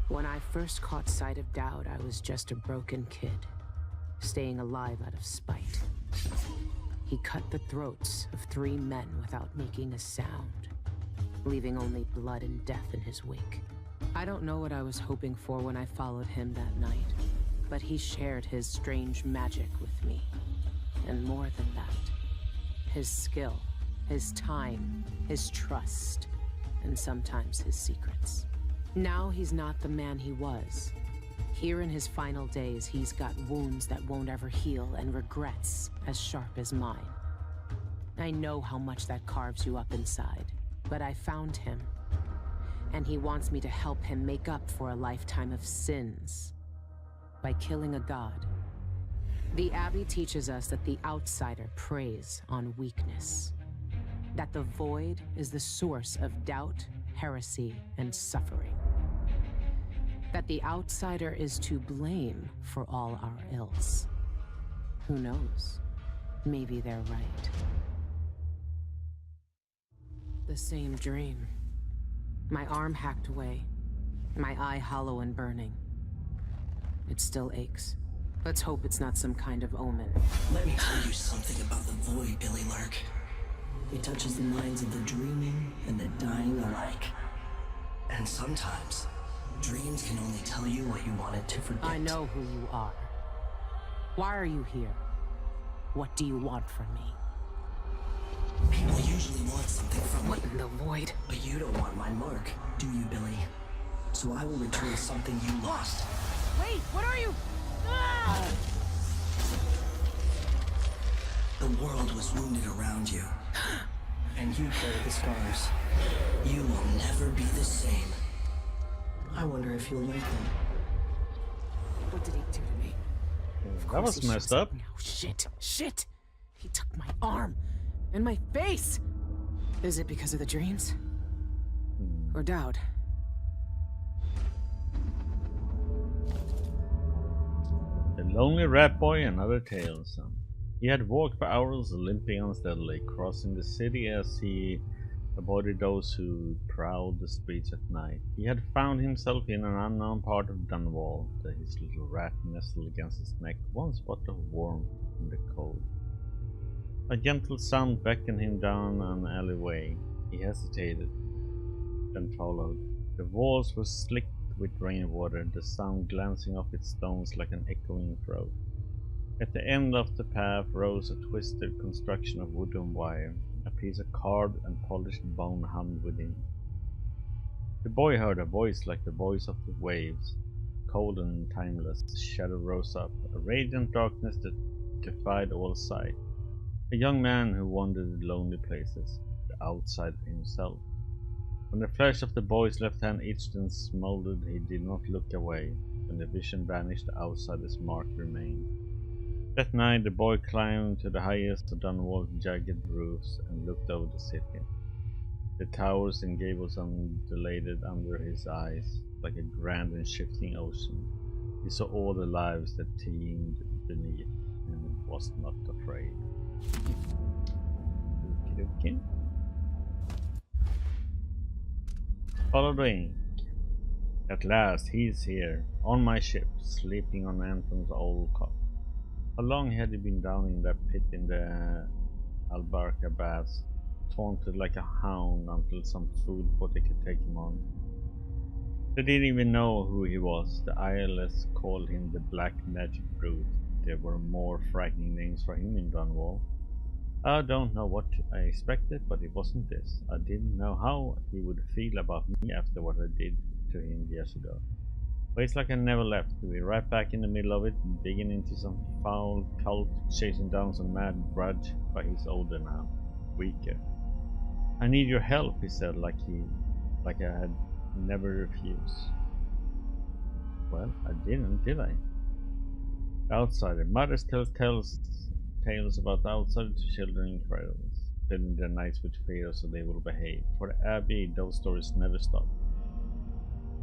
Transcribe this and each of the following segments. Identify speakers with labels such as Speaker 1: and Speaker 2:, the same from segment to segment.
Speaker 1: When I first caught sight of Dowd, I was just a broken kid, staying alive out of spite. He cut the throats of 3 men without making a sound, leaving only blood and death in his wake. I don't know what I was hoping for when I followed him that night, but he shared his strange magic with me. And more than that, his skill, his time, his trust, and sometimes his secrets. Now he's not the man he was. Here in his final days, he's got wounds that won't ever heal and regrets as sharp as mine. I know how much that carves you up inside, but I found him, and he wants me to help him make up for a lifetime of sins by killing a god. The Abbey teaches us that the outsider preys on weakness, that the void is the source of doubt, heresy, and suffering, that the outsider is to blame for all our ills. Who knows? Maybe they're right. The same dream. My arm hacked away, my eye hollow and burning. It still aches. Let's hope it's not some kind of omen.
Speaker 2: Let me tell you something about the void, Billy Lurk. It touches the minds of the dreaming and the dying alike. And sometimes, dreams can only tell you what you wanted to forget.
Speaker 1: I know who you are. Why are you here? What do you want from me?
Speaker 2: People usually want something from
Speaker 1: What
Speaker 2: me.
Speaker 1: in the void?
Speaker 2: But you don't want my mark, do you, Billy? So I will return something you lost.
Speaker 1: Wait, what are you? Ah!
Speaker 2: The world was wounded around you. And you carry the scars. You will never be the same. I wonder if you'll like them.
Speaker 1: What did he do to me?
Speaker 3: That was messed up.
Speaker 1: Now, shit! He took my arm and my face. Is it because of the dreams? Or Dowd?
Speaker 3: The lonely rat boy and other tales. He had walked for hours, limping unsteadily, crossing the city as he avoided those who prowled the streets at night. He had found himself in an unknown part of Dunwall, his little rat nestled against his neck, one spot of warmth in the cold. A gentle sound beckoned him down an alleyway. He hesitated, then followed. The walls were slick with rainwater, the sound glancing off its stones like an echoing throat. At the end of the path rose a twisted construction of wood and wire. A piece of carved and polished bone hummed within. The boy heard a voice like the voice of the waves, cold and timeless. The shadow rose up, a radiant darkness that defied all sight. A young man who wandered lonely places, the outsider himself. When the flesh of the boy's left hand itched and smoldered, he did not look away. When the vision vanished, the outsider's mark remained. That night the boy climbed to the highest of Dunwall's jagged roofs and looked over the city. The towers and gables undulated under his eyes like a grand and shifting ocean. He saw all the lives that teemed beneath and was not afraid. Okie dokie. Follow the ink. At last he's here, on my ship, sleeping on Anthem's old cot. How long had he been down in that pit in the Albarca baths, taunted like a hound until some fool thought they could take him on? They didn't even know who he was. The ILS called him the Black Magic Brute. There were more frightening names for him in Dunwall. I don't know what I expected, but it wasn't this. I didn't know how he would feel about me after what I did to him years ago. But it's like I never left. We're right back in the middle of it, digging into some foul cult, chasing down some mad grudge, but he's older now, weaker. I need your help, he said, like I had never refused. Well, I didn't, did I? The outsider. Mothers tell tales about the outsider to children in cradles, filling their nights with fear so they will behave. For the Abbey, those stories never stop.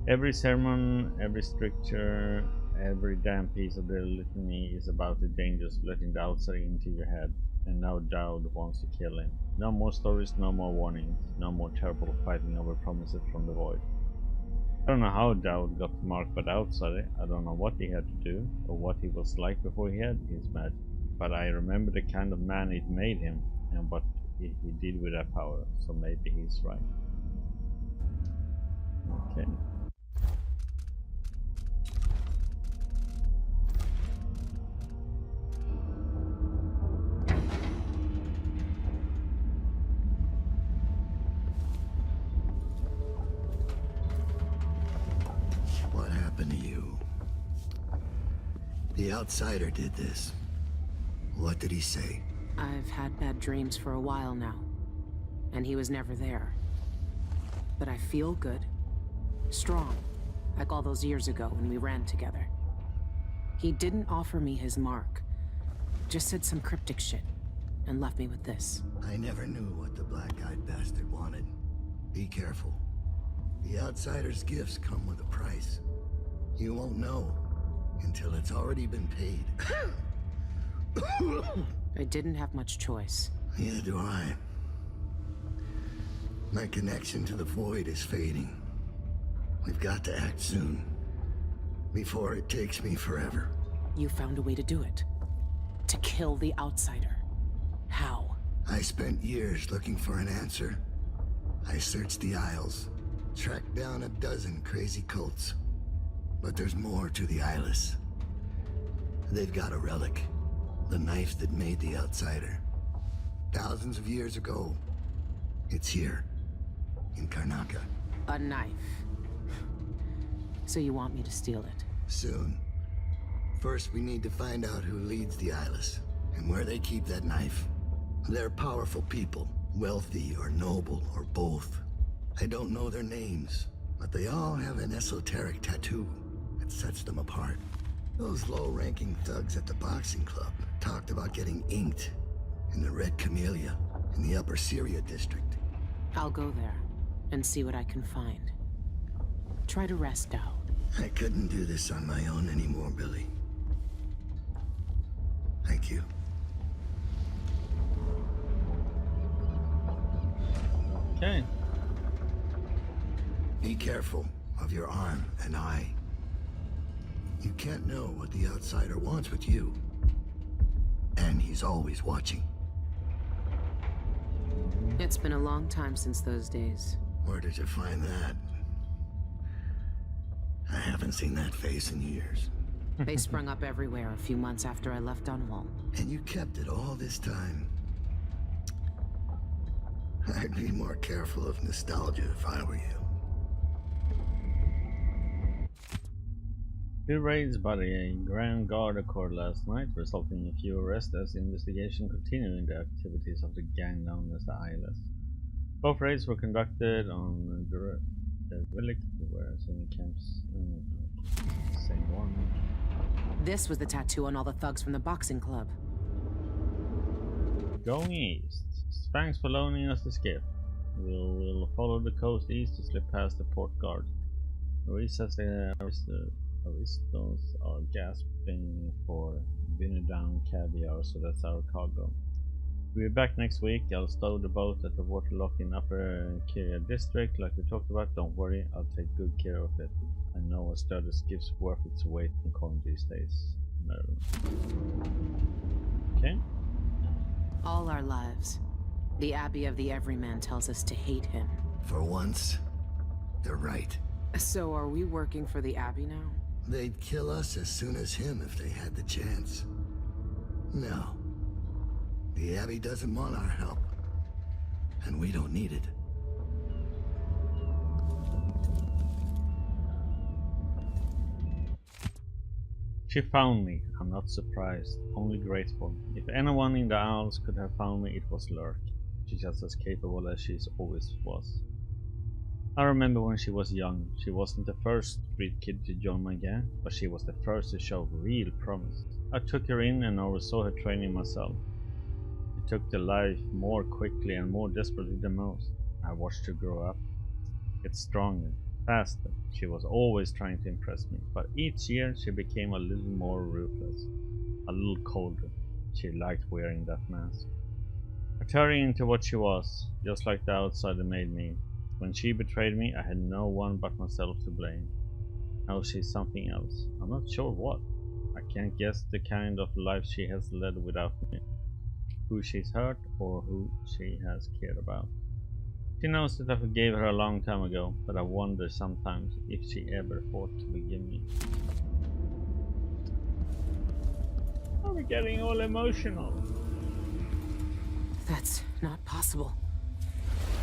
Speaker 3: Every sermon, every stricture, every damn piece of their litany is about the dangers of letting the outsider into your head, and now Dowd wants to kill him. No more stories, no more warnings, no more terrible fighting over promises from the void. I don't know how Dowd got marked by the outsider. I don't know what he had to do or what he was like before he had his magic. But I remember the kind of man it made him and what he did with that power. So maybe he's right. Okay.
Speaker 4: What happened to you? The outsider did this. What did he say?
Speaker 1: I've had bad dreams for a while now, and he was never there. But I feel good. Strong. Like all those years ago when we ran together. He didn't offer me his mark. Just said some cryptic shit, and left me with this.
Speaker 4: I never knew what the black-eyed bastard wanted. Be careful. The outsider's gifts come with a price. You won't know until it's already been paid.
Speaker 1: I didn't have much choice.
Speaker 4: Neither do I. My connection to the void is fading. We've got to act soon. Before it takes me forever.
Speaker 1: You found a way to do it. To kill the outsider. How?
Speaker 4: I spent years looking for an answer. I searched the Isles, tracked down a dozen crazy cults. But there's more to the Eyeless. They've got a relic. The knife that made the outsider. Thousands of years ago. It's here. In Karnaca.
Speaker 1: A knife. So you want me to steal it?
Speaker 4: Soon. First, we need to find out who leads the Eyeless, and where they keep that knife. They're powerful people, wealthy or noble or both. I don't know their names, but they all have an esoteric tattoo that sets them apart. Those low-ranking thugs at the boxing club talked about getting inked in the Red Camellia in the Upper Syria district.
Speaker 1: I'll go there and see what I can find. Try to rest out.
Speaker 4: I couldn't do this on my own anymore, Billy. Thank you.
Speaker 3: Okay.
Speaker 4: Be careful of your arm and eye. You can't know what the outsider wants with you. And he's always watching.
Speaker 1: It's been a long time since those days.
Speaker 4: Where did you find that? I haven't seen that face in years.
Speaker 1: They sprung up everywhere a few months after I left Dunwall.
Speaker 4: And you kept it all this time. I'd be more careful of nostalgia if I were you.
Speaker 3: Two raids by the Grand Guard occurred last night, resulting in a few arrests as investigation continuing the activities of the gang known as the Eyeless. Both raids were conducted on the relic, where some camps. Same one.
Speaker 1: This was the tattoo on all the thugs from the boxing club.
Speaker 3: Going east. Thanks for loaning us this gift. We'll follow the coast east to slip past the port guard. Maurice says the Aristos are gasping for dinner down caviar, so that's our cargo. We'll be back next week. I'll stow the boat at the waterlock in Upper Kyria district like we talked about. Don't worry, I'll take good care of it. I know a sturdy skiff's worth its weight in corn these days. No. Okay.
Speaker 1: All our lives, the Abbey of the Everyman tells us to hate him.
Speaker 4: For once, they're right.
Speaker 1: So are we working for the Abbey now?
Speaker 4: They'd kill us as soon as him if they had the chance. No. The Abbey doesn't want our help. And we don't need it.
Speaker 3: She found me. I'm not surprised, only grateful. If anyone in the Isles could have found me, it was Lurk. She's just as capable as she always was. I remember when she was young. She wasn't the first street kid to join my gang, but she was the first to show real promise. I took her in and oversaw her training myself. She took to life more quickly and more desperately than most. I watched her grow up, get stronger, faster. She was always trying to impress me, but each year she became a little more ruthless, a little colder. She liked wearing that mask. I turned her into what she was, just like the outsider made me. When she betrayed me, I had no one but myself to blame. Now she's something else. I'm not sure what. I can't guess the kind of life she has led without me. Who she's hurt or who she has cared about. She knows that I forgave her a long time ago, but I wonder sometimes if she ever thought to forgive me. I'm getting all emotional.
Speaker 1: That's not possible.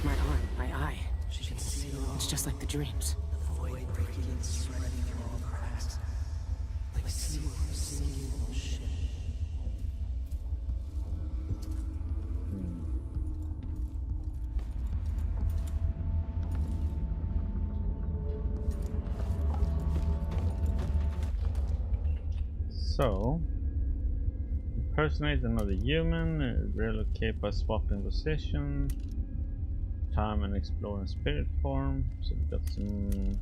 Speaker 1: My arm, my eye.
Speaker 2: She can see it all.
Speaker 1: It's just like the dreams.
Speaker 2: The void breaking and spreading through all the cracks. Like seawater sinking in the ship.
Speaker 3: So, impersonate another human, relocate by swapping position, time and explore in spirit form. So we got some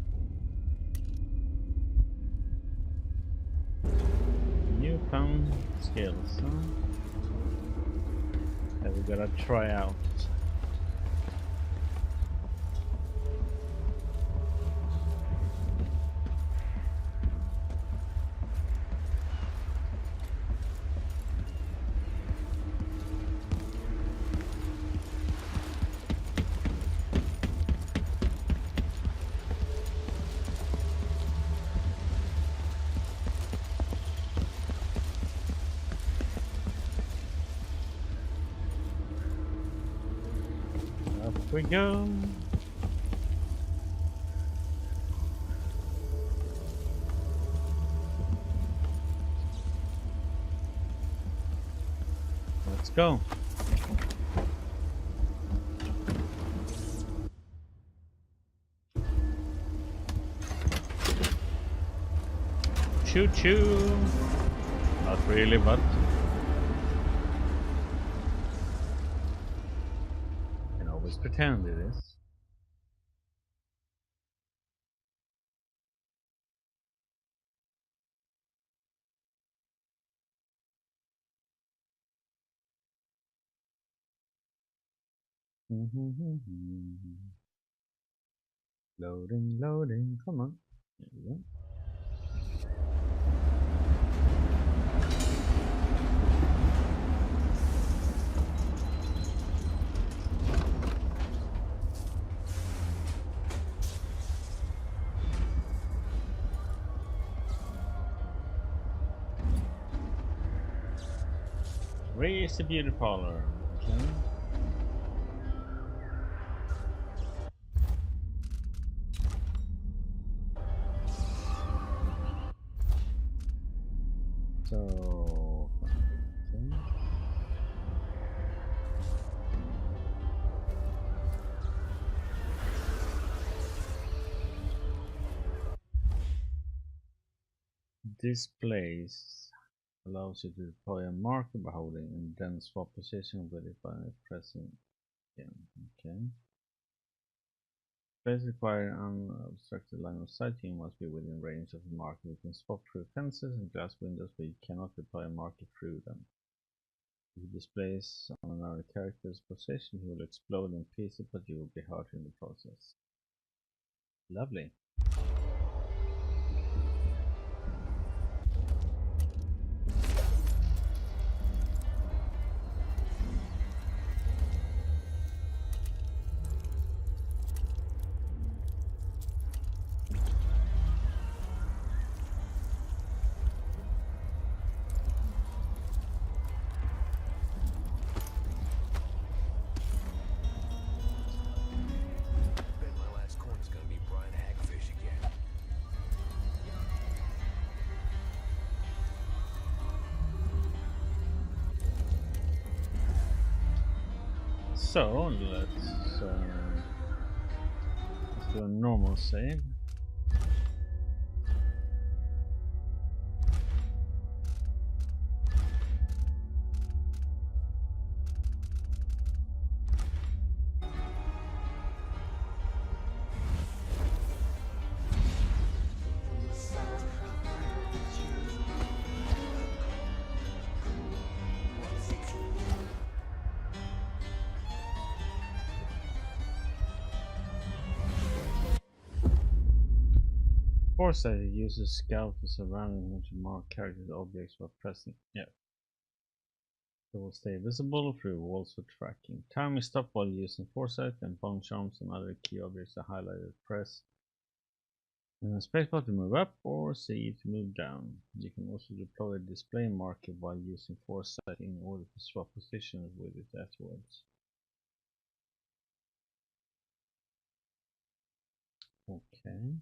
Speaker 3: newfound skills, huh? That we gotta try out. Up we go. Let's go. Choo choo. Not really, but can always pretend it is. Loading, loading, come on. There we go. Raise the beauty parlor. Okay. So, okay. This place allows you to deploy a marker by holding and then swap position with it by pressing again. Okay. Place require an unobstructed line of sight. You must be within range of the marker. You can swap through fences and glass windows, but you cannot deploy a marker through them. If you displace on another character's position, he will explode in pieces, but you will be hurt in the process. Lovely. So let's do a normal save. Foresight uses scout the surrounding to mark characters objects while present. Yeah. They will stay visible through walls for tracking. Time is stopped while using foresight, and bone charms and other key objects are highlighted. Press and spacebar to move up or C to move down. You can also deploy a display marker while using foresight in order to swap positions with it afterwards. Okay.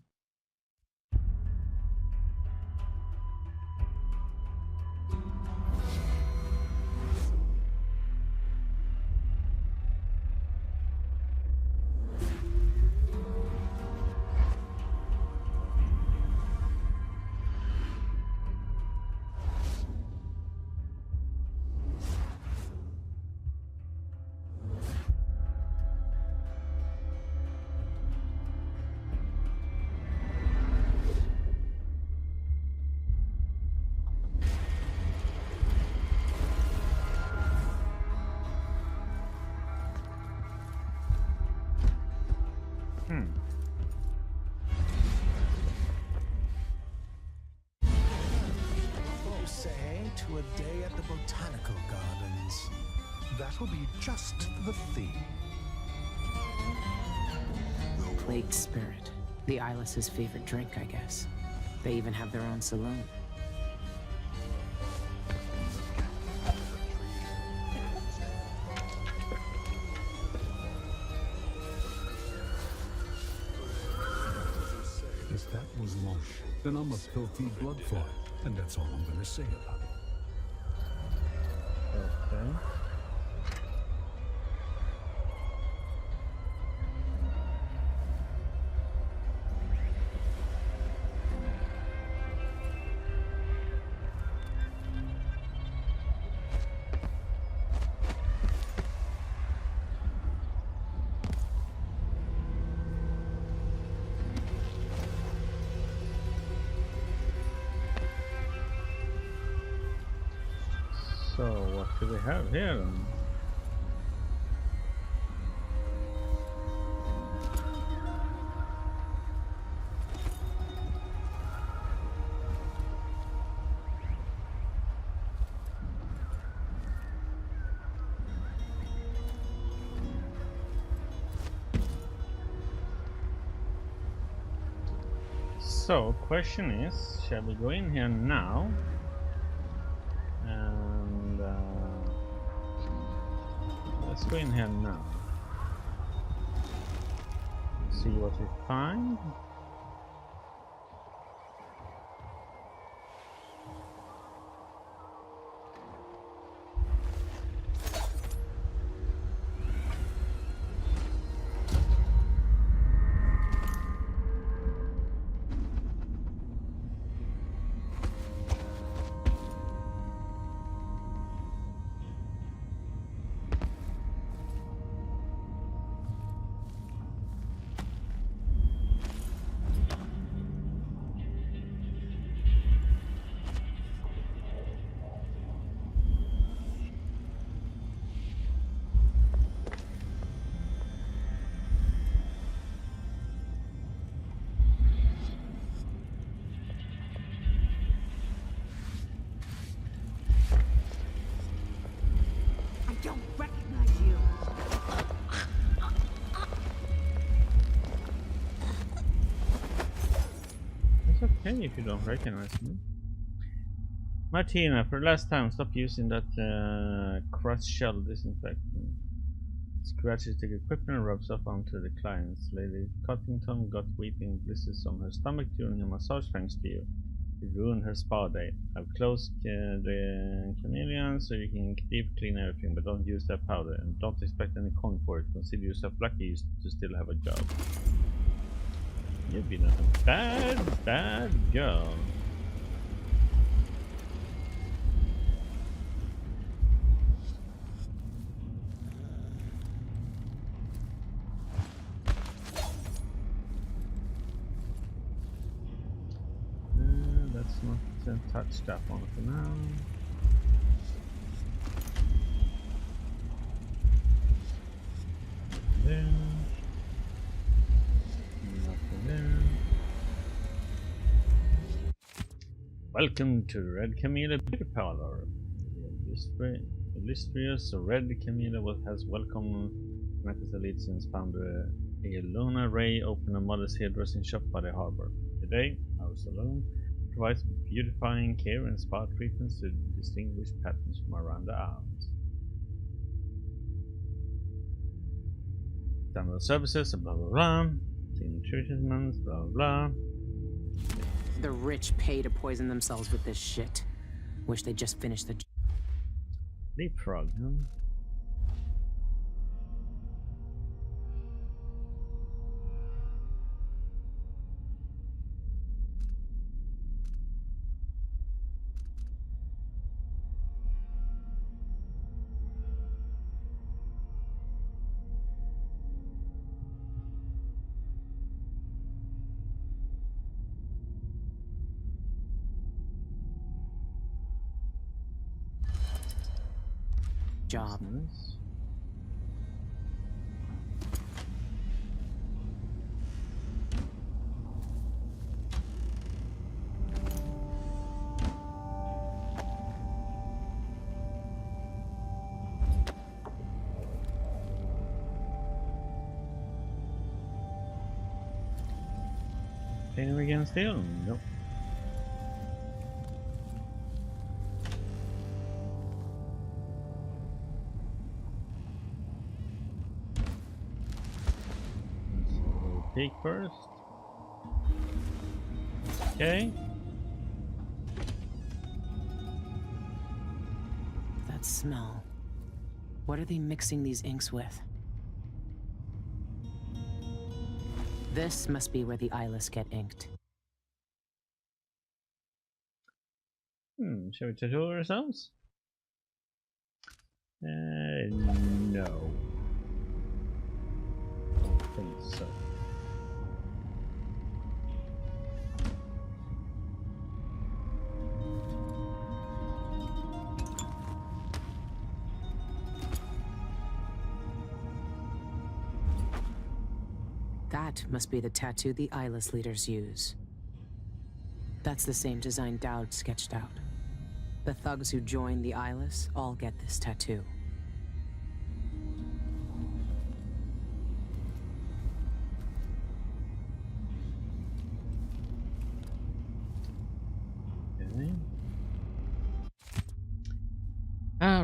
Speaker 5: Say to a day at the botanical gardens. That'll be just the theme.
Speaker 1: Plague spirit. The Eyeless's favorite drink, I guess. They even have their own saloon.
Speaker 6: If that was Losh, then I'm a filthy bloodfly. And that's all I'm going to say about it.
Speaker 3: Okay. So, what do we have here then? So, question is, shall we go in here now? And let's go in here now. See what we find.
Speaker 7: Don't recognize you.
Speaker 3: It's okay if you don't recognize me. Martina, for the last time, stop using that crushed shell disinfectant. Scratches the equipment and rubs off onto the clients. Lady Cottington got weeping blisters on her stomach during a massage thanks to you. It ruined her spa day. I've closed the chameleon so you can deep clean everything, but don't use that powder and don't expect any coin for it. Consider yourself lucky to still have a job. You've been a bad girl. Let's not touch that one for now. There. Nothing there. Welcome to the Red Camilla Beauty Parlor. The illustrious Red Camilla has welcomed Marcus Elite since founder Elona Ray opened a modest hairdressing shop by the harbor. Today, our salon provides beautifying care and spa treatments to distinguish patterns from around the islands. Standard services, blah blah blah. Clean treatments, blah blah blah.
Speaker 1: The rich pay to poison themselves with this shit. Wish they'd just finished the...
Speaker 3: Leapfrog, huh?
Speaker 1: Job.
Speaker 3: Nice. Anything we can steal? Nope. Peek first. Okay.
Speaker 1: That smell. What are they mixing these inks with? This must be where the eyeless get inked.
Speaker 3: Shall we tattoo ourselves? No. I think so.
Speaker 1: That must be the tattoo the eyeless leaders use. That's the same design Dowd sketched out. The thugs who join the eyeless all get this tattoo.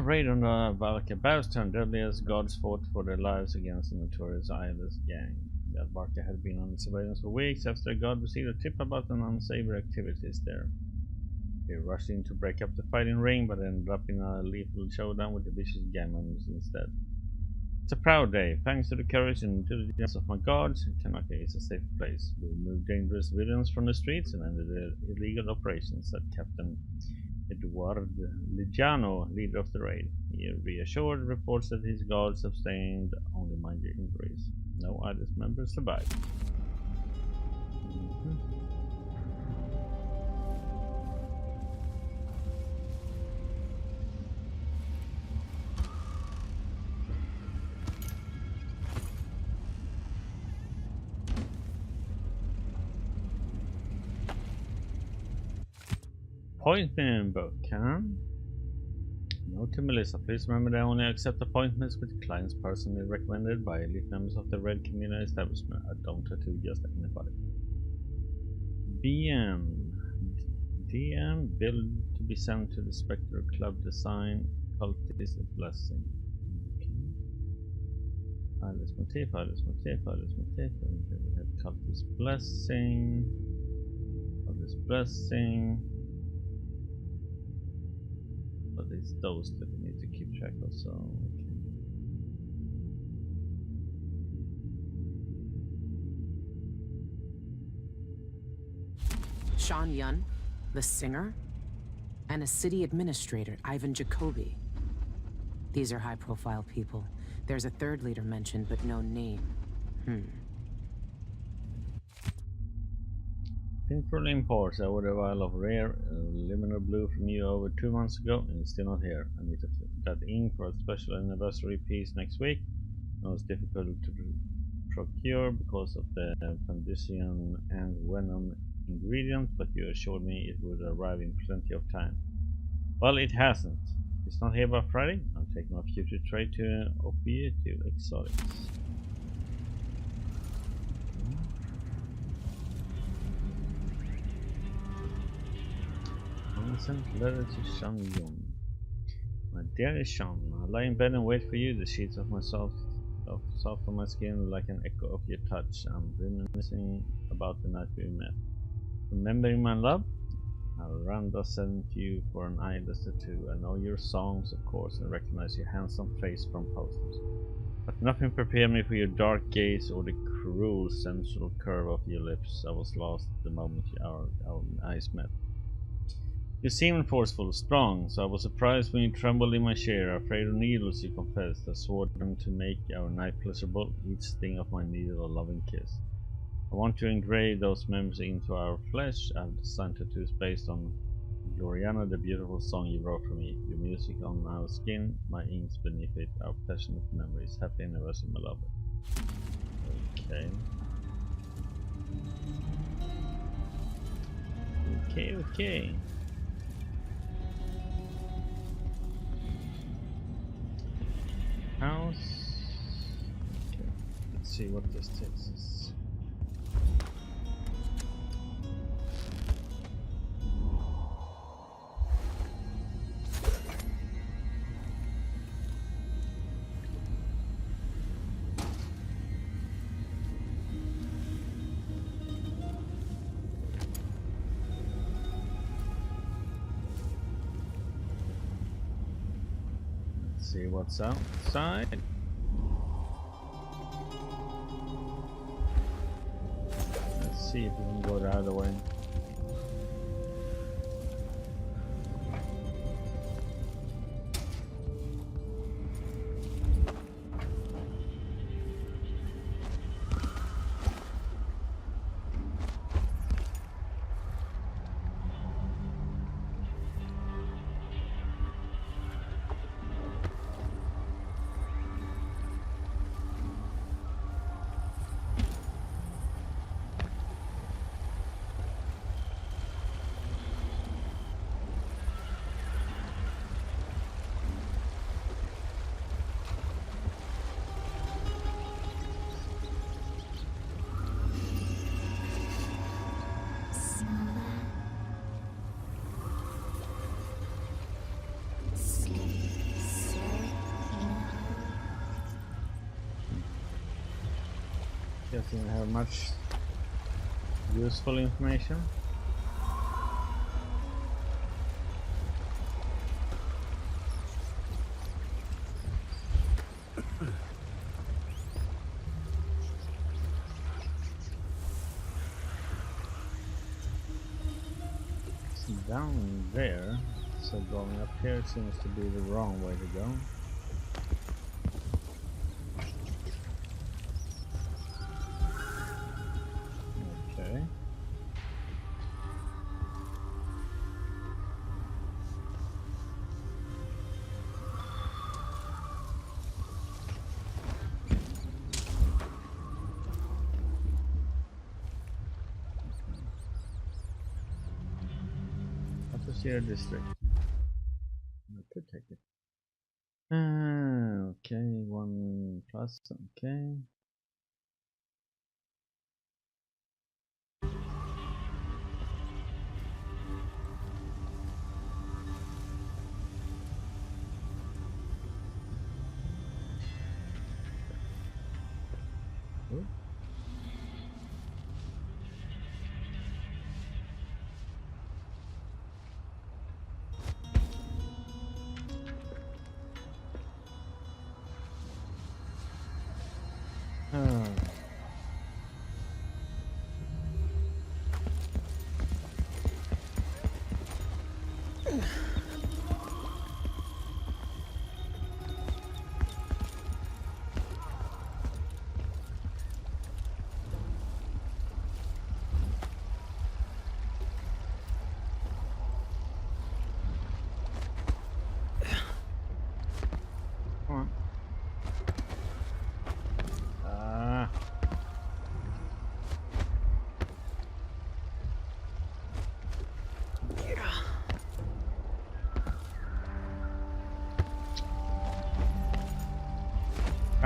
Speaker 3: Raid on the Valka Bastion, deadliest gods fought for their lives against the notorious eyeless gang. The Valka had been on surveillance for weeks after God received a tip about an unsavory activities there. They rushed in to break up the fighting ring, but ended up in a lethal showdown with the vicious gang members instead. It's a proud day. Thanks to the courage and intelligence of my guards, Tanaka is a safe place. We removed dangerous villains from the streets and ended the illegal operations, said Captain Eduardo Ligiano, leader of the raid. He reassured reports that his guards sustained only minor injuries. No other members survived. Appointment book, huh? Note to Melissa, please remember that I only accept appointments with clients personally recommended by elite members of the Red Community Establishment. I don't tattoo just anybody. DM, bill to be sent to the Spectre Club Design, Cultist Blessing. Okay. Alice Motif. We have Cultist Blessing. But it's those that we need to keep track of, so okay.
Speaker 1: Sean Yun, the singer, and a city administrator, Ivan Jacoby. These are high-profile people. There's a third leader mentioned, but no name.
Speaker 3: Pinful imports. I ordered a vial of rare luminous blue from you over 2 months ago, and it's still not here. I need that ink for a special anniversary piece next week. It was difficult to procure because of the condition and venom ingredient, but you assured me it would arrive in plenty of time. Well, it hasn't. It's not here by Friday. I'm taking my future trade to Opiate to Exotics. Unsent letter to Shang Yun. My dear Sean, I lie in bed and wait for you. The sheets of myself soft on my skin like an echo of your touch. I'm reminiscing about the night we met. Remembering my love? Aranda sent you for an eyeless tattoo. I know your songs, of course, and recognize your handsome face from posters. But nothing prepared me for your dark gaze or the cruel sensual curve of your lips. I was lost the moment our eyes met. You seemed forceful, strong, so I was surprised when you trembled in my chair. Afraid of needles, you confessed. I swore them to make our night pleasurable, each sting of my needle a loving kiss. I want to engrave those memories into our flesh. I've designed tattoos based on Gloriana, the beautiful song you wrote for me. Your music on our skin, my inks beneath it, our passionate memories. Happy anniversary, my lover. Okay. Okay. House. Okay, let's see what this takes us. See what's outside. Let's see if we can go the other way. Doesn't have much useful information. It's down there, so going up here seems to be the wrong way to go. Associated district. I could take it. Okay, 1 plus, okay. Ooh.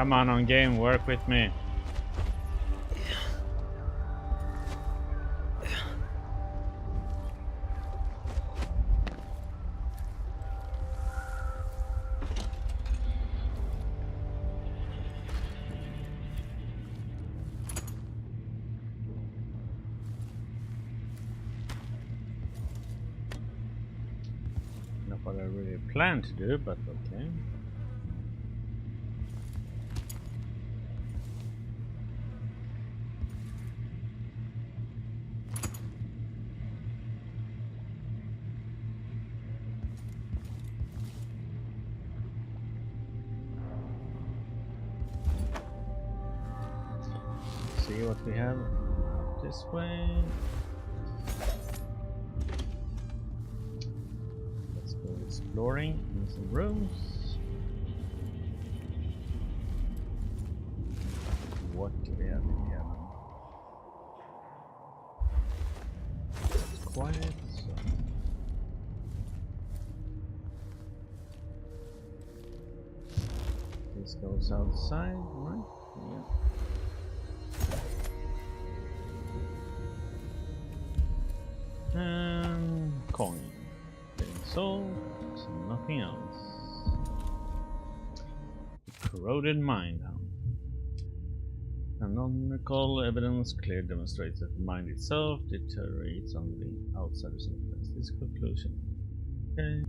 Speaker 3: Come on game, work with me. Not what I really planned to do, but okay. See what we have this way. Let's go exploring in some rooms. What do we have in here? It's quiet. So. This goes outside, right? Yeah. Coin. Getting sold, nothing else. Corroded mind, huh? Canonical evidence clearly demonstrates that the mind itself deteriorates under the outsider's influence. This conclusion. Okay.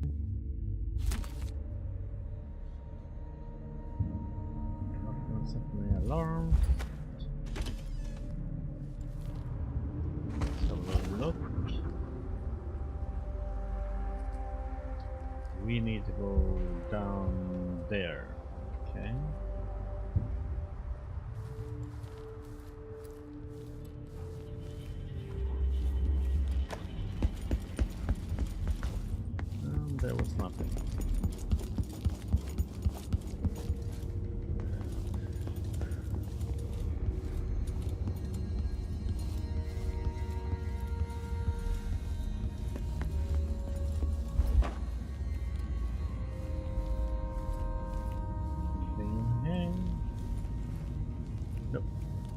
Speaker 3: Not setting the alarm. Let's have a look. We need to go down there, okay? There was nothing.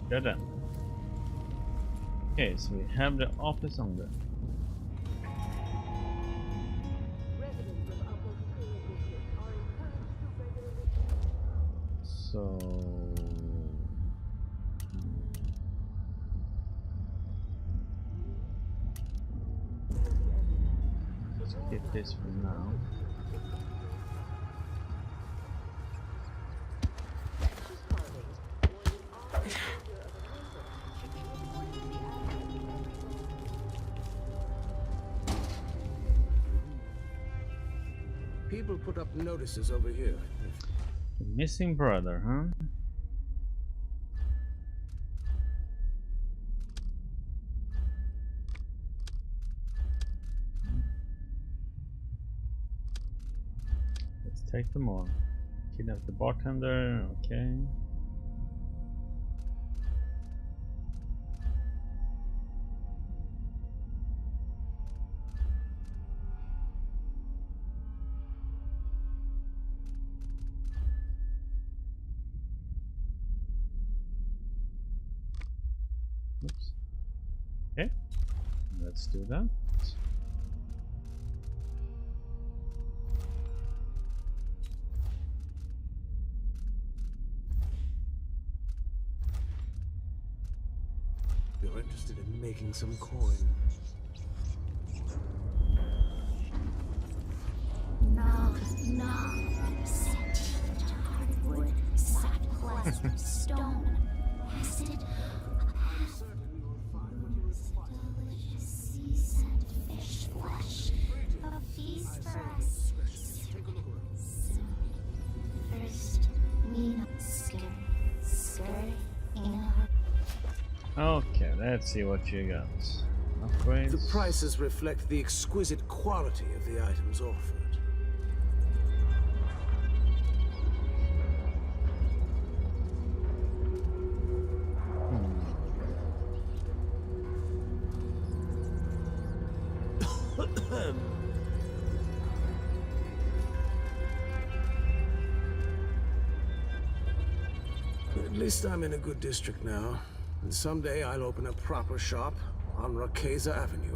Speaker 3: Dead end. Okay, so we have the office on there. So let's get this for now.
Speaker 5: People put up notices over here.
Speaker 3: Missing brother, huh? Let's take them all. Kidnap the bartender, okay. Oops. Okay, let's do that.
Speaker 5: You're interested in making some coin.
Speaker 8: No. Sentient hardwood, soft plaster, stone, acid. Delicious seasoned fish flesh. A feast for us. First, mean scurry in a
Speaker 3: Okay, let's see what you got. Upgrades.
Speaker 5: The prices reflect the exquisite quality of the items offered. least I'm in a good district now, and someday I'll open a proper shop on Rakeza Avenue.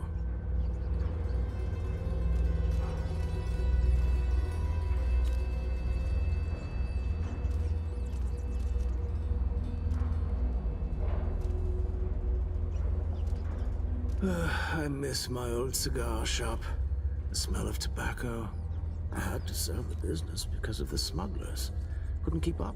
Speaker 5: I miss my old cigar shop. The smell of tobacco. I had to sell the business because of the smugglers. Couldn't keep up.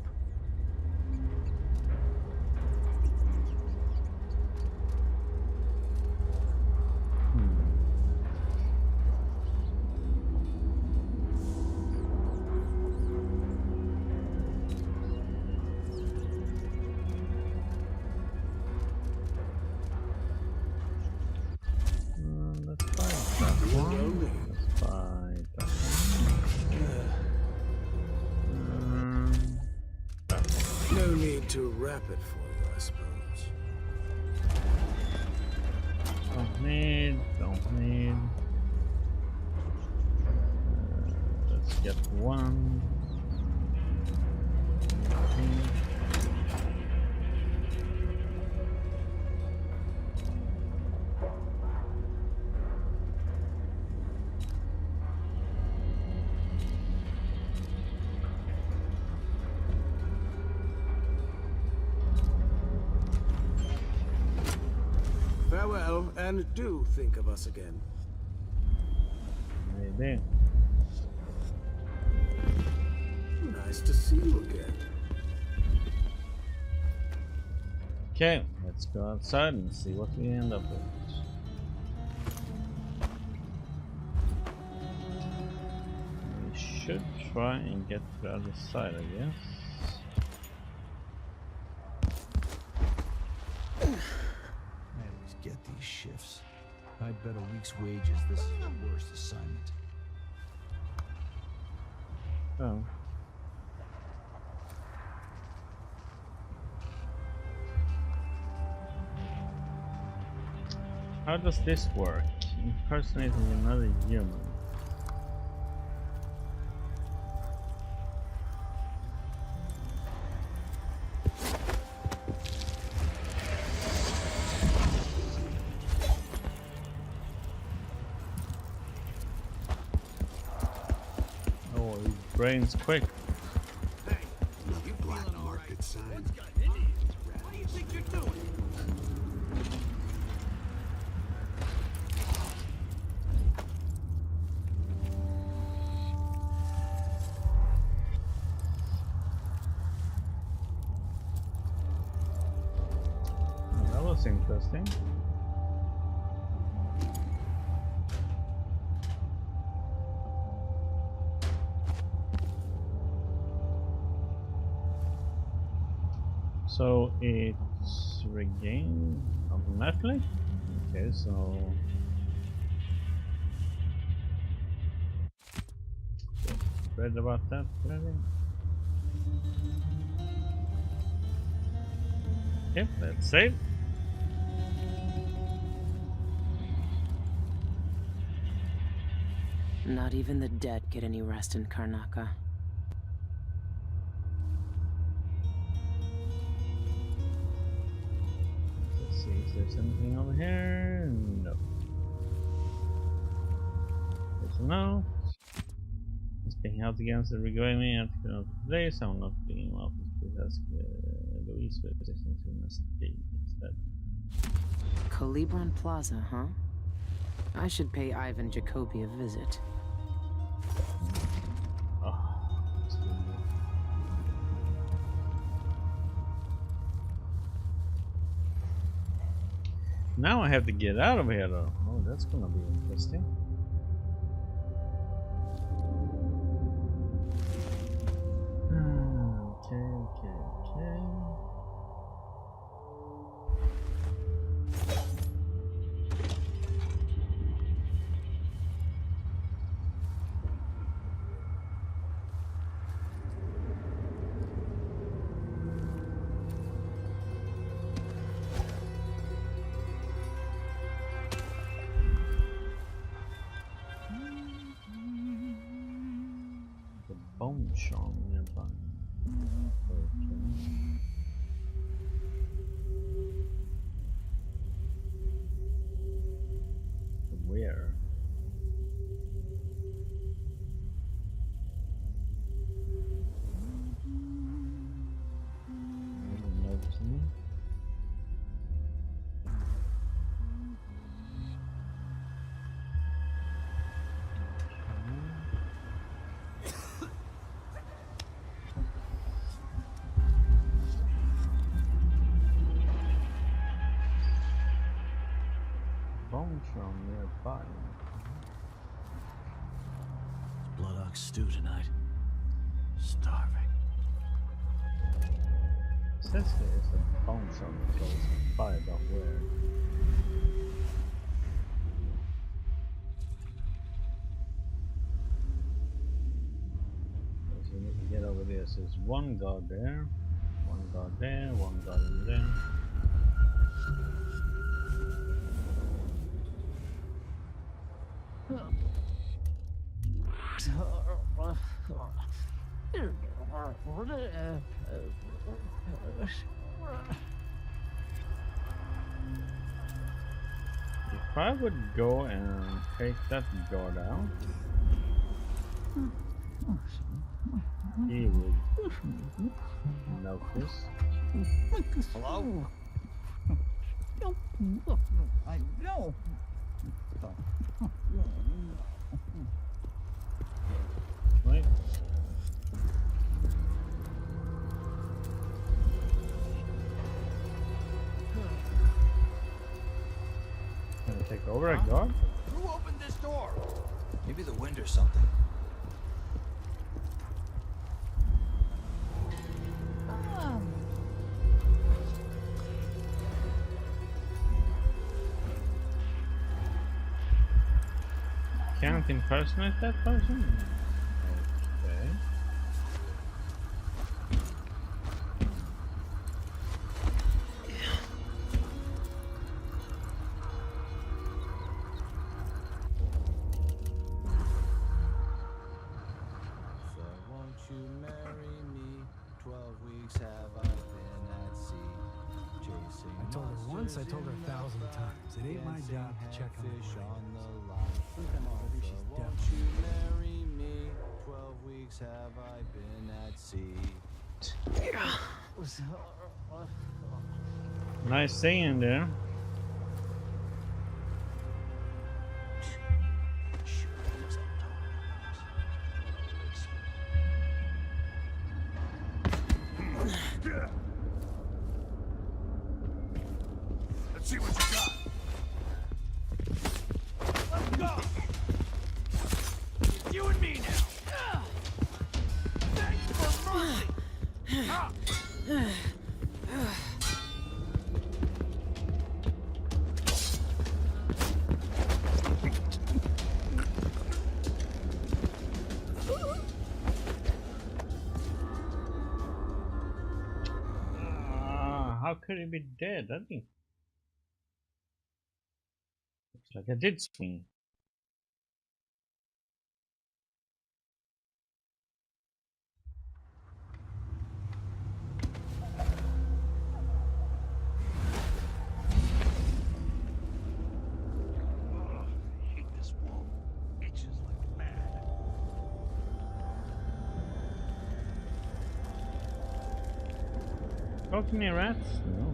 Speaker 5: No need to wrap it for you, I suppose.
Speaker 3: Don't need. Let's get one.
Speaker 5: Farewell, and do think of us again.
Speaker 3: Maybe.
Speaker 5: Nice to see you again.
Speaker 3: Okay, let's go outside and see what we end up with. We should try and get to the other side, I guess.
Speaker 9: Get these shifts. I bet a week's wages this is the worst assignment.
Speaker 3: Oh. How does this work? Impersonating another human. Brain's quick.
Speaker 5: Hey,
Speaker 6: Another black market sign.
Speaker 5: what's got into you? What do you think you're doing?
Speaker 3: Oh, that was interesting. So it's regained automatically? Okay, so read about that already. Okay, let's save.
Speaker 1: Not even the dead get any rest in Karnaca.
Speaker 3: Let's see if there's anything over here. No. There's a note. Speaking out against the regaling at the today, so I'm not being well. Please ask Louise for assistance who must be instead.
Speaker 1: Calibron Plaza, huh? I should pay Ivan Jacoby a visit.
Speaker 3: Now I have to get out of here though. Oh, that's gonna be interesting. Okay. bone from nearby.
Speaker 9: Blood ox stew tonight. Starving.
Speaker 3: It says there's a bone from close by, but where? So we need to get over there. So there's one guard there, one guard there, one guard in there. If I would go and take that guard out, he would notice.
Speaker 9: Hello? I know.
Speaker 3: Wait. Gonna take over a guard?
Speaker 9: Who opened this door? Maybe the wind or something.
Speaker 3: Can't impersonate that person? Okay.
Speaker 10: So won't you marry me? 12 weeks have I been at sea, chasing
Speaker 11: I told her once, I told her 1,000 times. It ain't my job to check on
Speaker 10: fish
Speaker 11: the
Speaker 10: on
Speaker 11: ladies.
Speaker 10: the line.
Speaker 11: Maybe she's
Speaker 10: Won't
Speaker 11: deaf.
Speaker 10: you marry me? 12 weeks have I been at sea.
Speaker 3: Nice singing there.
Speaker 9: Let's see what you got. Let's go. It's you and me now. Thanks for mercy. Ah.
Speaker 3: How could he be dead? I think. Looks like I did swing.
Speaker 9: I hate this wall. Itches like mad.
Speaker 3: Talk to me, rats? No.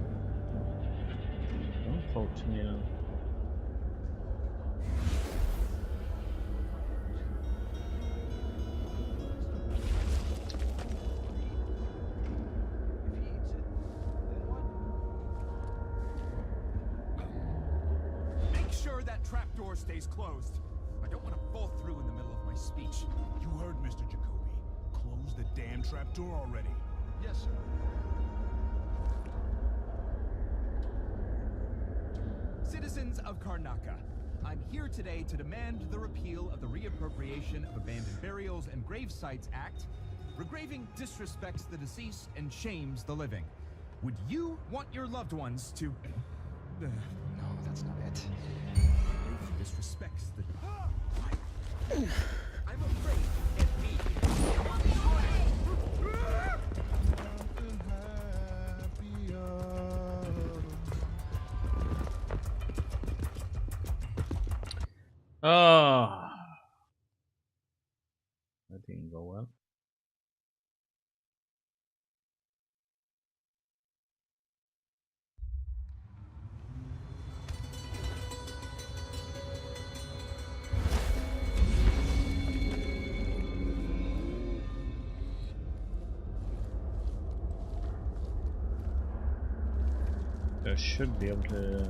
Speaker 3: Don't talk to me.
Speaker 10: If he eats it, then what?
Speaker 12: Make sure that trapdoor stays closed. I don't want to fall through in the middle of my speech.
Speaker 13: You heard Mr. Jacoby. Close the damn trapdoor already.
Speaker 10: Yes, sir.
Speaker 12: Citizens of Karnaca, I'm here today to demand the repeal of the Reappropriation of Abandoned Burials and Grave Sites Act. Regraving disrespects the deceased and shames the living. Would you want your loved ones to...
Speaker 10: No, that's not it.
Speaker 12: Grave disrespects the... I'm afraid it
Speaker 3: Oh, that didn't go well. I should be able to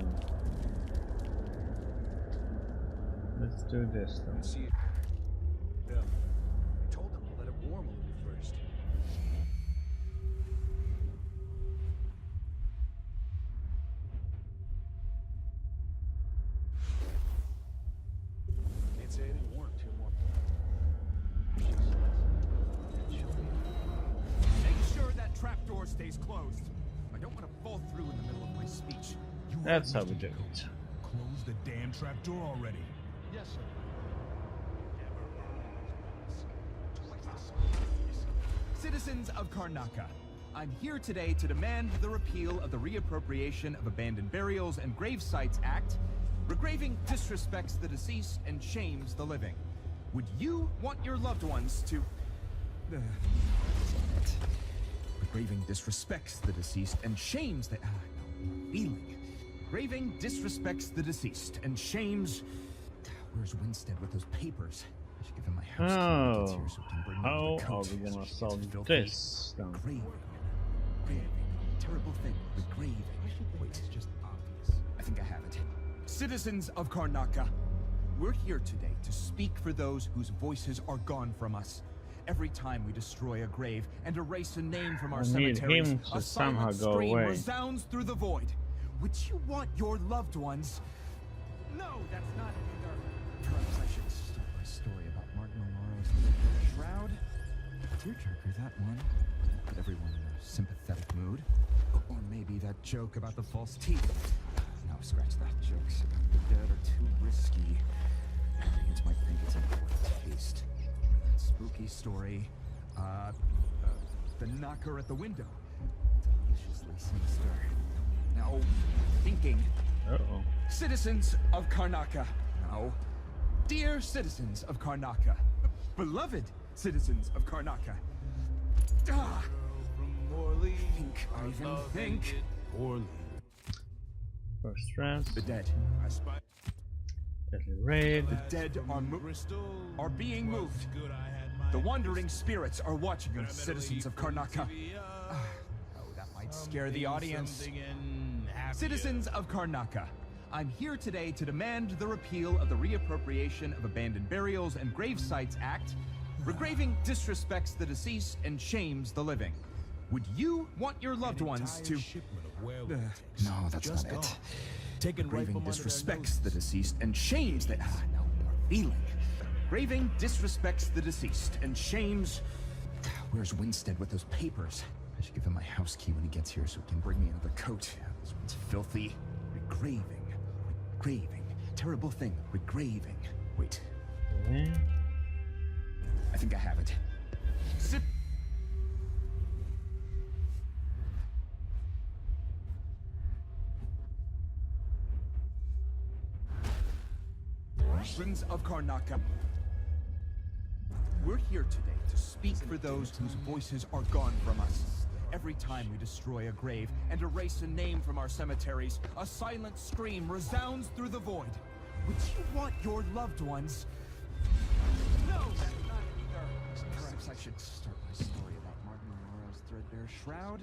Speaker 3: Let's do this then.
Speaker 9: See, yeah. I told them to let it warm a little first. Can't say I didn't warn too more.
Speaker 12: Make sure that trapdoor stays closed. I don't want to fall through in the middle of my speech.
Speaker 3: That's how we do it.
Speaker 13: Close the damn trapdoor already.
Speaker 9: Yes, sir.
Speaker 12: Citizens of Karnaca, I'm here today to demand the repeal of the Reappropriation of Abandoned Burials and Grave Sites Act. Regraving disrespects the deceased and shames the living. Would you want your loved ones to... Regraving disrespects the deceased and shames the... feeling. Graving disrespects the deceased and shames... Where's Winstead with those papers? I should give him my house key when he gets here so he can bring me
Speaker 3: how
Speaker 12: to the coat.
Speaker 3: are we gonna solve
Speaker 12: Filthy.
Speaker 3: this then?
Speaker 12: Graving. Terrible thing. Regraving. Wait, it's just obvious. I think I have it. Citizens of Karnaca, we're here today to speak for those whose voices are gone from us. Every time we destroy a grave and erase a name from our
Speaker 3: I need
Speaker 12: cemeteries,
Speaker 3: him to
Speaker 12: a
Speaker 3: somehow
Speaker 12: silent
Speaker 3: go
Speaker 12: scream
Speaker 3: away.
Speaker 12: resounds through the void. Would you want your loved ones... No, that's not it either. Perhaps I should start my story about Martin O'Mara's shroud. Tearjerker, that one. Put everyone in a sympathetic mood. Or maybe that joke about the false teeth. No, scratch that. Jokes about the dead are too risky. Audience might think it's in poor taste. Or that spooky story. The knocker at the window. Deliciously sinister. Now, thinking.
Speaker 3: Uh-oh.
Speaker 12: Citizens of Karnaca. Now, dear citizens of Karnaca. Beloved citizens of Karnaca. Ah! Think, Ivan, think.
Speaker 3: First stress.
Speaker 12: The dead.
Speaker 3: Deadly raid.
Speaker 12: The dead are being moved. The wandering spirits are watching us, citizens of Karnaca. Oh, that might scare the audience. Citizens of Karnaca, I'm here today to demand the repeal of the Reappropriation of Abandoned Burials and Grave Sites Act. Regraving disrespects the deceased and shames the living. Would you want your loved ones to... No, that's not it. Regraving disrespects the deceased and shames the... no, more feeling. Regraving disrespects the deceased and shames... Where's Winstead with those papers? I should give him my house key when he gets here so he can bring me another coat. This one's filthy. Regraving. Regraving. Terrible thing. Regraving. Wait. I think I have it. Citizens of Karnaca. We're here today to speak for those whose voices are gone from us. Every time we destroy a grave and erase a name from our cemeteries, a silent scream resounds through the void. Would you want your loved ones... No, that's not either. Perhaps I should start my story about Martin O'Mara's threadbare shroud.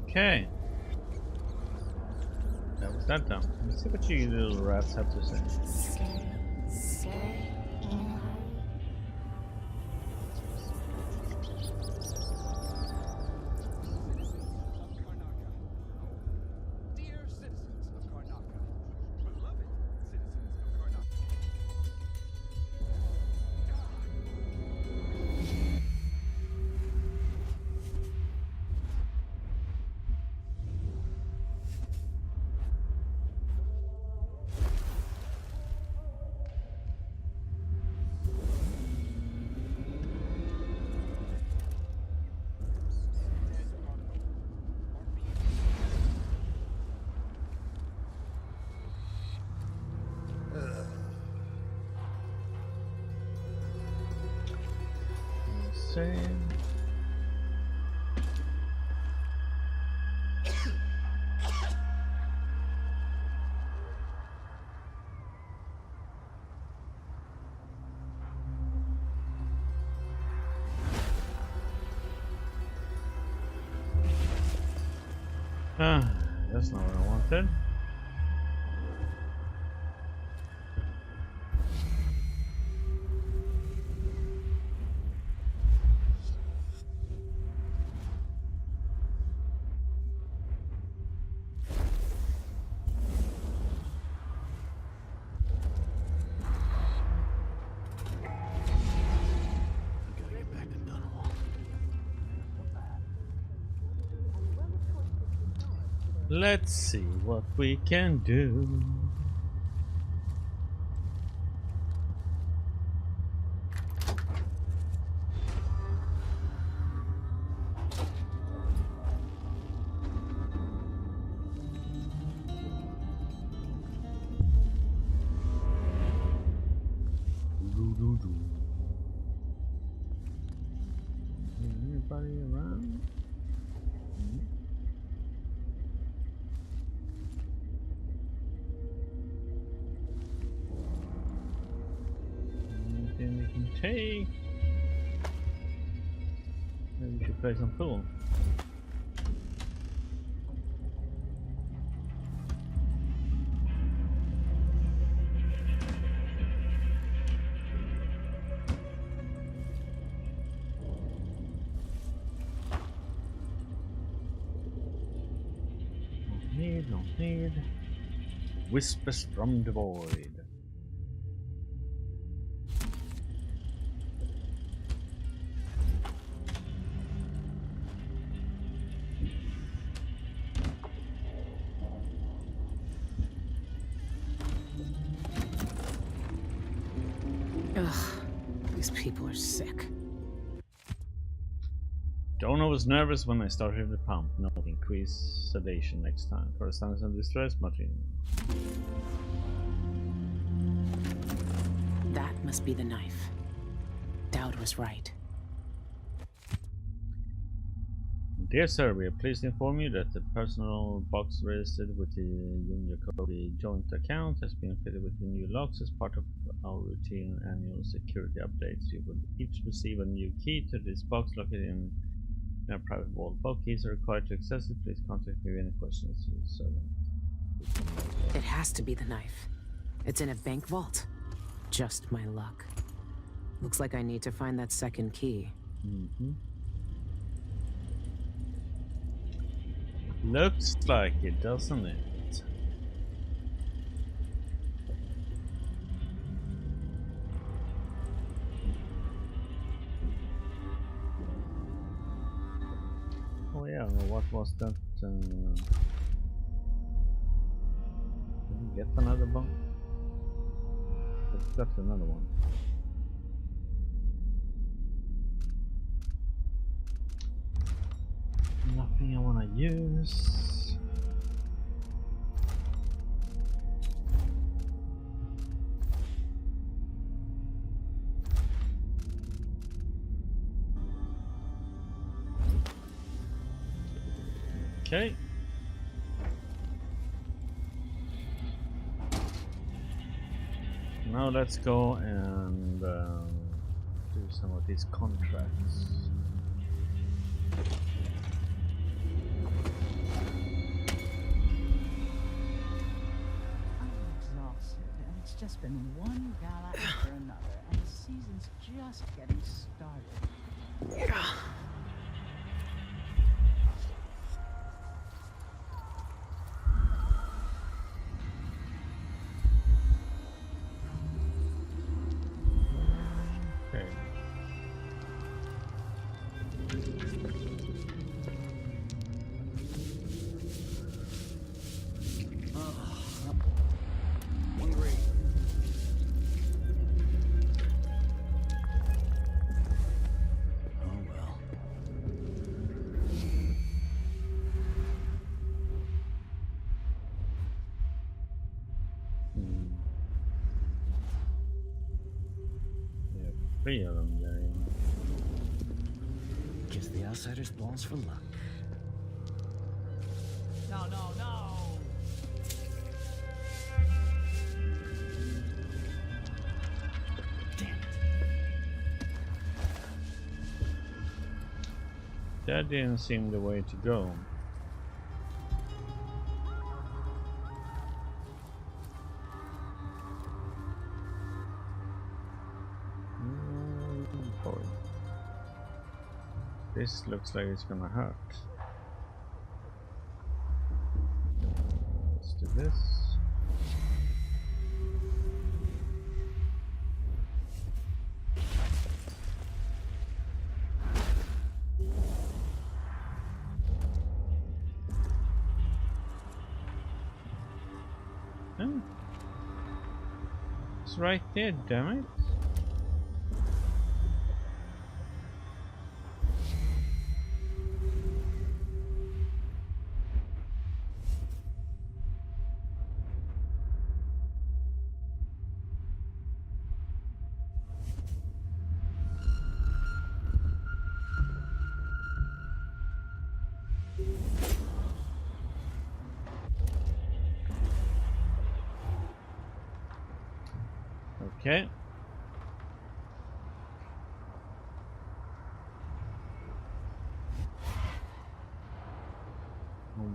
Speaker 3: Okay. That was that done. Let's see what you little rats have to say.
Speaker 12: Dear citizens of Karnaca, beloved citizens of Karnaca.
Speaker 3: Same. Ah, that's not what I wanted. Let's see what we can do. Anybody around? Anything we can take? Maybe we should play some pool. No need. Whispers from the void.
Speaker 1: Ugh, these people are sick.
Speaker 3: Jonah was nervous when I started the pump. No, increase sedation next time. For signs of distress, Martin.
Speaker 1: That must be the knife. Dowd was right.
Speaker 3: Dear sir, we are pleased to inform you that the personal box registered with the Junior Kobe joint account has been fitted with the new locks as part of our routine annual security updates. You will each receive a new key to this box located in a private vault. Both keys are required to access it. Please contact me with any questions.
Speaker 1: It has to be the knife. It's in a bank vault. Just my luck. Looks like I need to find that second key.
Speaker 3: Looks like it, doesn't it? Oh yeah, what was that? Did we get another bomb? Let's get another one. Nothing I want to use. Okay. Now let's go and do some of these contracts.
Speaker 7: Just been one gala after another, and the season's just getting started.
Speaker 1: Yeah.
Speaker 3: Okay. Three of them there.
Speaker 9: Gives the outsiders balls for luck.
Speaker 7: No, no, no!
Speaker 9: Damn it.
Speaker 3: That didn't seem the way to go. This looks like it's gonna hurt. Let's do this. Oh. It's right there, damn it. Okay.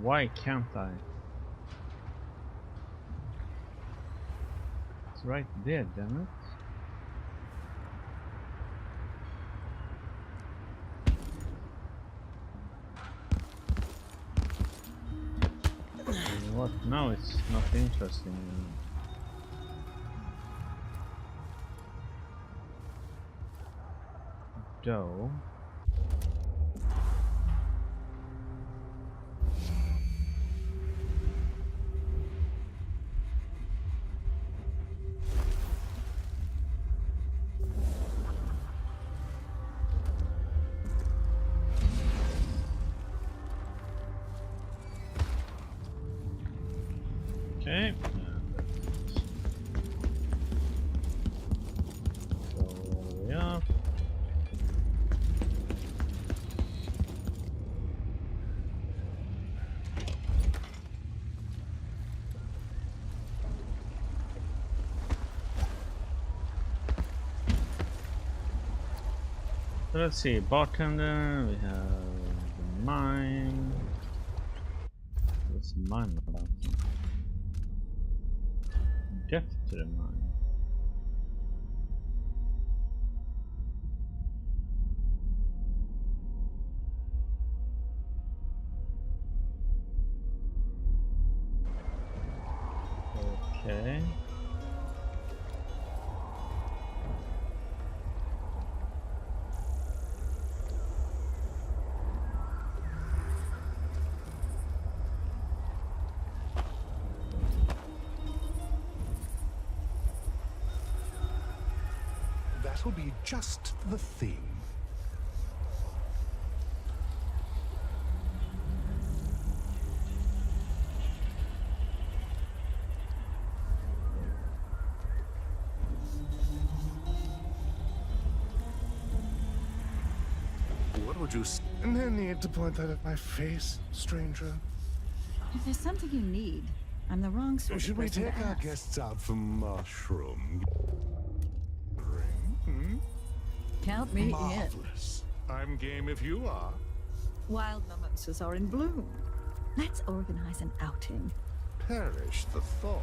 Speaker 3: Why can't I? It's right there, damn it. What? No, it's not interesting. Dough. Okay. Go all the way up. So let's see, bartender, we have the mine. What's the mine about? Death to the mine. Okay.
Speaker 13: That'll be just the thing. What would you say? No need to point that at my face, stranger.
Speaker 7: If there's something you need, I'm the wrong sort of
Speaker 13: Should we
Speaker 7: person to
Speaker 13: take our
Speaker 7: ask.
Speaker 13: guests out for mushroom? Hmm?
Speaker 7: Count me in.
Speaker 13: Marvelous. I'm game if you are.
Speaker 7: Wild mimosas are in bloom. Let's organize an outing.
Speaker 13: Perish the thought.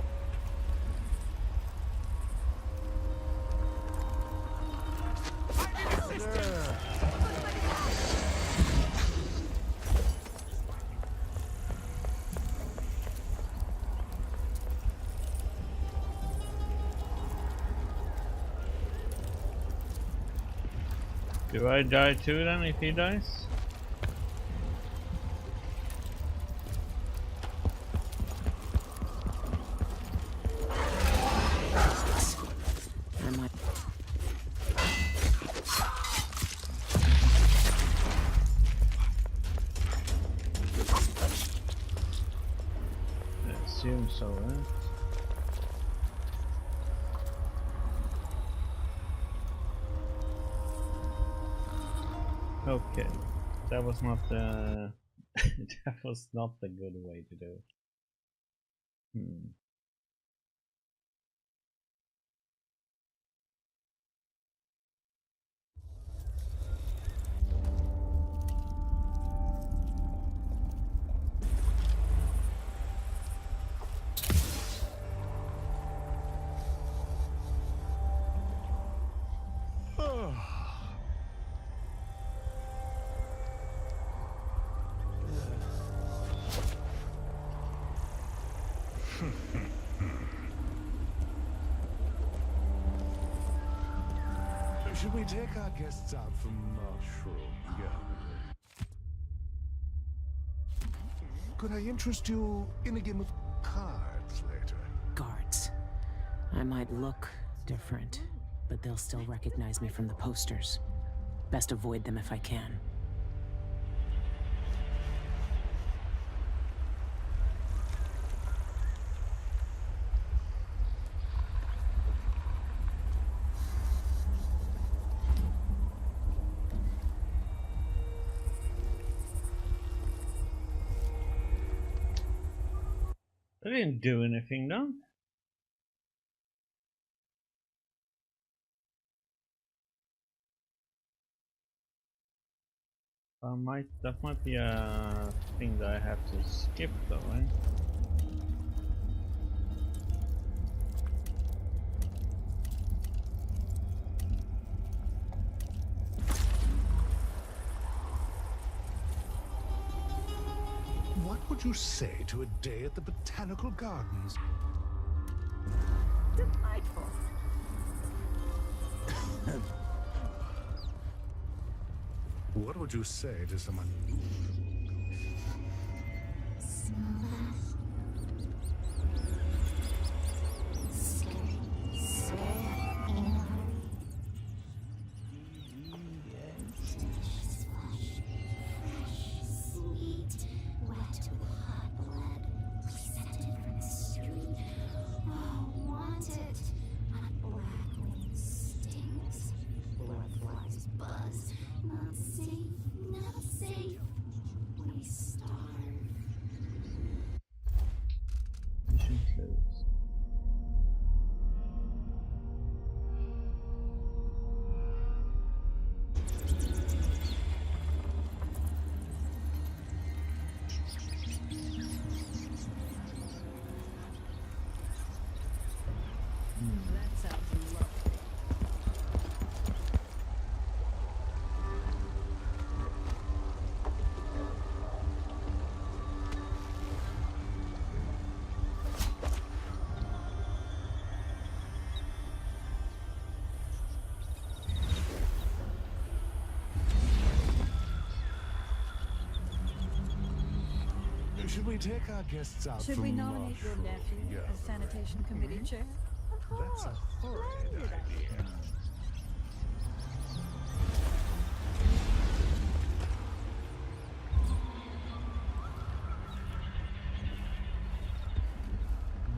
Speaker 3: Do I die too then if he dies?
Speaker 1: Am I?
Speaker 3: I assume so, right? Okay, that was not the that was not the good way to do it.
Speaker 6: Should we take our guests out for mushroom? Yeah.
Speaker 13: Could I interest you in a game of cards later?
Speaker 1: Guards. I might look different, but they'll still recognize me from the posters. Best avoid them if I can.
Speaker 3: I didn't do anything though. That might be a thing that I have to skip though, right?
Speaker 13: What would you say to a day at the Botanical Gardens?
Speaker 7: Delightful.
Speaker 13: What would you say to someone?
Speaker 8: Smell that? Scary, scary in a hurry. Delicious flesh, fresh, sweet, wet with hot blood, presented from the street. Oh, want it? Not black wing stings, blood flies buzz. Not safe, not safe. We starve.
Speaker 3: Mission closed.
Speaker 7: That sounds lovely.
Speaker 6: Should we take our guests out
Speaker 14: Should
Speaker 6: for
Speaker 14: we nominate your
Speaker 6: mushroom?
Speaker 14: nephew
Speaker 6: Yeah,
Speaker 14: as sanitation committee chair?
Speaker 6: That's a horrid idea.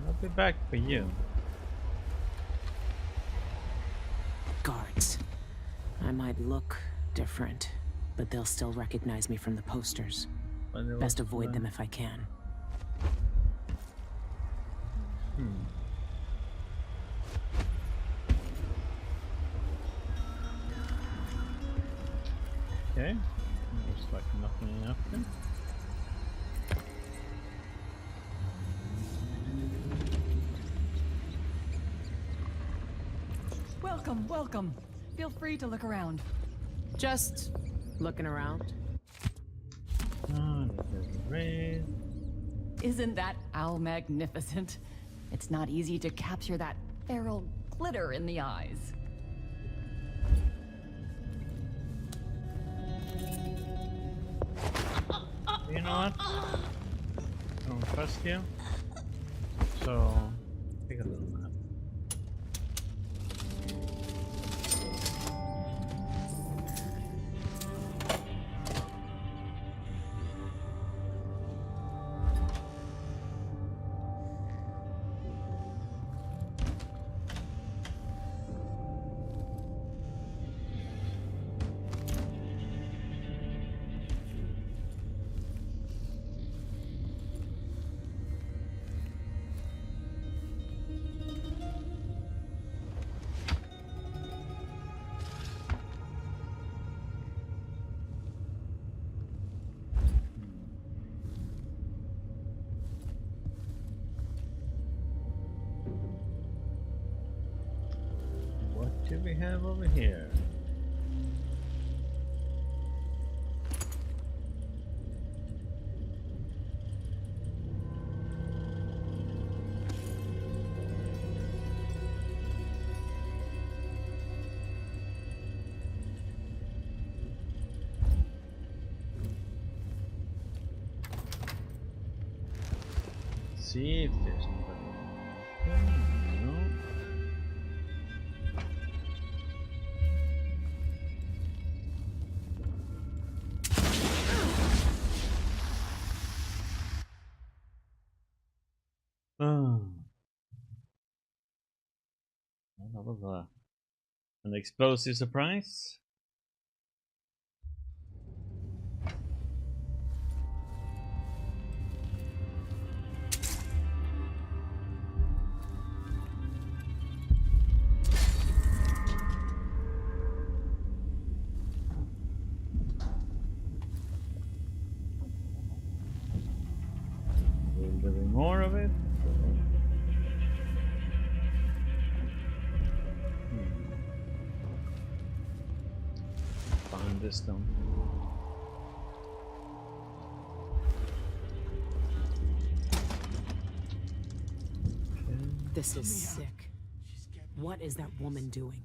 Speaker 3: I'll be back for you.
Speaker 1: Guards. I might look different, but they'll still recognize me from the posters. Best avoid them if I can.
Speaker 3: Okay. Looks like nothing happened.
Speaker 14: Welcome, welcome. Feel free to look around.
Speaker 1: Just looking around.
Speaker 3: Oh, there's a raid.
Speaker 14: Isn't that owl magnificent? It's not easy to capture that feral glitter in the eyes.
Speaker 3: You know what? I don't trust you. So, take a little nap. What do we have over here? see if there's nobody. No. Oh. Well, that was an explosive surprise. Will there be more of it? Find this stone.
Speaker 1: This is sick. What is that woman doing?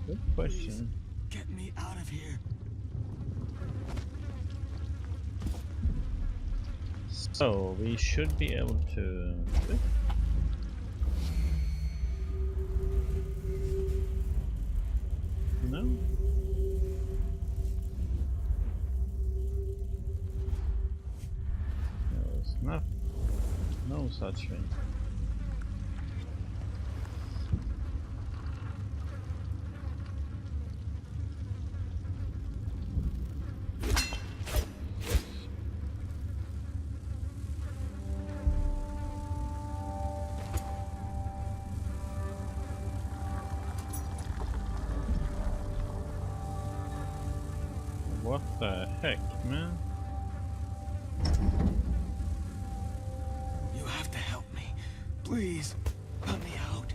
Speaker 3: Good question.
Speaker 9: Get me out of here.
Speaker 3: So we should be able to. No. There's not. No such thing. What the heck, man?
Speaker 9: You have to help me. Please, let me out.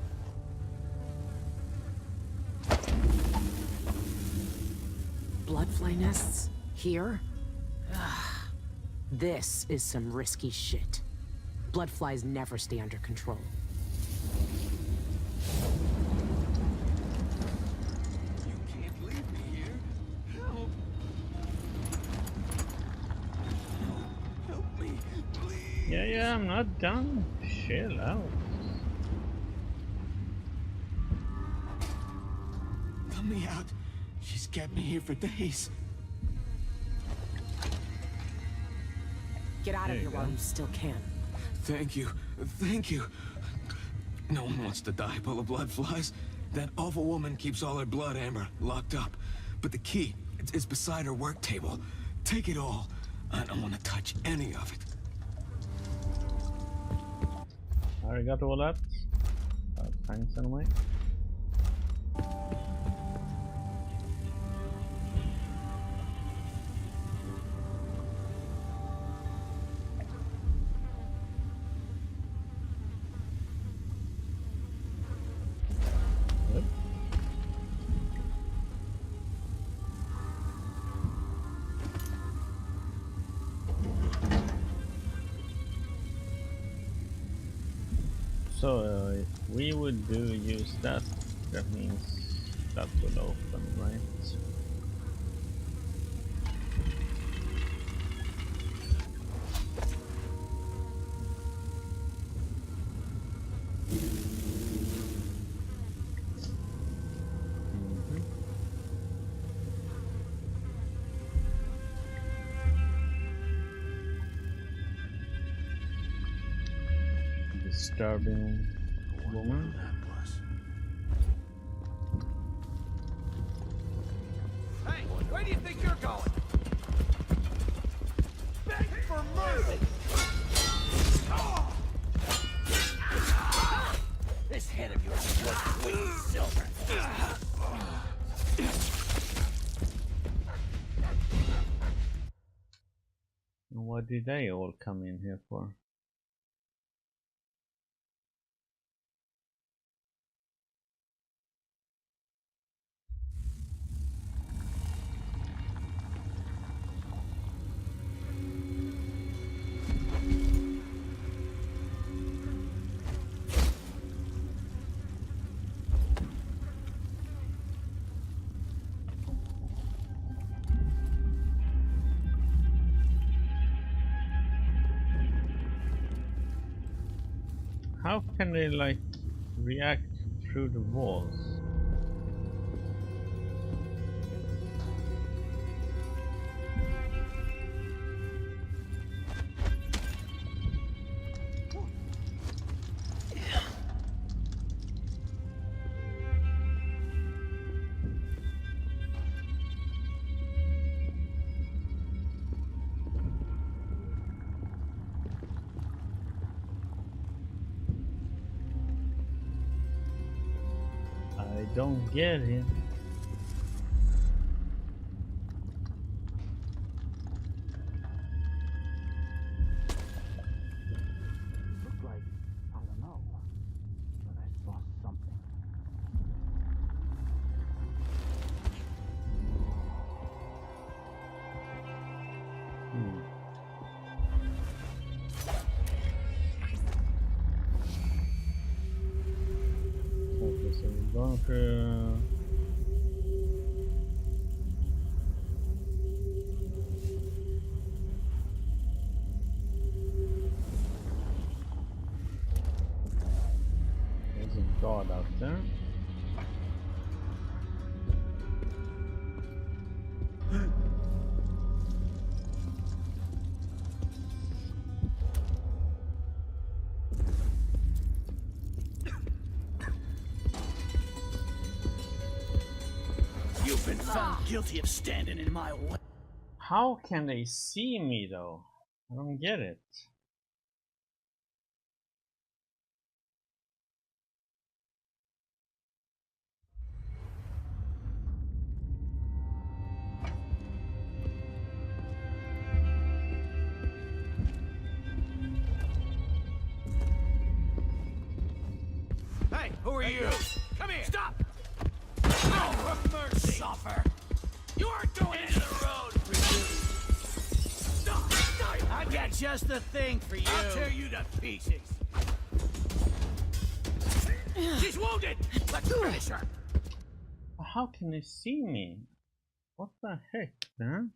Speaker 1: Bloodfly nests? Here? Ugh. This is some risky shit. Bloodflies never stay under control.
Speaker 9: You can't leave me here. Help. Help me, please.
Speaker 3: Yeah, I'm not done. Chill out.
Speaker 9: Let me out. She's kept me here for days.
Speaker 1: Get out of here while you still can.
Speaker 9: Thank you. Thank you. No one wants to die full of blood flies. That awful woman keeps all her blood, Amber, locked up. But the key is beside her work table. Take it all. I don't want to touch any of it.
Speaker 3: I already got all that. Thanks anyway. So if we would use that, that means that would open, right? Disturbing woman.
Speaker 12: Hey, where do you think you're going? Beg for mercy! This head of yours is worth weight in silver.
Speaker 3: What did they all come in here for? How can they like react through the walls? I don't get it.
Speaker 11: Looked like, I don't know, but I saw something.
Speaker 3: Okay, so we're going through. There's a guard out there.
Speaker 11: You've been found guilty of standing in my way.
Speaker 3: How can they see me though? I don't get it.
Speaker 11: Hey, who are you? Come here. Stop. Oh, for mercy. Suffer. You aren't going into the road for you. Stop. Stop. I got just the thing for you. I'll tear you to pieces. She's wounded. Let's finish her.
Speaker 3: How can they see me? What the heck, man?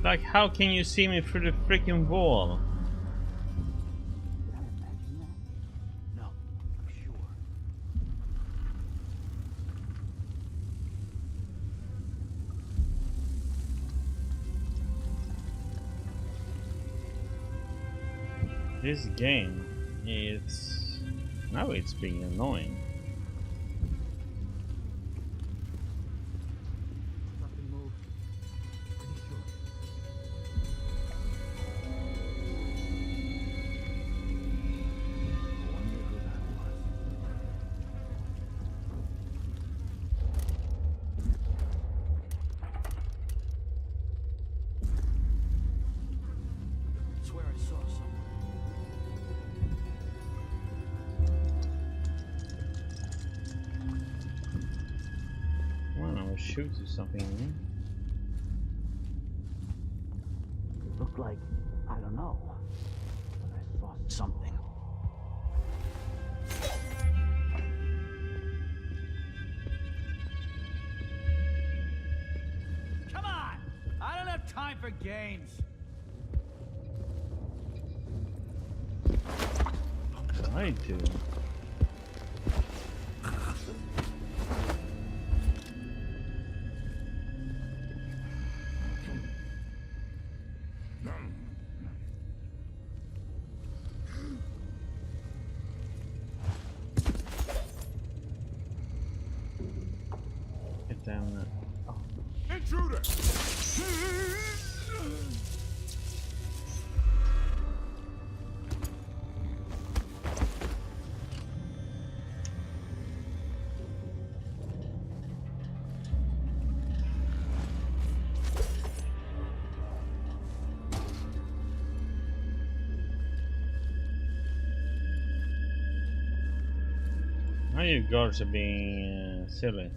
Speaker 3: Like, how can you see me through the freaking wall?
Speaker 11: Did I imagine that? No, I'm sure.
Speaker 3: This game is now it's being annoying.
Speaker 11: Something moved. Pretty sure. I wonder who that was. I swear I saw someone.
Speaker 3: Well, I will shoot you something.
Speaker 11: It looked like, I don't know, but I saw something. Come on! I don't have time for games.
Speaker 3: I do. Get down there. Oh.
Speaker 11: Intruder!
Speaker 3: Now you guards are being silly.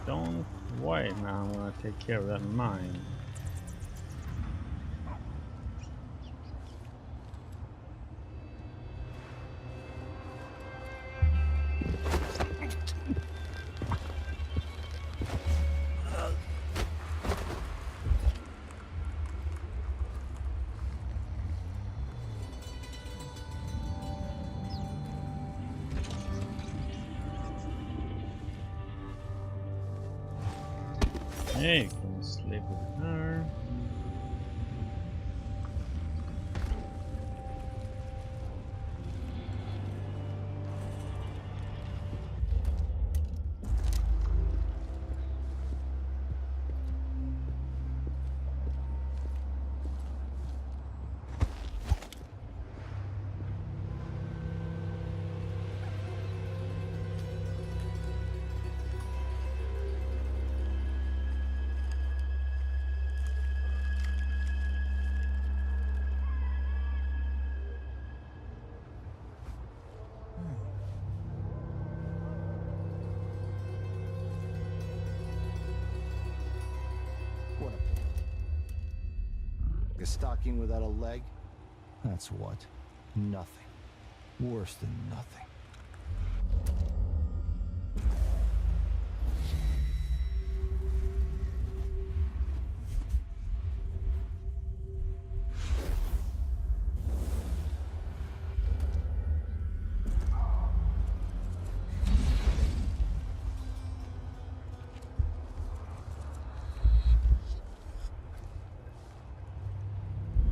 Speaker 3: Don't wait now, I'm gonna take care of that mine. Hey, you can sleep with her.
Speaker 10: A stocking without a leg? That's what? Nothing. Worse than nothing.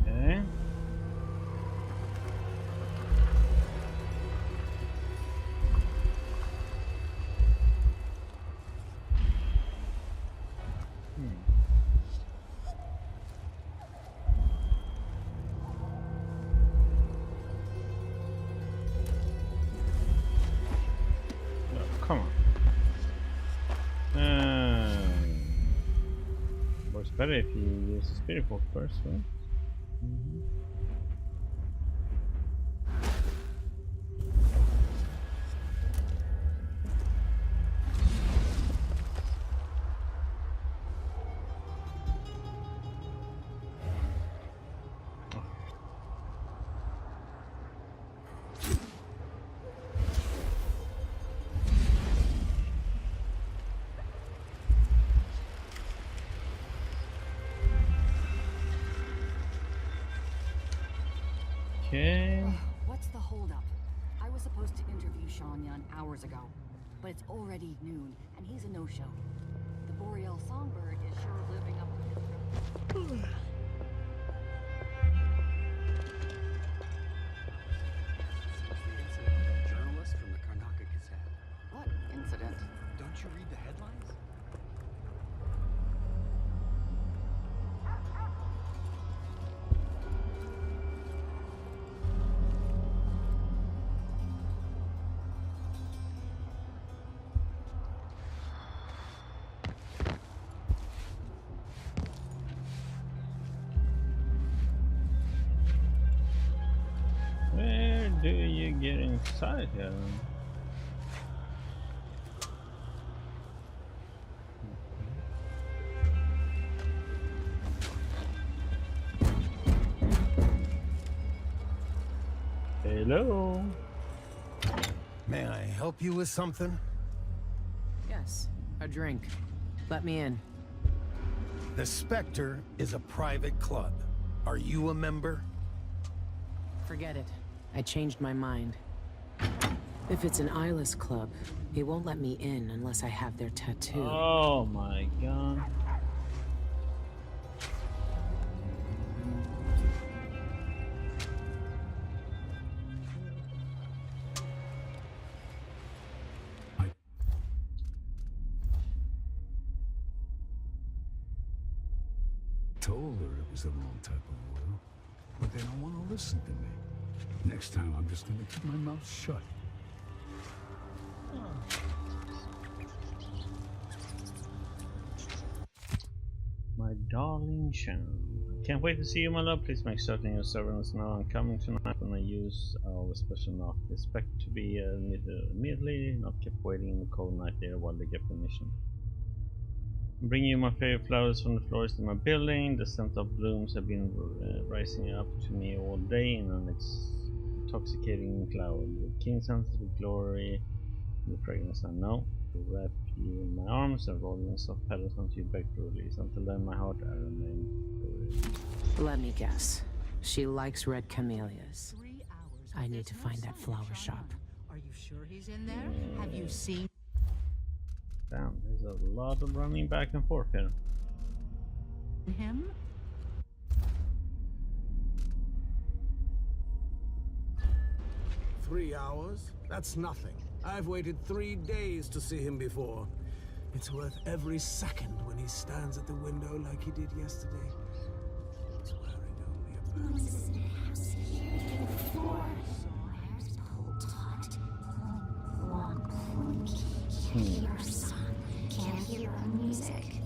Speaker 3: Okay. Oh, come on. Works better if you use the spirit book first, right? Okay.
Speaker 14: What's the holdup? I was supposed to interview Sean Yun hours ago, but it's already noon, and he's a no-show. The Boreal Songbird is sure living up to his...
Speaker 15: Journalist from the Karnaka Gazette.
Speaker 14: What incident?
Speaker 15: Don't you read the headlines?
Speaker 3: Where do you get inside here? Hello?
Speaker 16: May I help you with something?
Speaker 1: Yes, a drink. Let me in.
Speaker 16: The Spectre is a private club. Are you a member?
Speaker 1: Forget it. I changed my mind. If it's an eyeless club, he won't let me in unless I have their tattoo.
Speaker 3: Oh my god.
Speaker 6: Told her it was the wrong type of oil, but they don't want to listen to me. Next time, I'm just gonna keep my mouth shut.
Speaker 3: My darling Shannon. Can't wait to see you, my love. Please make certain your servants know I'm coming tonight when I use our special knock. Expect to be immediately, not kept waiting in the cold night there while they get permission. I'm bringing you my favorite flowers from the florist in my building. The scent of blooms have been rising up to me all day in an intoxicating cloud. The king senses with glory the fragrance I know. To wrap you in my arms and roll in soft petals until you beg to release. Until then, my heart I remain free.
Speaker 1: Let me guess. She likes red camellias. I need to find that flower shop.
Speaker 7: Are you sure he's in there? Have you seen?
Speaker 3: Damn, there's a lot of running back and forth here.
Speaker 7: him?
Speaker 5: "3 hours? That's nothing. I've waited 3 days to see him before. It's worth every second when he stands at the window like he did yesterday. Swearing only about
Speaker 8: Your son can't hear our music.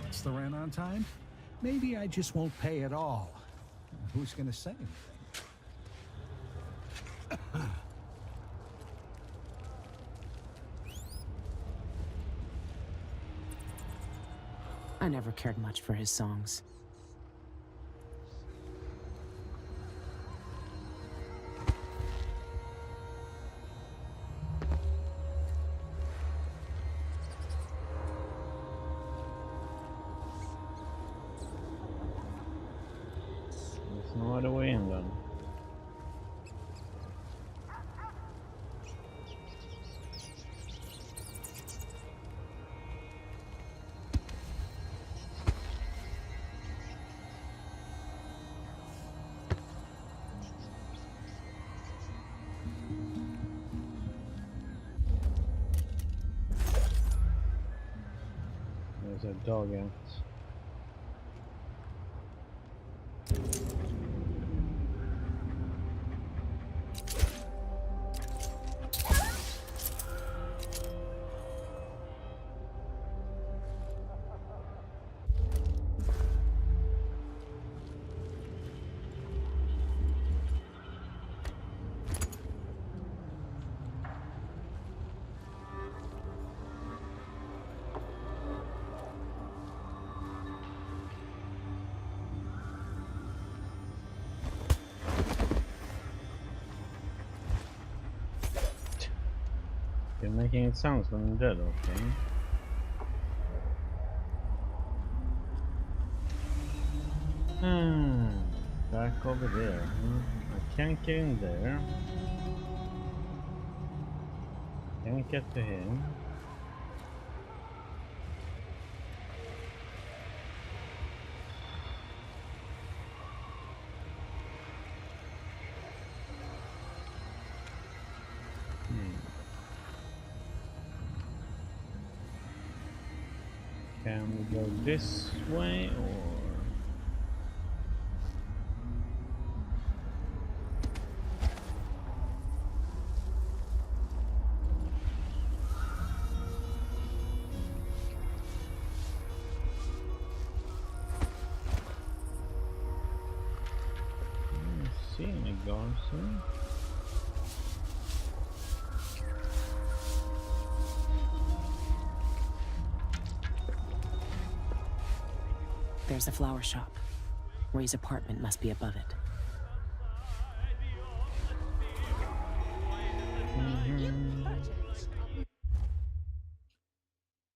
Speaker 16: What's the rent on time? Maybe I just won't pay at all. Who's gonna say anything?
Speaker 1: I never cared much for his songs.
Speaker 3: There's no other way in then. There's a dog out. You're making it sound when I'm dead, okay? Back over there. I can't get in there. Can't get to him. Can we go this way or? I don't see any guards here.
Speaker 1: There's a flower shop. Ray's apartment must be above it.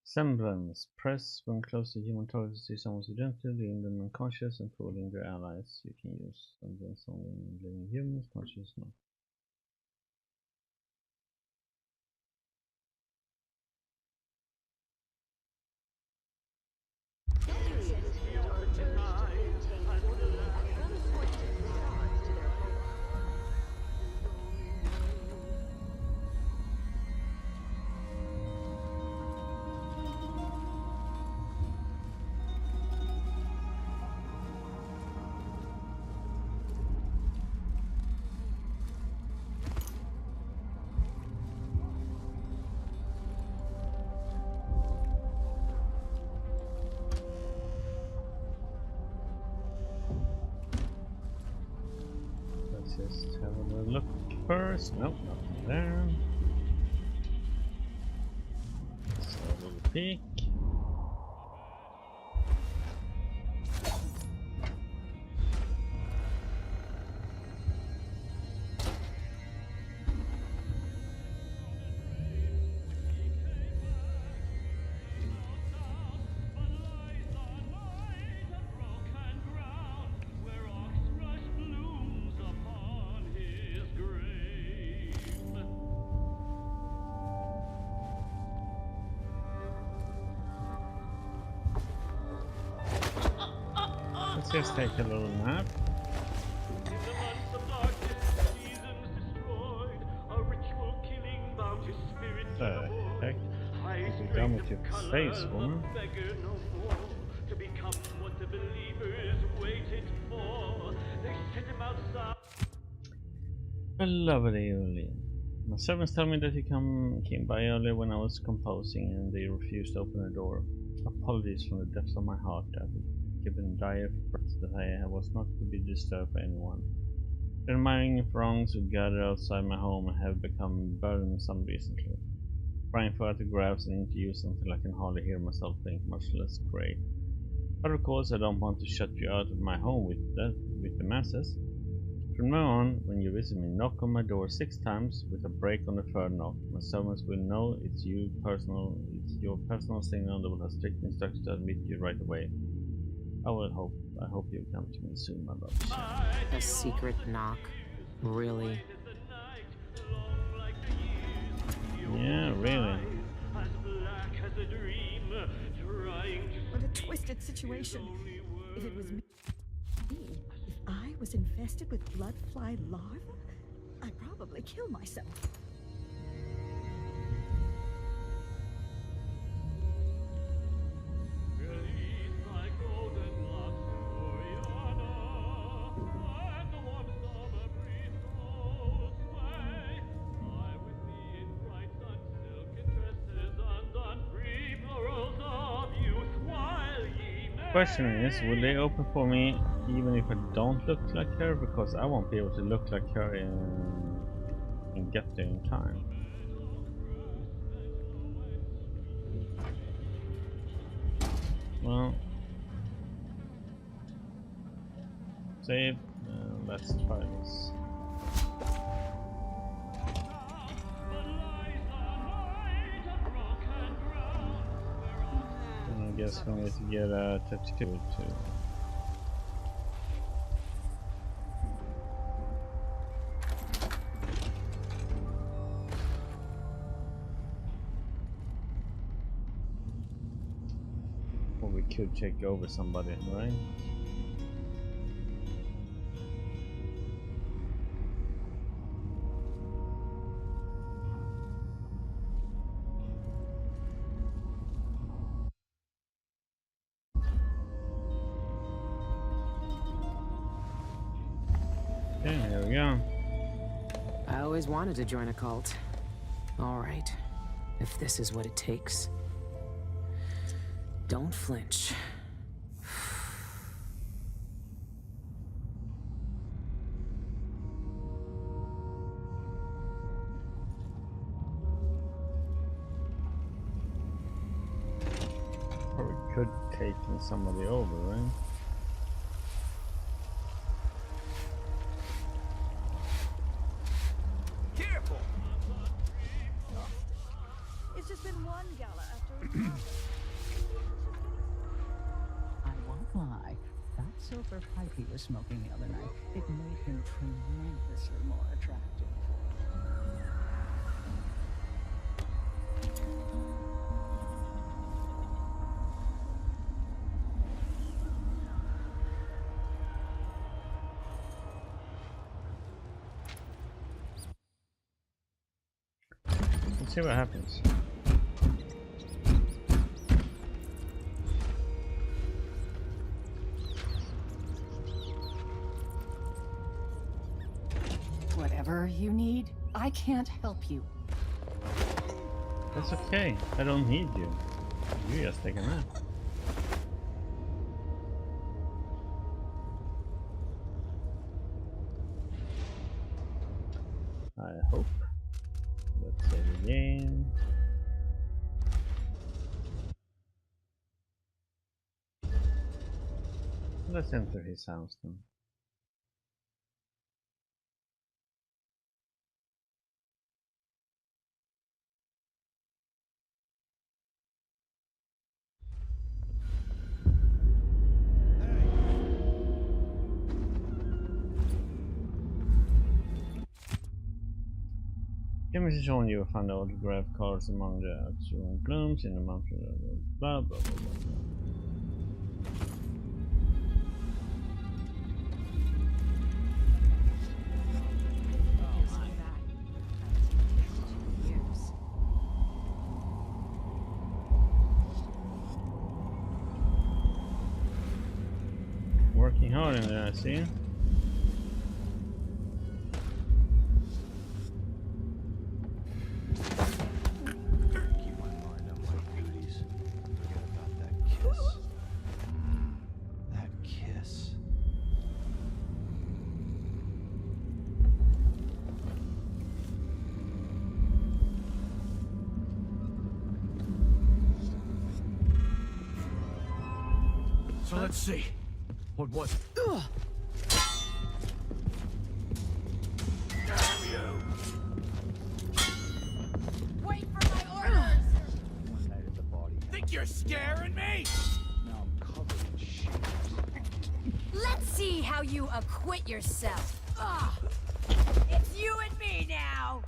Speaker 3: Semblance. Press when close to human targets to see someone's identity, leaving them unconscious and fooling their allies. You can use semblance only in living humans, conscious not. Let's just have a little look first. Nope, nothing there. Let's have a little peek. Let's just take a little nap. Heck? What have you done with your face, woman? Beloved alien. My servants tell me that you came by earlier when I was composing and they refused to open the door. Apologies from the depths of my heart. I've given dire threats that I was not to be disturbed by anyone. The remaining throngs who gather outside my home have become burdensome recently. Trying for autographs and interviews until I can hardly hear myself think, much less great. But of course I don't want to shut you out of my home with the masses. From now on, when you visit me, knock on my door 6 times with a break on the third knock. My servants will know it's your personal signal that will have strict instructions to admit you right away. I hope you come to me soon, my love.
Speaker 1: A secret knock? Really?
Speaker 3: Yeah, really.
Speaker 17: What a twisted situation. If it was me, if I was infested with blood fly larvae, I'd probably kill myself.
Speaker 3: Question is, will they open for me even if I don't look like her? Because I won't be able to look like her and get there in time. Well, save. Let's try this. I guess we need to get a tattoo too. Or we could take over somebody, right? Okay, here we go.
Speaker 1: I always wanted to join a cult. All right, if this is what it takes. Don't flinch.
Speaker 3: Or we could take somebody over, right?
Speaker 17: It's just been one gala after another.
Speaker 7: I won't lie. That silver pipe he was smoking the other night, it made him tremendously more attractive.
Speaker 3: Let's see what happens.
Speaker 14: Whatever you need, I can't help you.
Speaker 3: That's okay. I don't need you. You just take a nap. I hope. Let's save the game. Let's enter his house then. Image is showing you found the autograph cards among the actual glooms in the mountain. Blah blah blah blah. know him there, I see.
Speaker 10: Keep my mind on my duties. Forget about that kiss. That kiss.
Speaker 11: So let's see. What was it? Damn you!
Speaker 14: Wait for my orders!
Speaker 10: One night at the body.
Speaker 11: Think you're scaring me?
Speaker 10: Now I'm covered in shit.
Speaker 14: Let's see how you acquit yourself. Ugh. It's you and me now!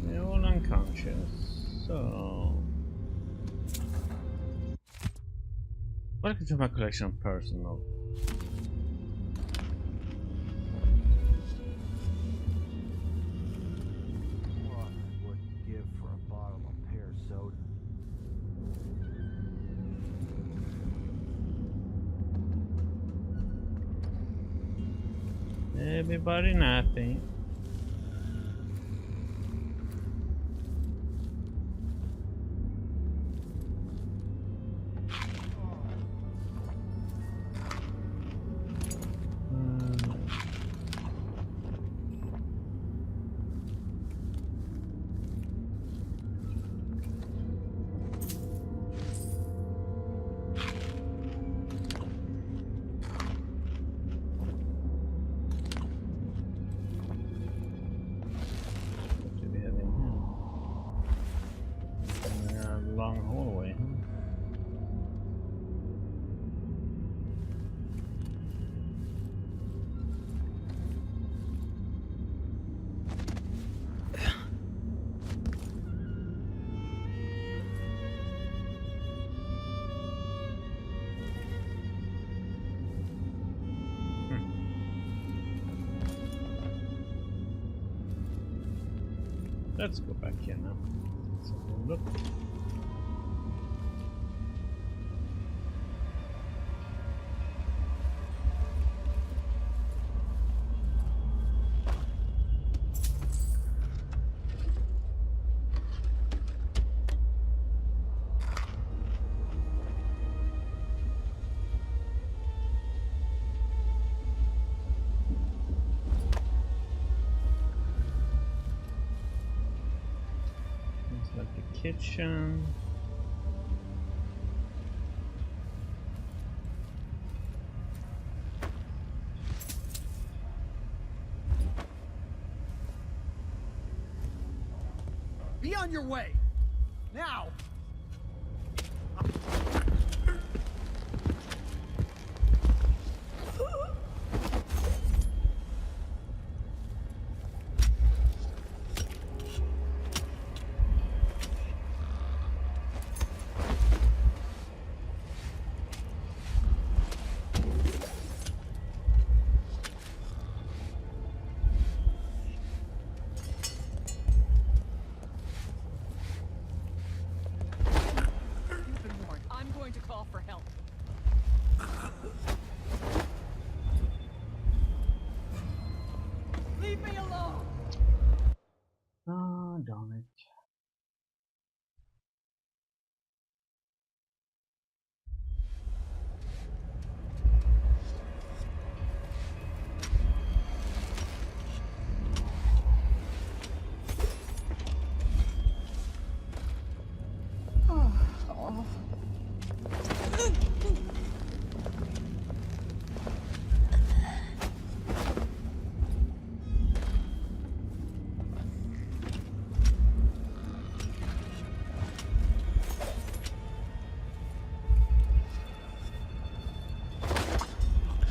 Speaker 3: They're all unconscious, so... Welcome to my collection of personal.
Speaker 10: What I wouldn't give for a bottle of pear soda.
Speaker 3: Everybody napping. Long hallway. Let's go back here now. Let's have a look. Like the kitchen.
Speaker 11: Be on your way! Now!
Speaker 3: Oh, darn it.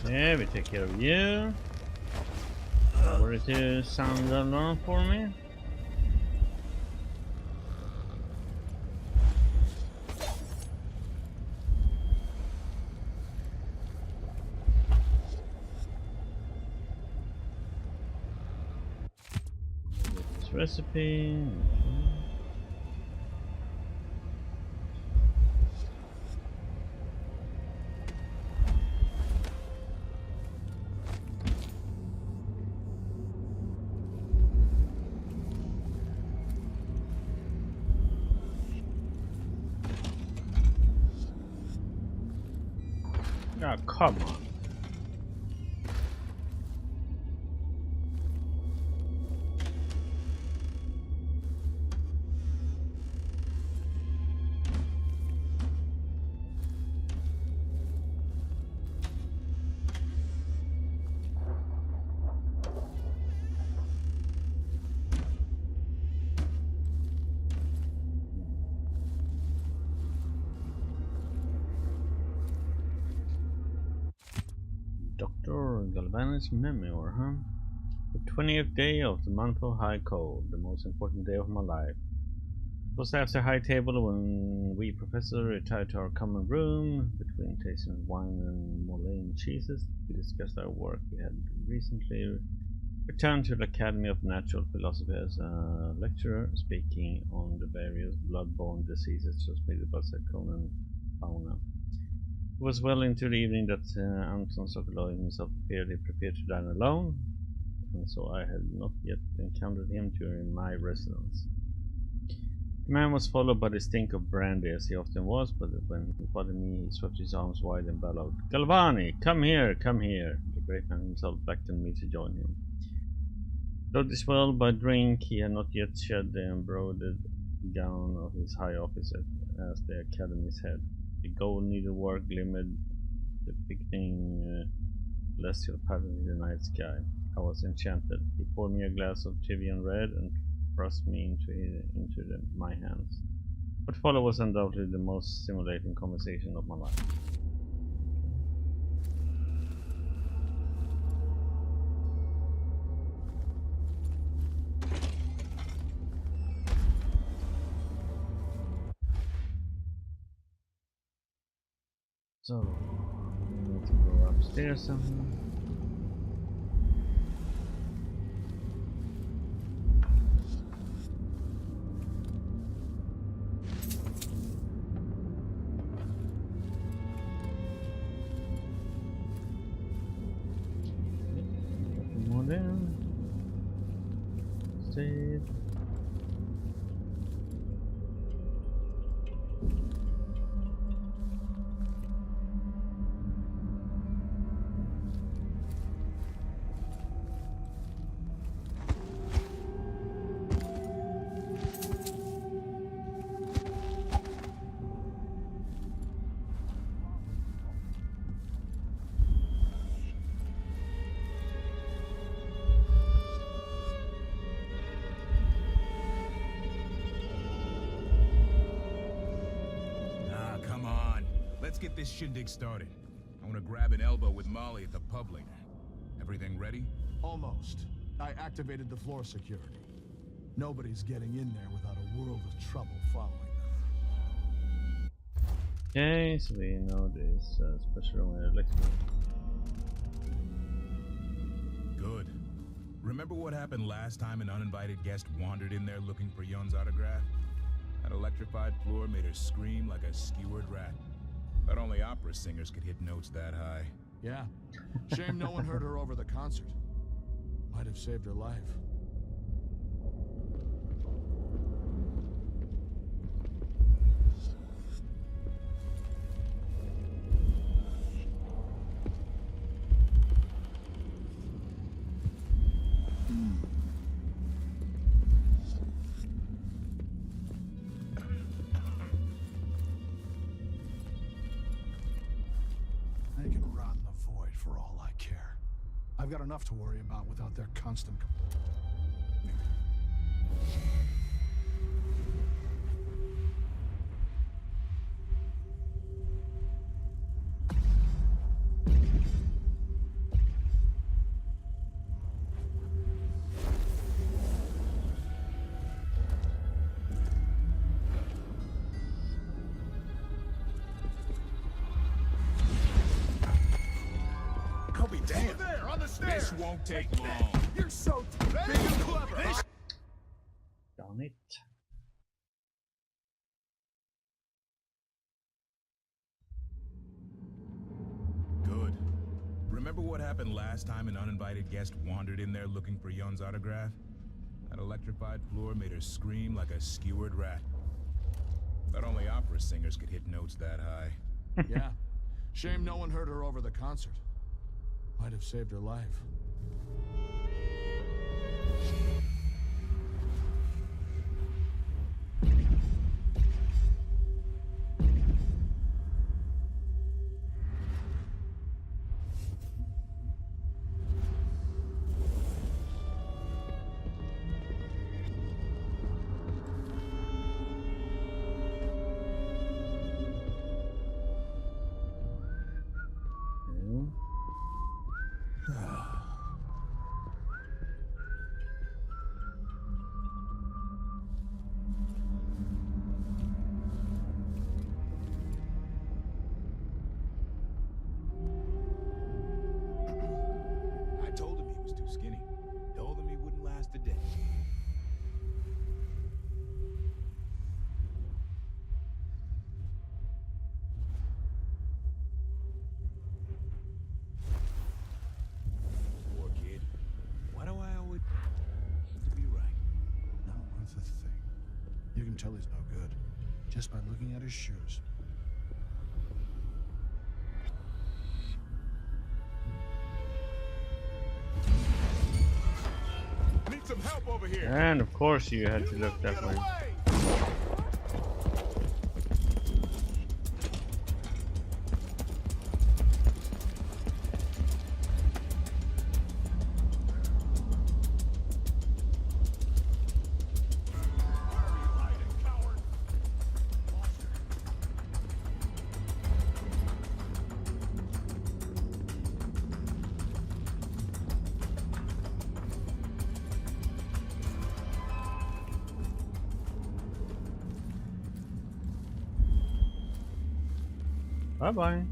Speaker 3: Yeah, we take care of you. Ready to sound the alarm for me? recipe. Oh, come on. Dr. Galvani's memoir, huh? The 20th day of the month of high cold, the most important day of my life. It was after high table when we professor retired to our common room. Between tasting wine and Moline cheeses, we discussed our work. We had recently returned to the Academy of Natural Philosophy as a lecturer, speaking on the various blood-borne diseases transmitted by cyclone and fauna. It was well into the evening that Anton Sokolov himself appeared. He prepared to dine alone, and so I had not yet encountered him during my residence. The man was followed by the stink of brandy, as he often was, but when he spotted me, he swept his arms wide and bellowed, "Galvani, come here, come here!" The great man himself beckoned me to join him. Though diswelled by drink, he had not yet shed the embroidered gown of his high office as the Academy's head. The gold needlework glimmered, depicting celestial patterns in the night sky. I was enchanted. He poured me a glass of Trivian red and thrust me into my hands. What followed was undoubtedly the most stimulating conversation of my life. So, we need to go upstairs somehow. Nothing more there. Save.
Speaker 18: Let's get this shindig started. I want to grab an elbow with Molly at the pub later. Everything ready?
Speaker 19: Almost. I activated the floor security. Nobody's getting in there without a world of trouble following them.
Speaker 3: Okay, so we know this special room electrical.
Speaker 18: Good. Remember what happened last time an uninvited guest wandered in there looking for Yon's autograph? That electrified floor made her scream like a skewered rat. But only opera singers could hit notes that high.
Speaker 19: Yeah. Shame no one heard her over the concert. Might have saved her life. I've got enough to worry about without their constant...
Speaker 18: This won't take long.
Speaker 11: You're so big and clever.
Speaker 3: Done it.
Speaker 18: Good. Remember what happened last time an uninvited guest wandered in there looking for Yun's autograph? That electrified floor made her scream like a skewered rat. Thought only opera singers could hit notes that high.
Speaker 19: Yeah. Shame no one heard her over the concert. Might have saved her life.
Speaker 18: I told him he was too skinny. Told him he wouldn't last a day. Poor kid. Why do I always to be right?
Speaker 19: Not worth a thing. You can tell he's no good just by looking at his shoes.
Speaker 18: Need some help over here.
Speaker 3: And of course you had to look that way. Bye-bye.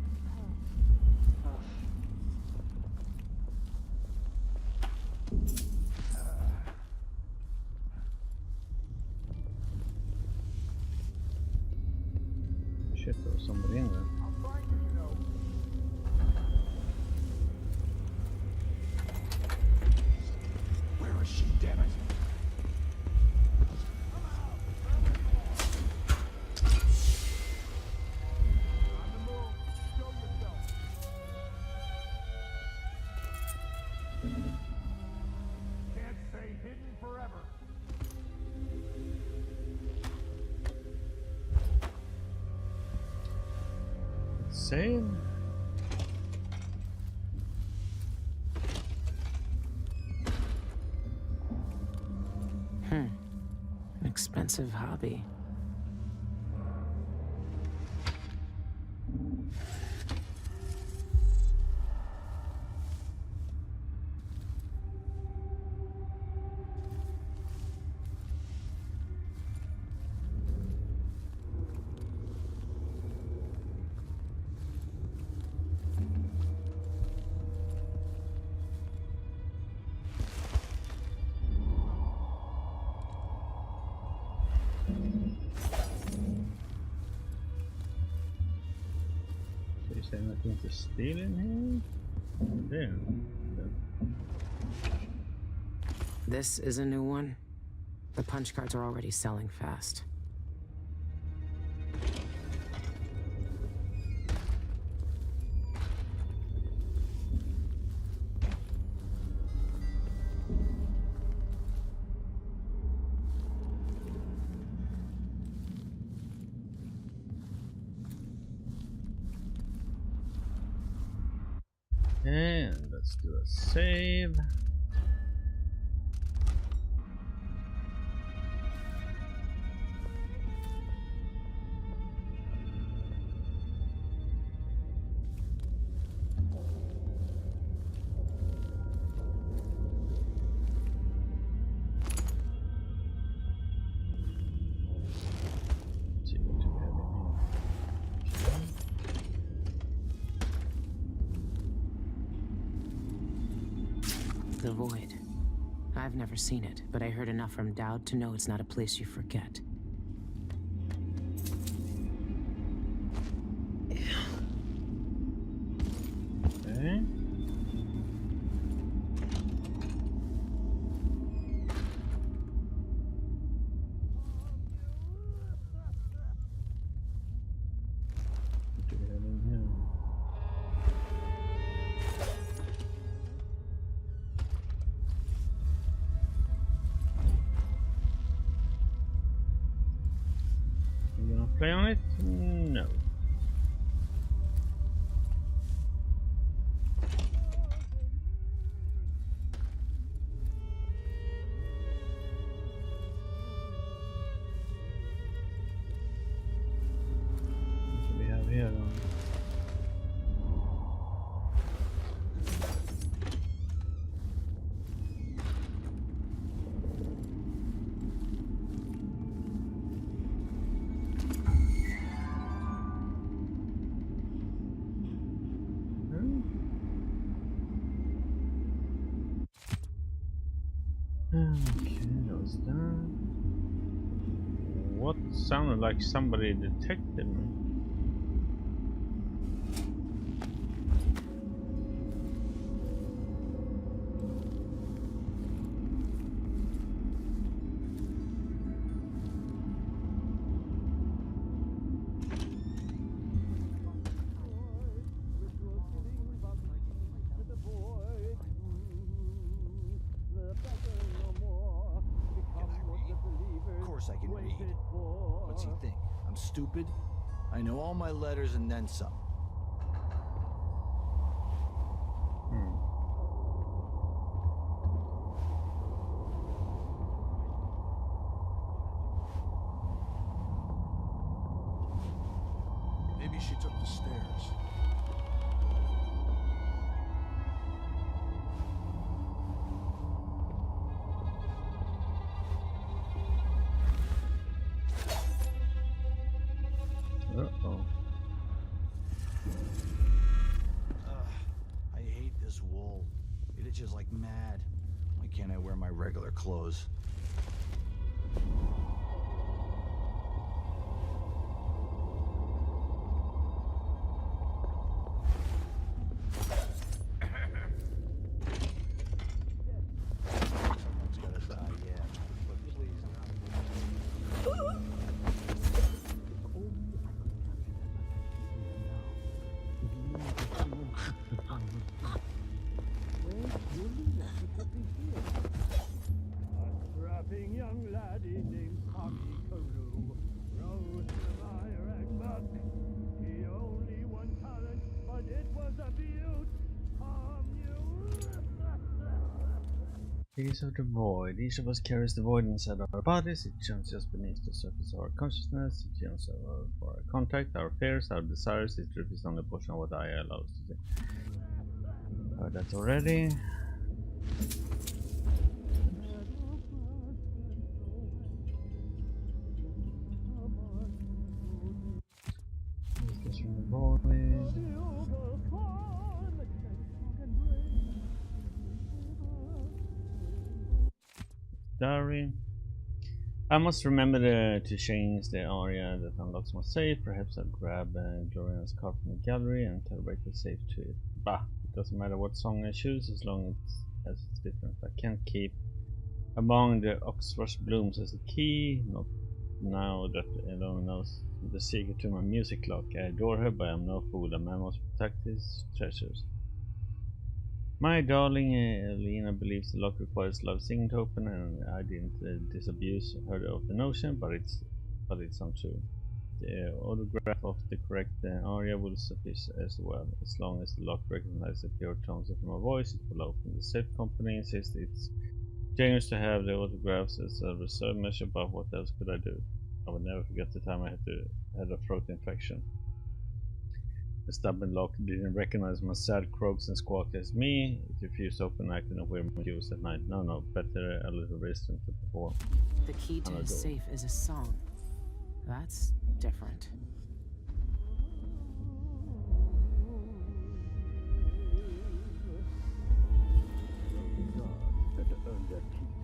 Speaker 3: Shit, there was somebody in there.
Speaker 18: Where is she, damn it?
Speaker 3: Save.
Speaker 1: Expensive hobby.
Speaker 3: Is there anything to steal in here? Damn.
Speaker 1: This is a new one. The punch cards are already selling fast.
Speaker 3: And let's do a save.
Speaker 1: The void. I've never seen it, but I heard enough from Dowd to know it's not a place you forget.
Speaker 3: Okay. What do we have in here? You gonna play on it? No. What do we have here then? Okay, that was done. What sounded like somebody detected me?
Speaker 15: Of course I can read. What's he think? I'm stupid? I know all my letters and then some.
Speaker 19: Maybe she took the stairs.
Speaker 3: Uh-oh.
Speaker 15: I hate this wool. It itches like mad. Why can't I wear my regular clothes? It's gotta die, yeah. But please not.
Speaker 11: Strapping young laddie named Tommy Carew rose to the fire and muck. He only one talent, but it was a beaut.
Speaker 3: Piece of the void. Each of us carries the void inside our bodies. It jumps just beneath the surface of our consciousness. It jumps for our contact, our fears, our desires. It reveals only a portion of what I allow us to see. Heard that already. Is this from the void? Diary. I must remember to change the area that unlocks my safe. Perhaps I'll grab Gloriana's card from the gallery and calibrate the safe to it. Bah, it doesn't matter what song I choose as long as it's different. I can't keep among the oxrush blooms as a key. Not now that Elona knows the secret to my music lock. I adore her, but I'm no fool. A man must protect his treasures. My darling Lena believes the lock requires love singing to open, and I didn't disabuse her of the notion, but it's untrue. The autograph of the correct aria will suffice as well. As long as the lock recognizes the pure tones of my voice, it will open. The safe company insists it's generous to have the autographs as a reserve measure, but what else could I do? I will never forget the time I had a throat infection. The stubborn lock didn't recognize my sad croaks and squawks as me. It refused to open, acting and wear my jewels at night. No, better a little wisdom to perform.
Speaker 1: The key to his safe is a song. That's different.
Speaker 11: Better earn their keep.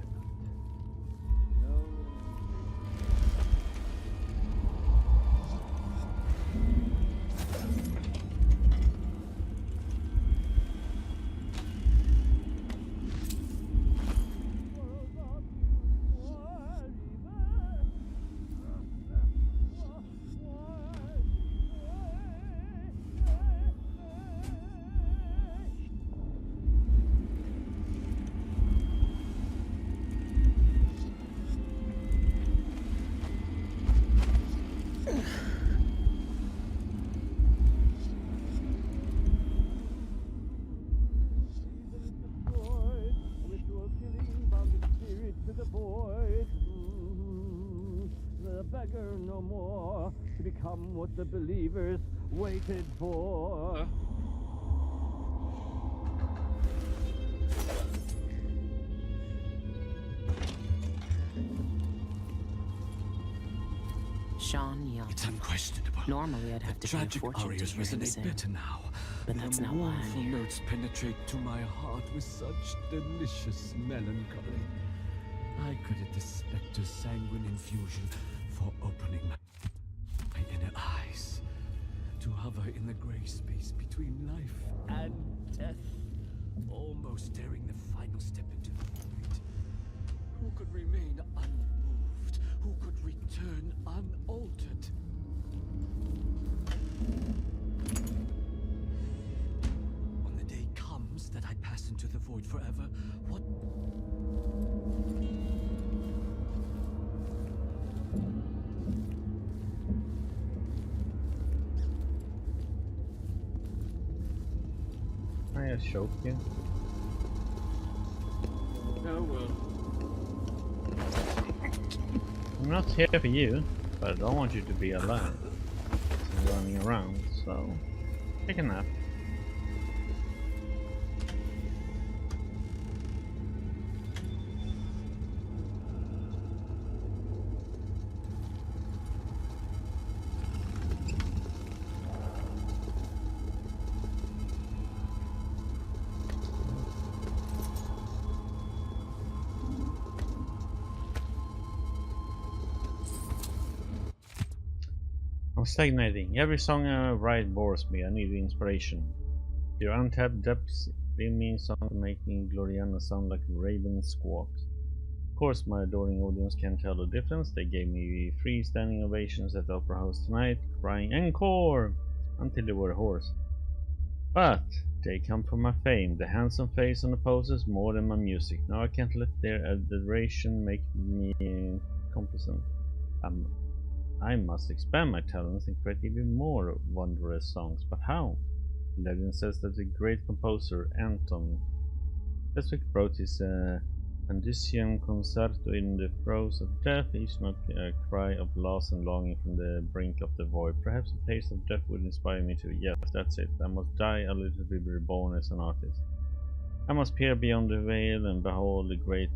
Speaker 20: the void. The beggar no more to become what the believers waited for.
Speaker 1: Sean Young.
Speaker 9: It's unquestionable.
Speaker 1: Normally I'd have to pay a
Speaker 9: Tragic
Speaker 1: fortune to
Speaker 9: arias
Speaker 1: hear him
Speaker 9: resonate
Speaker 1: sing.
Speaker 9: better now.
Speaker 1: But that's not why I'm
Speaker 9: mournful
Speaker 1: here.
Speaker 9: notes penetrate to my heart with such delicious melancholy. I credit the spectre's sanguine infusion for opening my inner eyes to hover in the gray space between life and death, almost daring the final step into the void. Who could remain unmoved? Who could return unaltered? When the day comes that I pass into the void forever, what?
Speaker 3: I choke you.
Speaker 9: Oh well.
Speaker 3: I'm not here for you, but I don't want you to be alone. I'm running around, so take a nap. I'm stagnating. Every song I write bores me. I need inspiration. Your untapped depths give me something making Gloriana sound like raven squawks. Of course, my adoring audience can't tell the difference. They gave me free standing ovations at the Opera House tonight, crying "Encore!" until they were hoarse. But they come from my fame, the handsome face and the poses more than my music. Now I can't let their adoration make me complacent. I must expand my talents and create even more wondrous songs, but how? Legend says that the great composer Anton Leswick wrote his Andalusian concerto in the throes of death, each note a cry of loss and longing from the brink of the void. Perhaps a taste of death would inspire me to. Yes, that's it. I must die a little to be reborn as an artist. I must peer beyond the veil and behold the great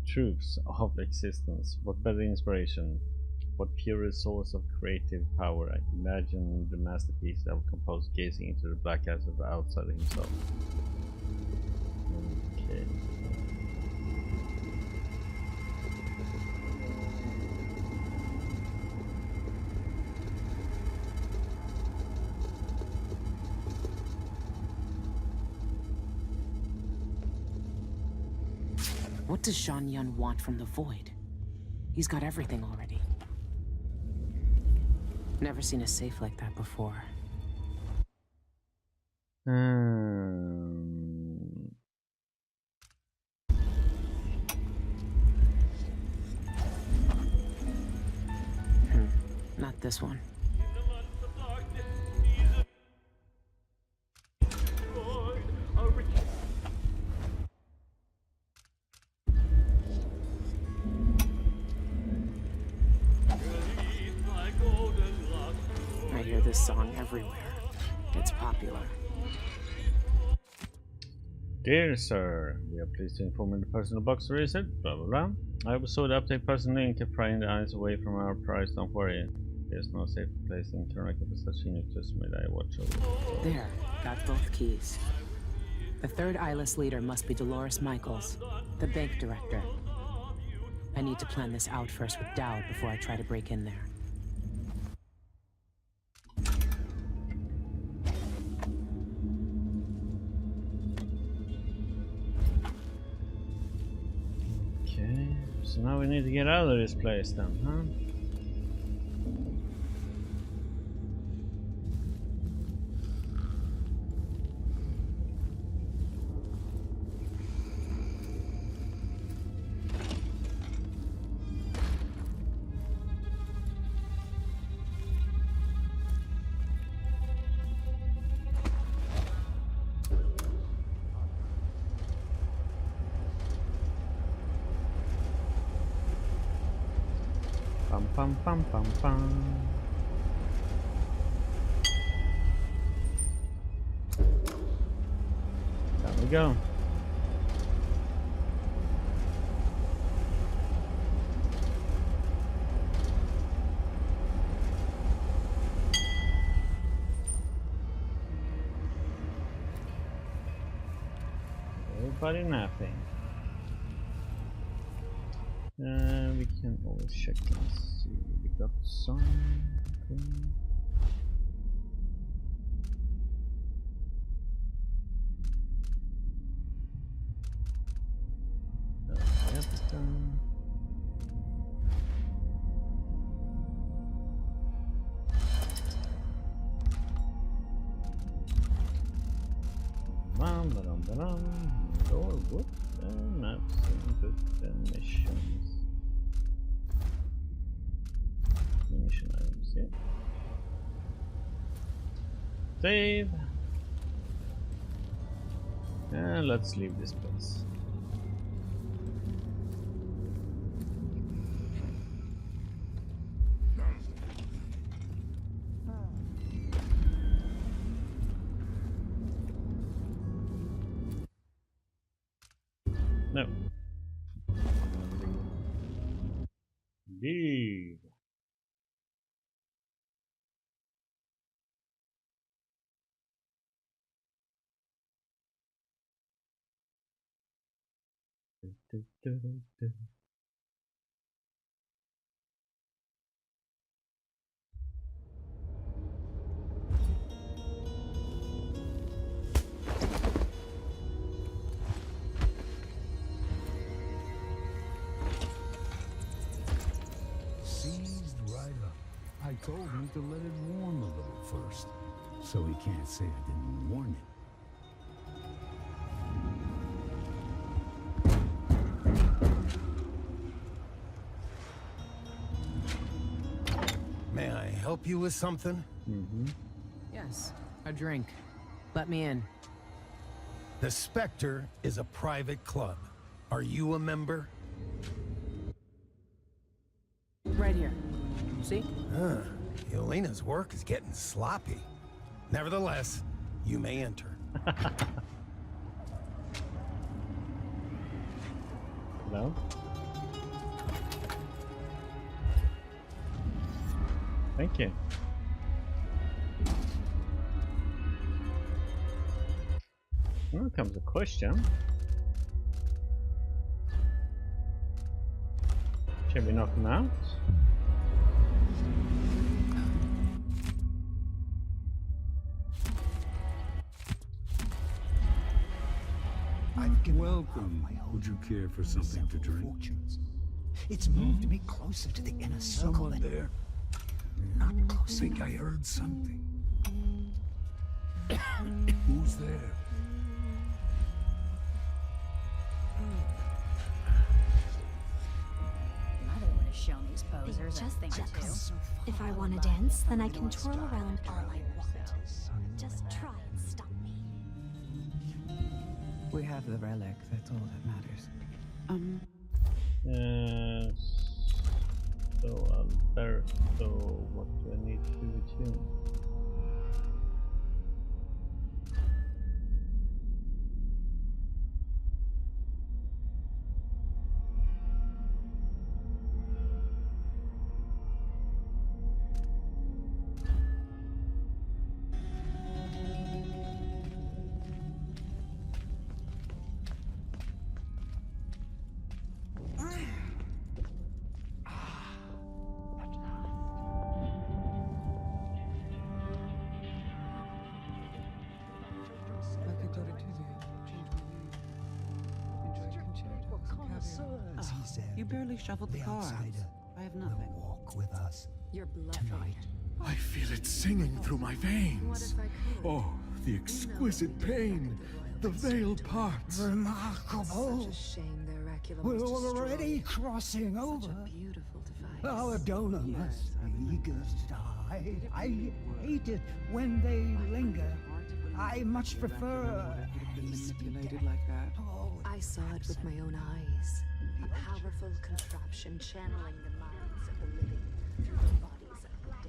Speaker 3: truths of existence. What better inspiration? What purest source of creative power. I imagine the masterpiece I will compose gazing into the black eyes of the outsider himself. Okay.
Speaker 1: What does Sean Yun want from the void? He's got everything already. Never seen a safe like that before. Not this one. I hear this song everywhere. It's popular.
Speaker 3: Dear sir, we are pleased to inform you the personal box reset, blah blah blah. I saw the update personally and kept prying the eyes away from our prize. Don't worry, there's no safe place in Tarnaka for such uniqueness. May I watch over.
Speaker 1: There, got both keys. The third eyeless leader must be Dolores Michaels, the bank director. I need to plan this out first with Dowd before I try to break in there.
Speaker 3: Okay, so now we need to get out of this place then, huh? Pum pum pum pum pum. There we go. Everybody napping. We can always check and see. We got something. Door wood maps and good missions. Mission items, yeah. Save. And let's leave this place. No. Leave.
Speaker 6: Seized right up. I told him to let it warm a little first, so he can't say I didn't warn him.
Speaker 16: May I help you with something?
Speaker 1: Yes, a drink. Let me in.
Speaker 16: The Spectre is a private club. Are you a member?
Speaker 1: Right here. See?
Speaker 16: Yelena's work is getting sloppy. Nevertheless, you may enter.
Speaker 3: Hello? Thank you. Now comes a question. Should we knock him out?
Speaker 6: Welcome. Would you care for something to drink?
Speaker 21: It's moved me closer to the inner circle.
Speaker 6: Someone there?
Speaker 21: Not close.
Speaker 6: I think I heard something. Who's there?
Speaker 22: Mother would have shown these posers a thing or two.
Speaker 8: If I want to dance, then I can twirl around all I want. Just try and stop me.
Speaker 23: We have the relic, that's all that matters.
Speaker 3: So Alberto, what do I need to do with you?
Speaker 23: You barely shoveled the cards. I have nothing.
Speaker 21: Walk with us.
Speaker 14: You're bluffing.
Speaker 13: I feel it singing through my veins. Oh, the exquisite pain. The veiled parts.
Speaker 21: Remarkable.
Speaker 14: Shame the oracular
Speaker 21: We're
Speaker 14: was
Speaker 21: already
Speaker 14: destroyed.
Speaker 21: crossing over.
Speaker 14: Such a beautiful device.
Speaker 21: Our donor must be eager to die. I hate it when they linger. I much prefer
Speaker 23: Manipulated like that.
Speaker 14: I saw it with my own eyes. A powerful contraption channeling the minds of
Speaker 2: the living through the bodies of the dead.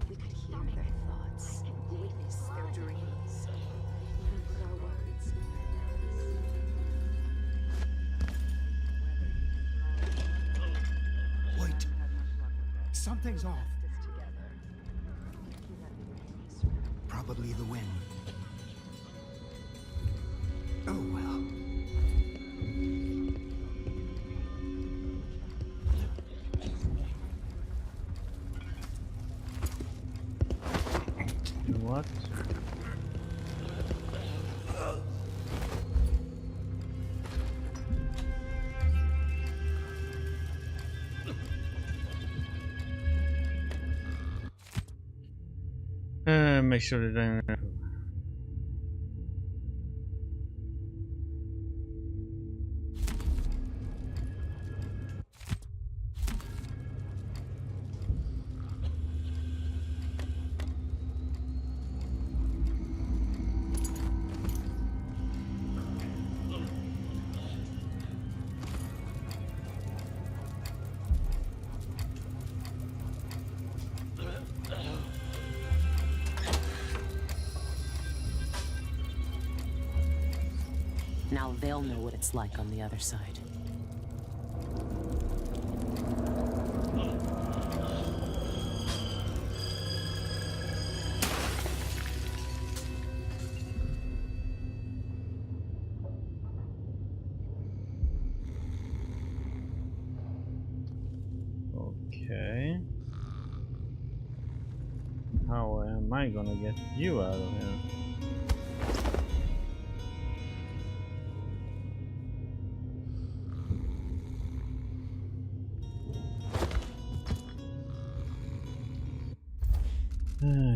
Speaker 2: We could hear their thoughts, witness their dreams, even put our words in their mouths.
Speaker 21: Wait. Something's off. Probably the wind. Oh well.
Speaker 3: What? Make sure that I...
Speaker 1: Now they'll know what it's like on the other side.
Speaker 3: Okay. How am I gonna get you out of here?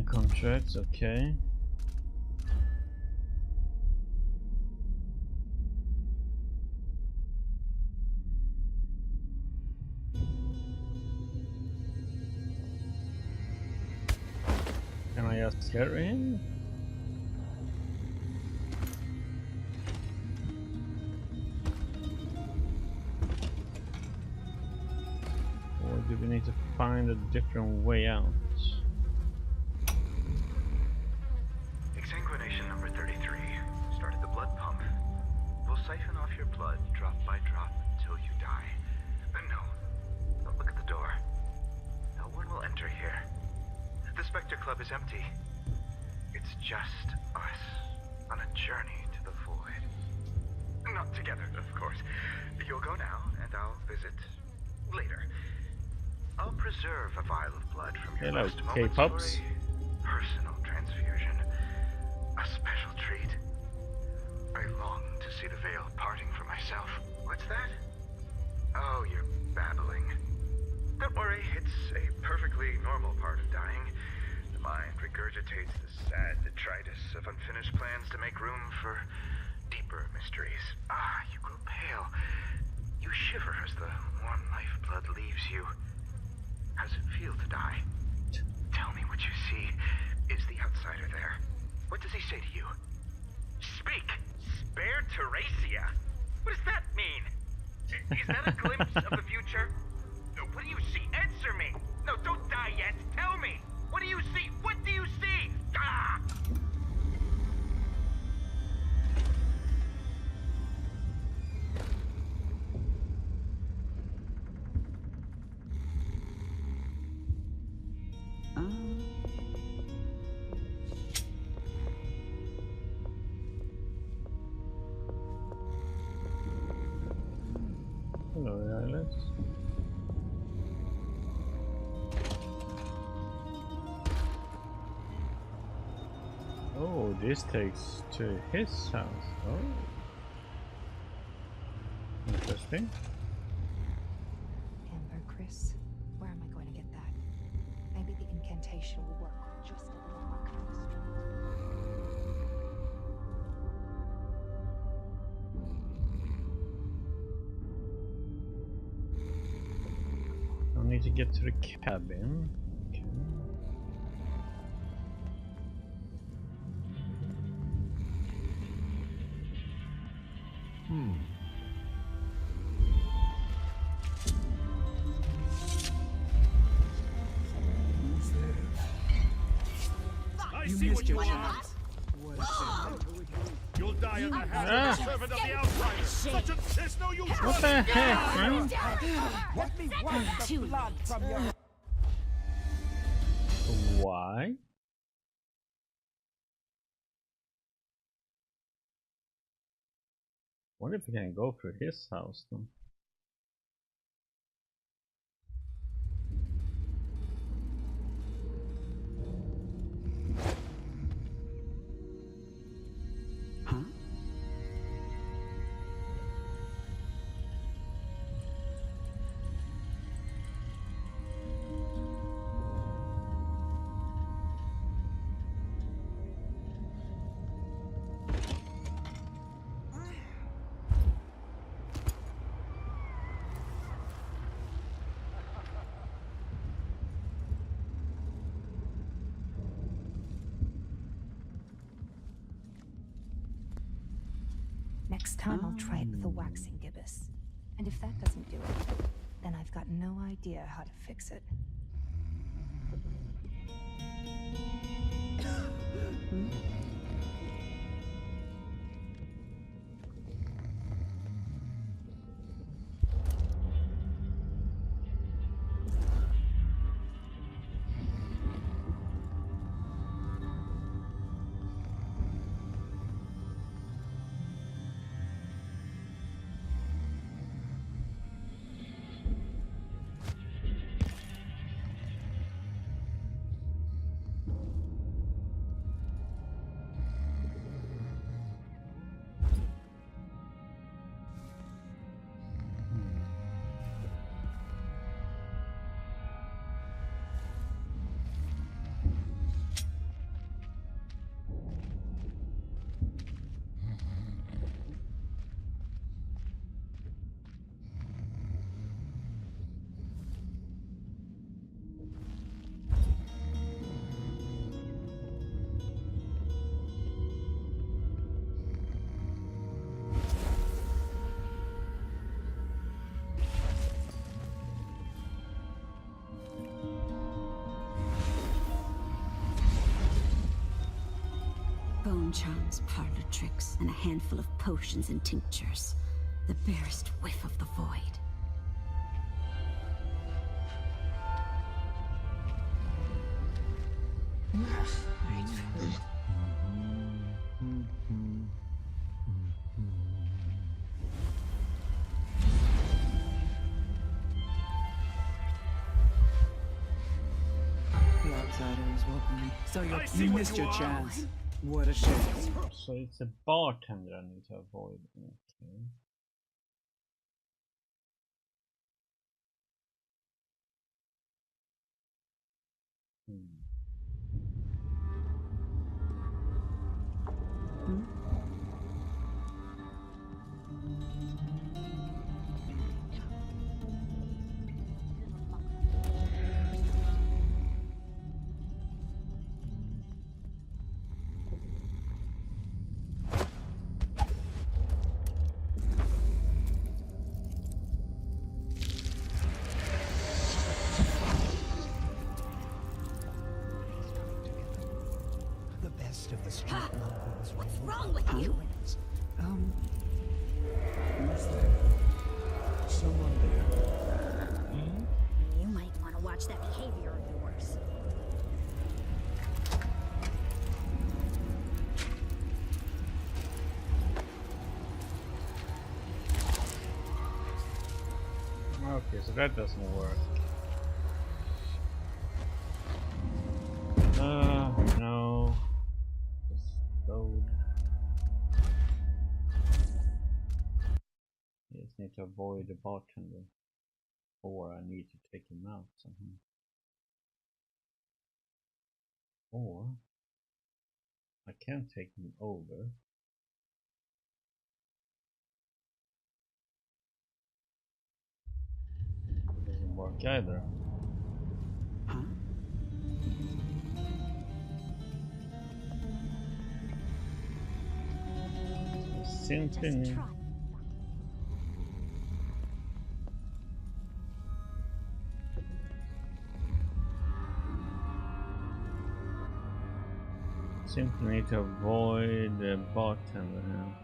Speaker 3: Contracts, okay. Can I just carry him? Or do we need to find a different way out?
Speaker 4: Exsanguination number 33. Started the blood pump. We'll siphon off your blood drop by drop until you die. No. Don't look at the door. No one will enter here. The Spectre Club is empty. It's just us on a journey to the void. Not together, of course. You'll go now, and I'll visit later. I'll preserve a vial of blood from your last moments for a personal transfusion. A special treat. I long to see the veil parting for myself. What's that? Oh, you're babbling. Don't worry, it's a perfectly normal part of dying. The mind regurgitates the sad detritus of unfinished plans to make room for deeper mysteries. Ah, you grow pale. You shiver as the warm lifeblood leaves you. How's it feel to die? Tell me what you see. Is the outsider there? What does he say to you? Speak! Spare Teresia? What does that mean? Is that a glimpse of the future? What do you see? Answer me! No, don't die yet! Tell me! What do you see? What do you see? Ah!
Speaker 3: Hello, Alice. Oh, this takes to his house. Oh, interesting.
Speaker 2: Amber, Chris, where am I going to get that? Maybe the incantation will work with just a little more chemistry.
Speaker 3: I need to get to the cabin. Okay.
Speaker 23: You missed your
Speaker 11: you
Speaker 23: chance. What a shame.
Speaker 11: You'll die at the hands of the servant of the Outriders. Such a... There's no use...
Speaker 3: What the heck, man?
Speaker 21: Let me wipe the blood from your...
Speaker 3: Why? What if we can go through his house then?
Speaker 23: Huh?
Speaker 2: Next time I'll try it with a waxing gibbous. And if that doesn't do it, then I've got no idea how to fix it.
Speaker 5: Bone charms, parlor tricks, and a handful of potions and tinctures. The barest whiff of the void.
Speaker 23: The Outsiders welcome. So you missed your chance. What a shame.
Speaker 3: So it's a bartender I need to avoid. Okay.
Speaker 21: The best of the street locals.
Speaker 5: What's wrong with you?
Speaker 23: Is there someone there?
Speaker 5: You might want to watch that behavior of yours.
Speaker 3: Okay, so that doesn't work. No. Just load. I just need to avoid the bartender. Or I need to take him out somehow. Or I can take him over. Doesn't work either.
Speaker 23: Huh?
Speaker 3: Simply need. Simply need to avoid the bartender now.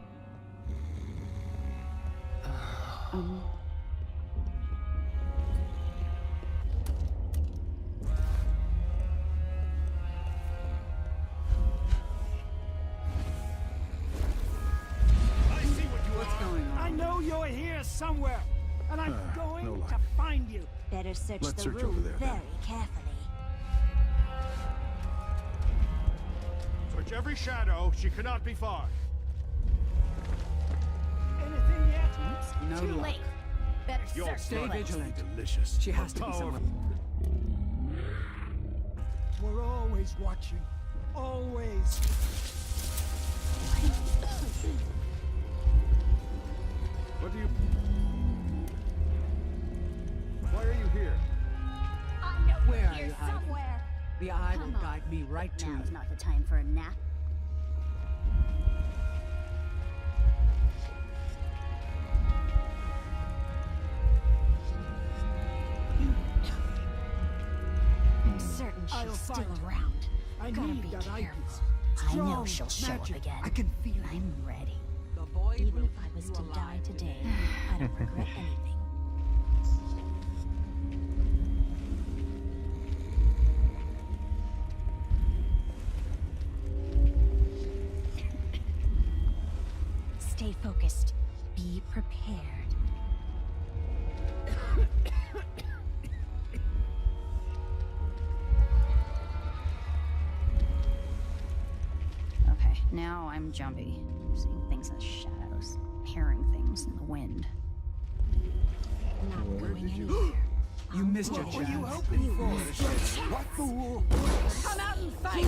Speaker 21: I know you're here somewhere, and I'm going
Speaker 19: no
Speaker 21: to find you.
Speaker 8: Better search
Speaker 19: Let's
Speaker 8: the
Speaker 19: search
Speaker 8: room
Speaker 19: over there, then.
Speaker 8: very carefully.
Speaker 13: Search every shadow. She cannot be far.
Speaker 21: Anything yet?
Speaker 23: No
Speaker 22: Too
Speaker 23: luck.
Speaker 22: late. Better
Speaker 13: Your
Speaker 22: search the
Speaker 23: Stay
Speaker 22: place.
Speaker 23: vigilant.
Speaker 19: Delicious.
Speaker 23: She has to be somewhere.
Speaker 21: We're always watching. Always.
Speaker 13: What do you... Why are you here?
Speaker 22: I know
Speaker 23: Where
Speaker 22: you're
Speaker 23: are
Speaker 22: here
Speaker 23: you hiding?
Speaker 22: somewhere.
Speaker 23: The eye will
Speaker 22: Come on.
Speaker 23: guide me right to
Speaker 22: Now's
Speaker 23: you.
Speaker 22: not the time for a nap.
Speaker 8: I'm certain she's
Speaker 21: I'll
Speaker 8: still
Speaker 21: find her.
Speaker 8: around.
Speaker 21: I
Speaker 8: Gotta
Speaker 21: need
Speaker 8: be
Speaker 21: that
Speaker 8: careful.
Speaker 22: I know
Speaker 21: Strong
Speaker 22: she'll show
Speaker 21: magic.
Speaker 22: up again.
Speaker 21: I can feel it.
Speaker 22: I'm ready.
Speaker 23: The void
Speaker 8: Even
Speaker 23: will
Speaker 8: if I was
Speaker 23: keep
Speaker 8: to
Speaker 23: you
Speaker 8: die
Speaker 23: alive
Speaker 8: today, I don't regret anything. Stay focused. Be prepared.
Speaker 22: Okay, now I'm jumpy. Seeing things in the shadows, hearing things in the wind.
Speaker 8: Not going
Speaker 19: did
Speaker 8: anywhere.
Speaker 23: You missed your
Speaker 21: What were you
Speaker 23: chance.
Speaker 21: hoping for? What fool?
Speaker 22: Come out and fight!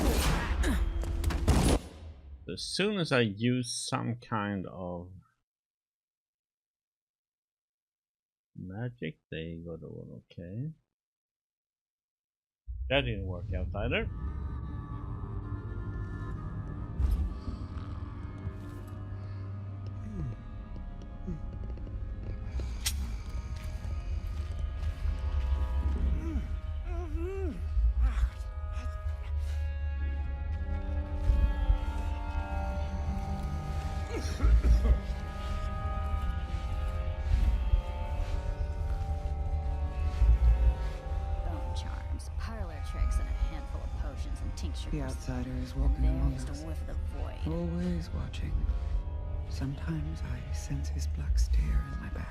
Speaker 3: As soon as I use some kind of magic, they got all okay. That didn't work out either.
Speaker 22: Bone charms, parlor tricks, and a handful of potions and tinctures.
Speaker 23: The outsider is walking
Speaker 22: Then
Speaker 23: among
Speaker 22: just a
Speaker 23: us,
Speaker 22: whiff of the void.
Speaker 23: always watching. Sometimes I sense his black stare in my back.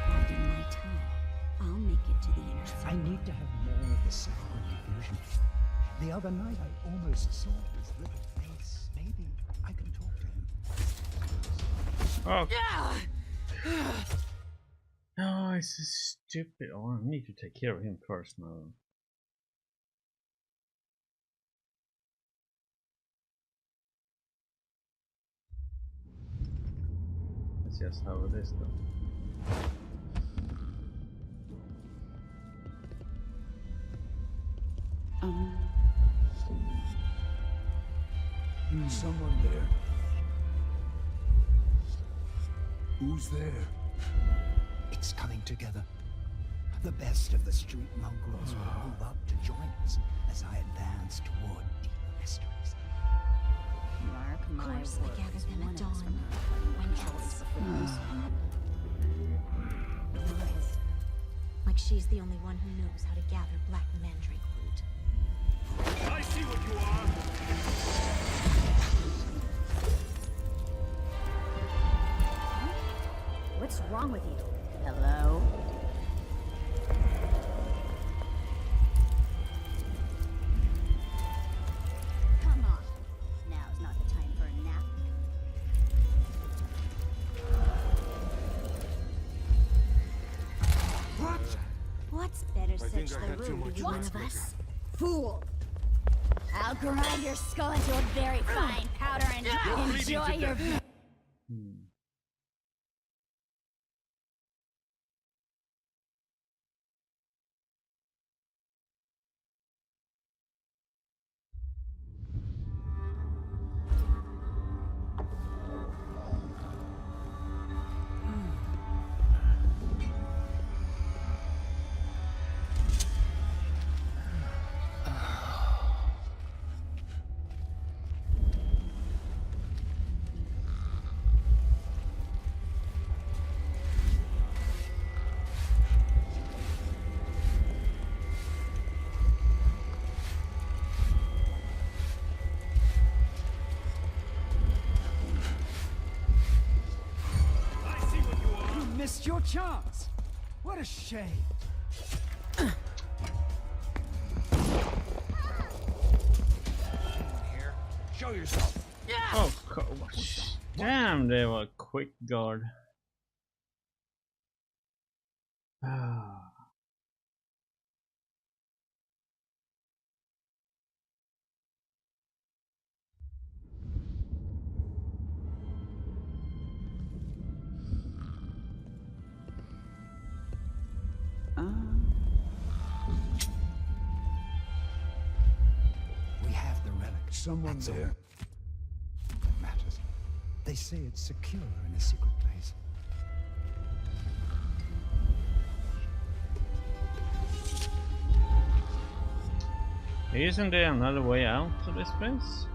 Speaker 5: Biding my time. I'll make it to the inner
Speaker 21: I
Speaker 5: circle.
Speaker 21: need to have more of the sacred illusion. The other night I almost saw his little face. Maybe I can talk to him.
Speaker 3: Oh. No, it's a stupid. Oh, I need to take care of him first now. That's just how it is, though.
Speaker 19: Someone there. Who's there?
Speaker 21: It's coming together. The best of the street mongrels will move up to join us as I advance toward deep mysteries.
Speaker 22: Mark my words.
Speaker 8: course, I gathered them at
Speaker 22: one of us
Speaker 8: dawn.
Speaker 22: from
Speaker 8: When
Speaker 22: Charlie's
Speaker 8: else?
Speaker 22: buffoons.
Speaker 8: Like she's the only one who knows how to gather black mandrake root.
Speaker 13: I see what you are.
Speaker 22: What's wrong with you? Hello? Come on. Now's not the time for a nap.
Speaker 8: What's better
Speaker 19: think
Speaker 8: search
Speaker 19: I
Speaker 8: the
Speaker 19: had too
Speaker 8: room
Speaker 19: much
Speaker 8: than one of
Speaker 19: liquor.
Speaker 8: us?
Speaker 22: Fool! I'll grind your skull into a very fine powder and enjoy your...
Speaker 23: missed your chance. What a shame.
Speaker 11: Here, show yourself. Yeah.
Speaker 3: Oh, gosh. Damn, they were quick guard.
Speaker 21: We have the relic.
Speaker 19: Someone
Speaker 21: That's all
Speaker 19: there.
Speaker 21: that matters. They say it's secure in a secret place.
Speaker 3: Isn't there another way out to this place?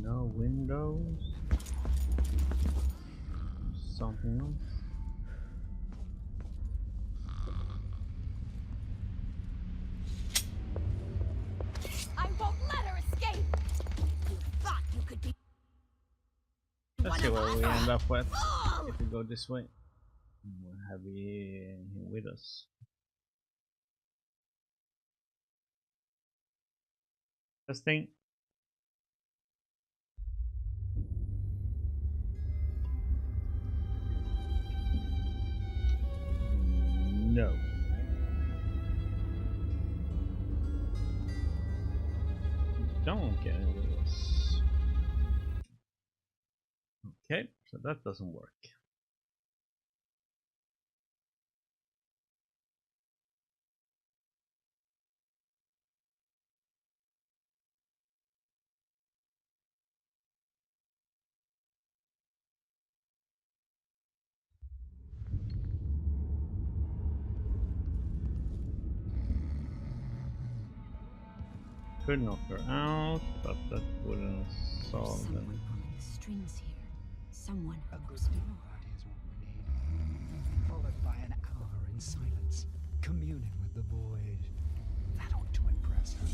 Speaker 3: No windows. Something else.
Speaker 22: I won't let her escape! You thought you could be.
Speaker 3: Let's see what we end up with if we go this way. We'll have him with us. Testing. No. Don't get any of this. Okay, so that doesn't work. Could knock her out, but that wouldn't solve
Speaker 5: Someone
Speaker 3: them.
Speaker 5: pulling the strings here. Someone who
Speaker 21: A
Speaker 5: knows
Speaker 21: good
Speaker 5: more.
Speaker 21: party is what we need. Followed by an hour in silence, communing with the void. That ought to impress her.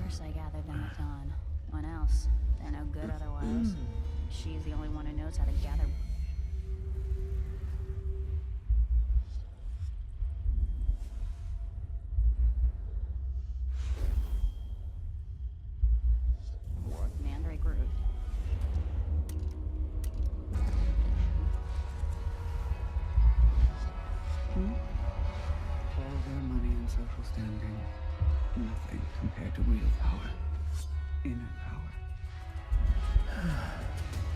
Speaker 22: First I gathered them at dawn. What else? They're no good otherwise. She's the only one who knows how to gather. Mandrake root.
Speaker 23: All their money and social standing, nothing compared to real power. Inner power.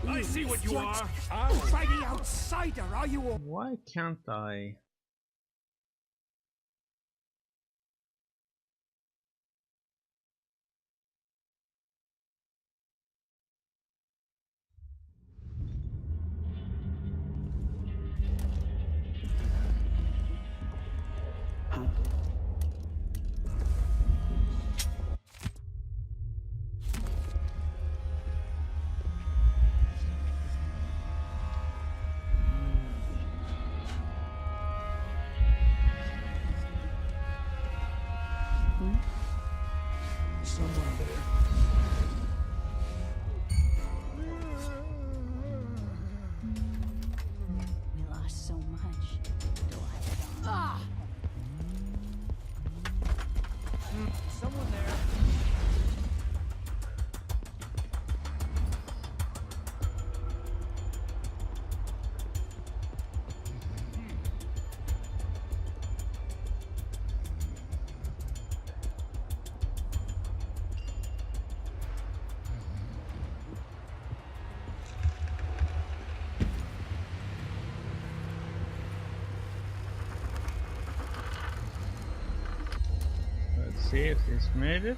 Speaker 11: I see what you are.
Speaker 23: Fighting outsider, are you all?
Speaker 3: Why can't I?
Speaker 19: Someone there.
Speaker 22: We lost so much.
Speaker 11: Someone there.
Speaker 3: Let's see if this made it.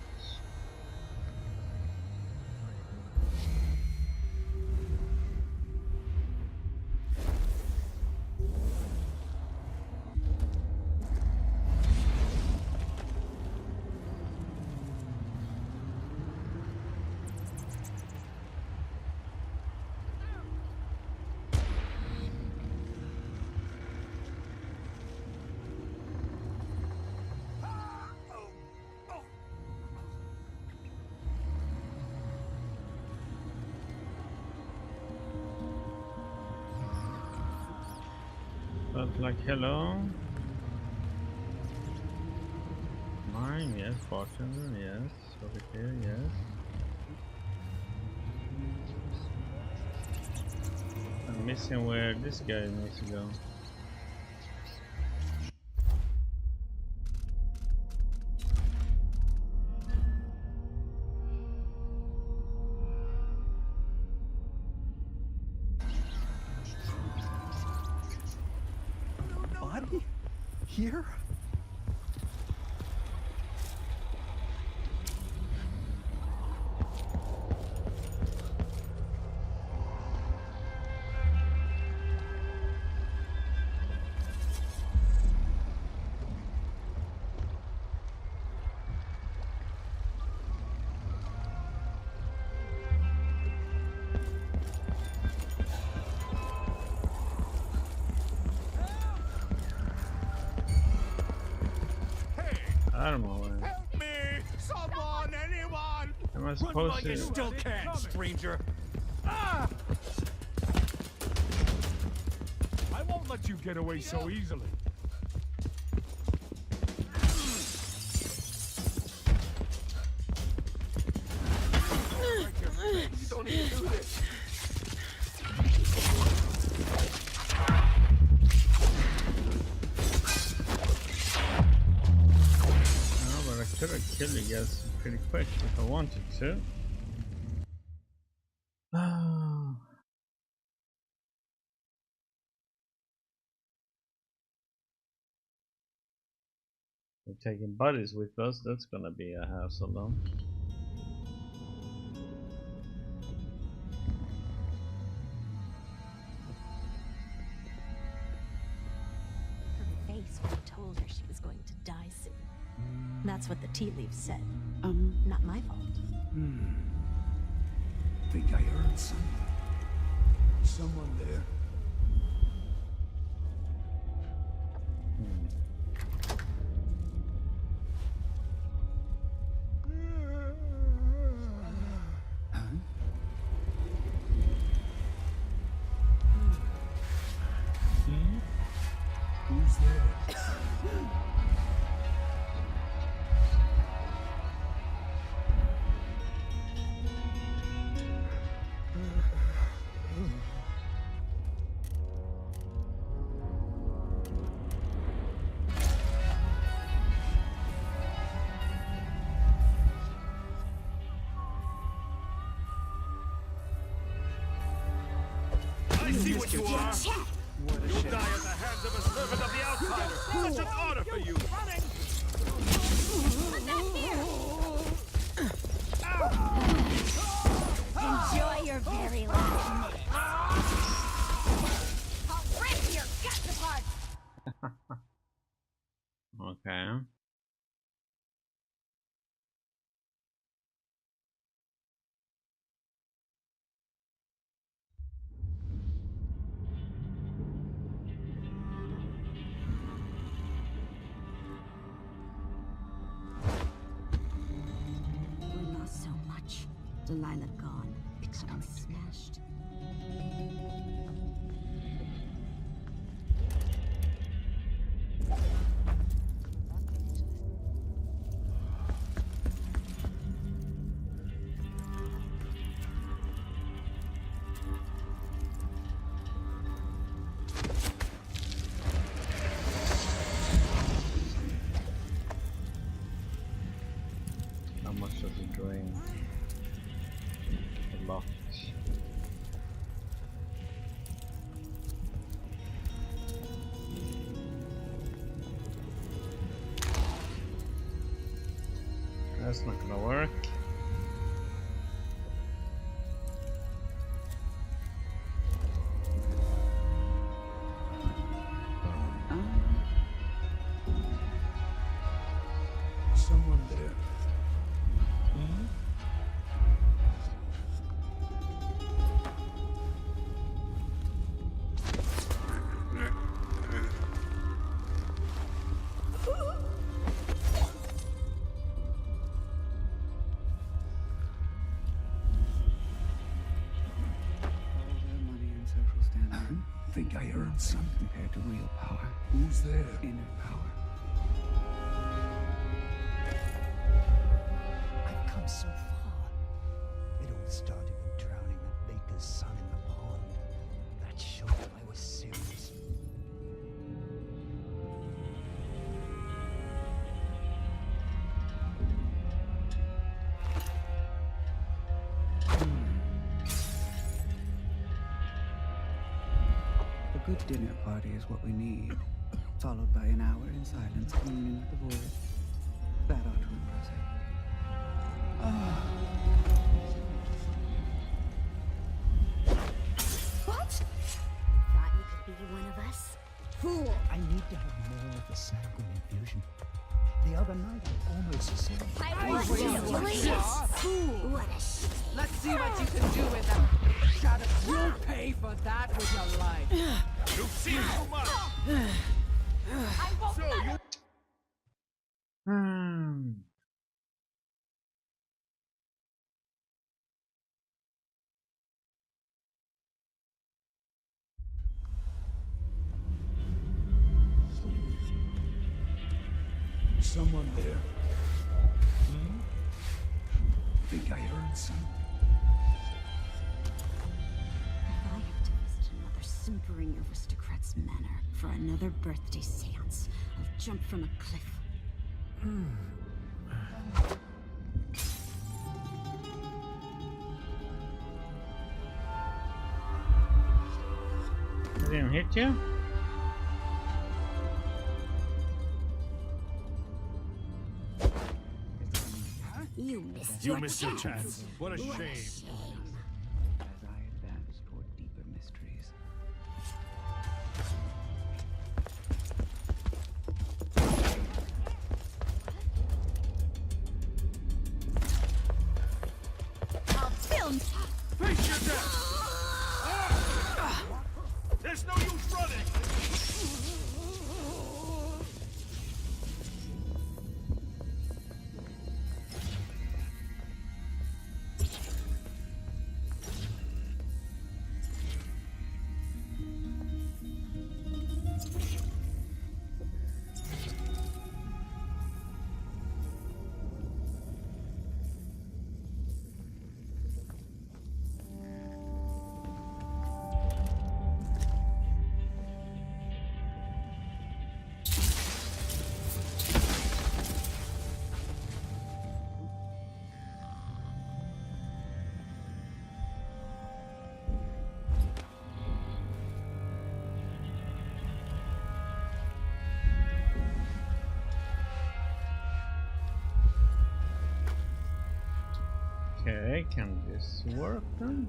Speaker 3: Felt like hello. Mine, yes. Bartender, yes. Over here, yes. I'm missing where this guy needs to go.
Speaker 16: Body? Here?
Speaker 3: I don't know where.
Speaker 11: Help me! Someone! Anyone!
Speaker 3: Am I
Speaker 11: Run
Speaker 3: supposed
Speaker 11: while
Speaker 3: to?
Speaker 11: you still can, stranger! Ah! I won't let you get away so easily. You don't need to do this.
Speaker 3: I could have killed you guys pretty quick if I wanted to. We're taking buddies with us, that's gonna be a hassle though.
Speaker 8: Her face when I told her she was going to die soon. That's what the tea leaves said. Not my fault.
Speaker 6: Think I heard someone. Someone there. Who's there?
Speaker 11: I see what you are! You'll die at the hands of a servant of the outsider! Such an honor for you!
Speaker 22: Enjoy your very last minute. I'll rip your guts apart!
Speaker 3: Okay.
Speaker 5: We lost so much. Delilah gone. It's coming smashed.
Speaker 3: How much does it drain? A lot. That's not gonna work.
Speaker 6: Someone there.
Speaker 21: Think I heard something compared to real power.
Speaker 6: Who's there?
Speaker 21: Inner power. I've come so far. It all started with drowning that baker's son in the pond. That showed that I was serious.
Speaker 23: A good dinner party is what we need, followed by an hour in silence communing with the void. That ought to impress her.
Speaker 22: What? Thought you could be one of us? Fool!
Speaker 21: I need to have more of the sanguine infusion. The other night, I almost said...
Speaker 22: I want you, fool! What a shame.
Speaker 7: Let's see what you can do with them. Shut up. You'll pay for that with your life.
Speaker 11: You've seen too much.
Speaker 7: I won't
Speaker 11: So
Speaker 7: let
Speaker 11: you...
Speaker 7: her.
Speaker 6: Someone there. Think I heard something.
Speaker 5: If I have to visit another simpering aristocrat's manor for another birthday seance, I'll jump from a cliff.
Speaker 3: I didn't hit you?
Speaker 22: You missed
Speaker 13: your chance. What a shame.
Speaker 23: As I advance toward deeper mysteries.
Speaker 22: I'll film.
Speaker 11: Face your death! There's no use running!
Speaker 3: Okay, can this work then?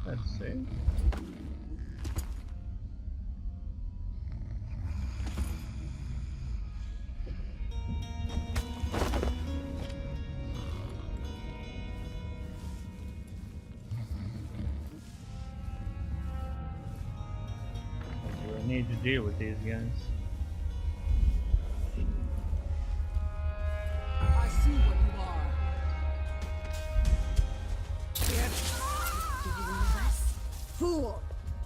Speaker 3: Let's see. What do I need to deal with these guys?
Speaker 7: I see what you are.
Speaker 22: Do you one of us? Fool!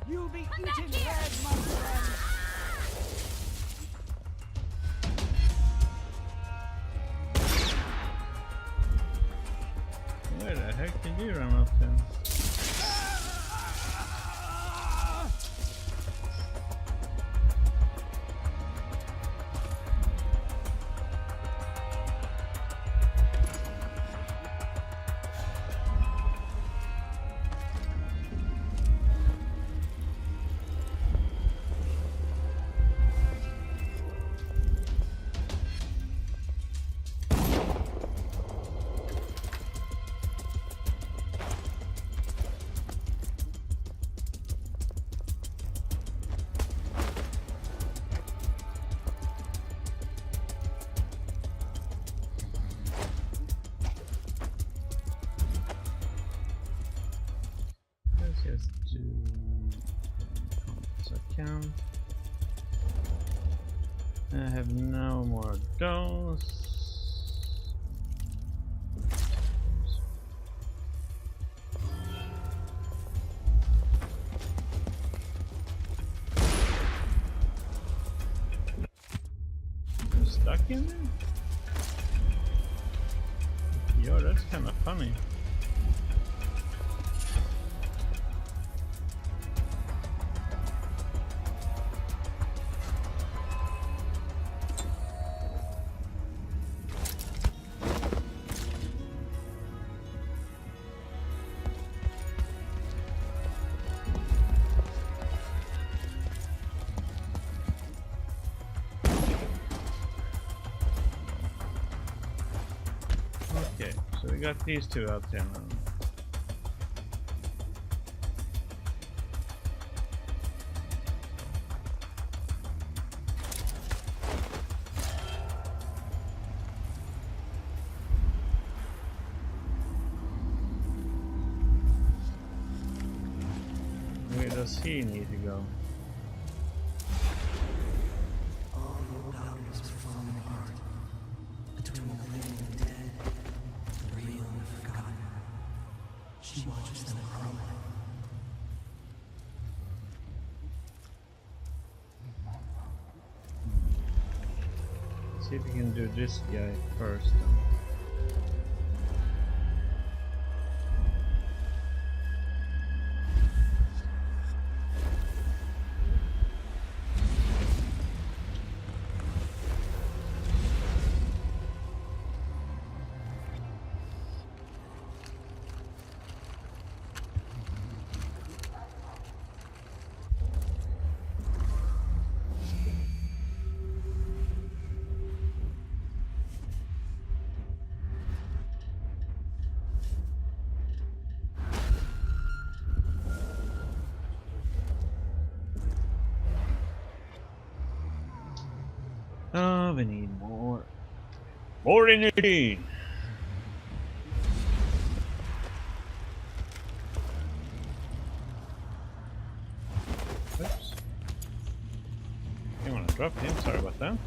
Speaker 7: You'll be
Speaker 22: Come back
Speaker 7: eating
Speaker 22: here.
Speaker 7: head, my friend.
Speaker 3: Where the heck did you run up to? Let's just do account. I have no more of those. in there? Yo, that's kind of funny. Okay, so we got these two out there now. Where does he need to go?
Speaker 21: All the boundaries are falling apart. Between the living and dead, the real and the forgotten. She watches them crumble.
Speaker 3: See if we can do this guy first. Oh, we need more. More energy! Oops. You wanna drop him? Sorry about that.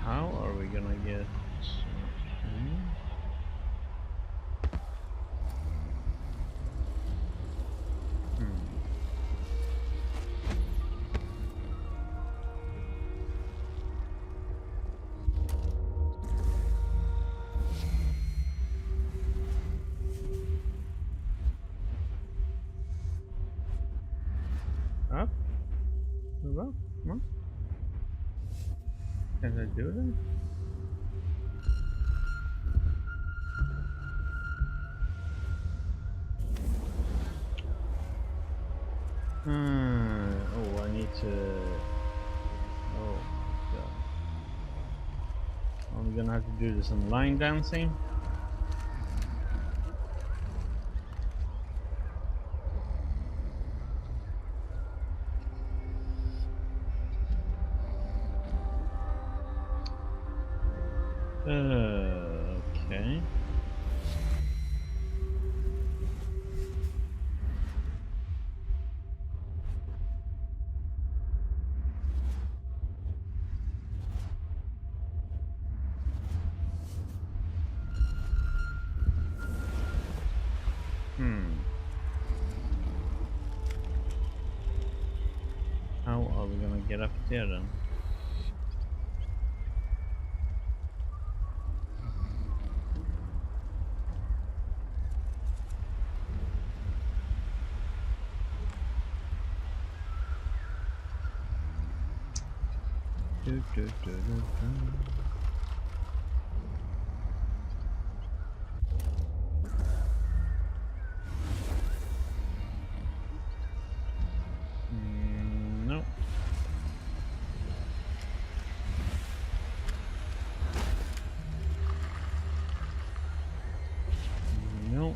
Speaker 3: How are we gonna get... Up? Move up? Come on. Can I do that? Oh, I need to... Oh, God. I'm gonna have to do some line dancing. Okay. How are we gonna get up there then? No. No.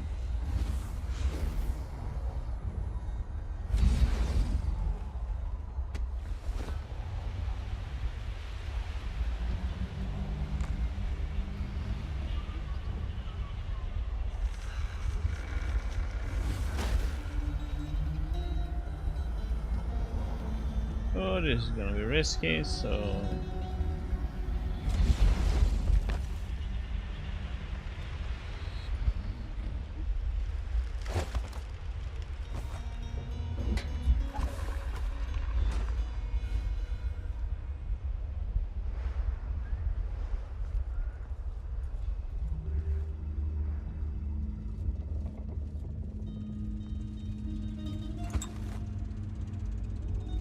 Speaker 3: this is gonna be risky, so...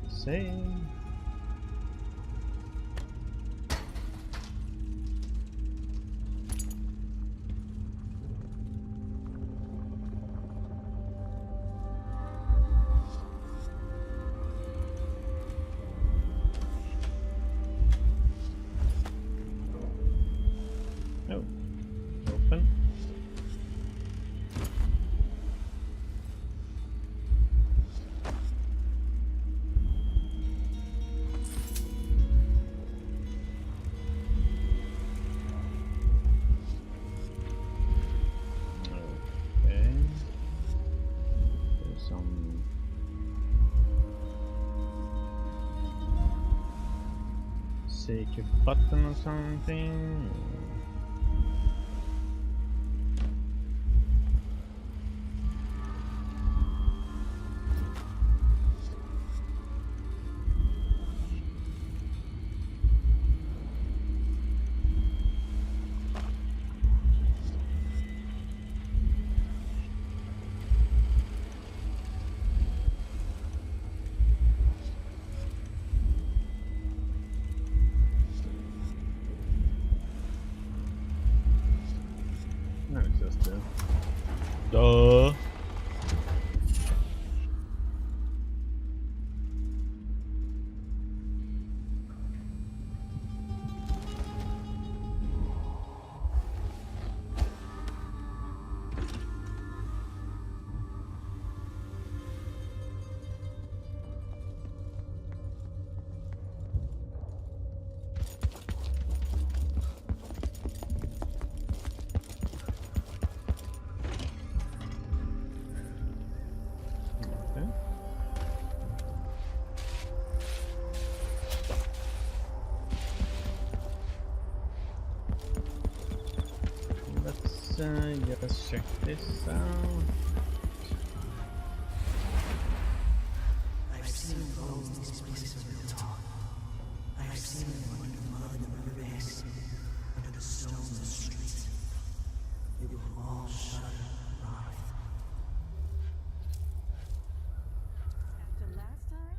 Speaker 3: Same. Oh, open. Secret button or something. No, it's just duh. Let's check this out.
Speaker 21: I've seen bones these places are built on. I've seen them under the mud in the riverbeds, under the stones in the streets. They will all shudder and writhe.
Speaker 2: After last time?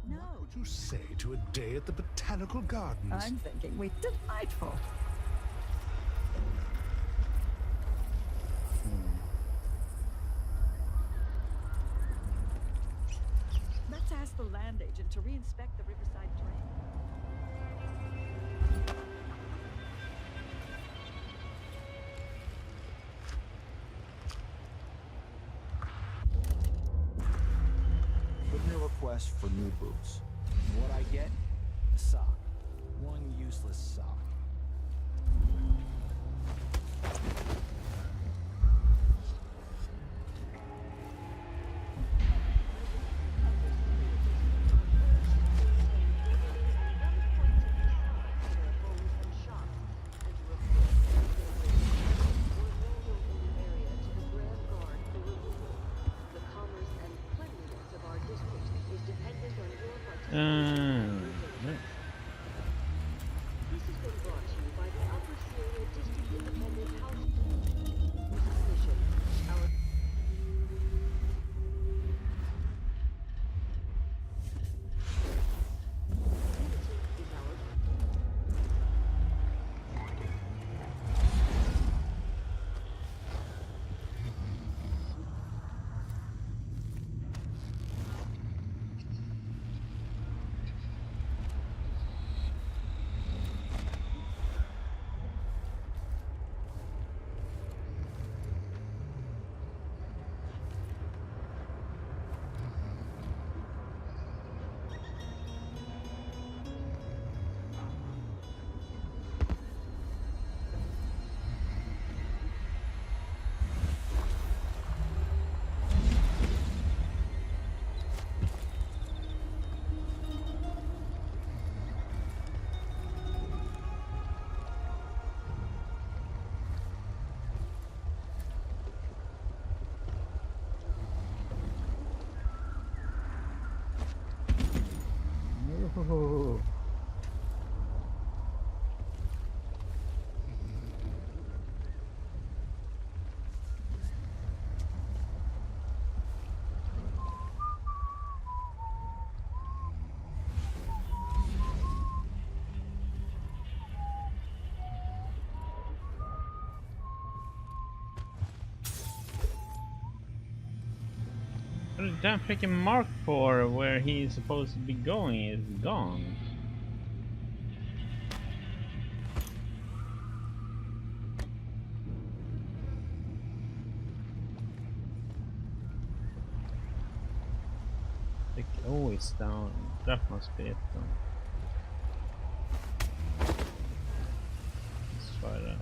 Speaker 2: No.
Speaker 13: What would you say to a day at the Botanical Gardens?
Speaker 2: I'm thinking we're delightful. Let's ask the land agent to re-inspect the riverside drain.
Speaker 15: Put in a request for new boots. And what I get? A sock. One useless sock.
Speaker 3: The damn freaking mark for where he's supposed to be going is gone. Oh, it's down. That must be it then. Let's try that.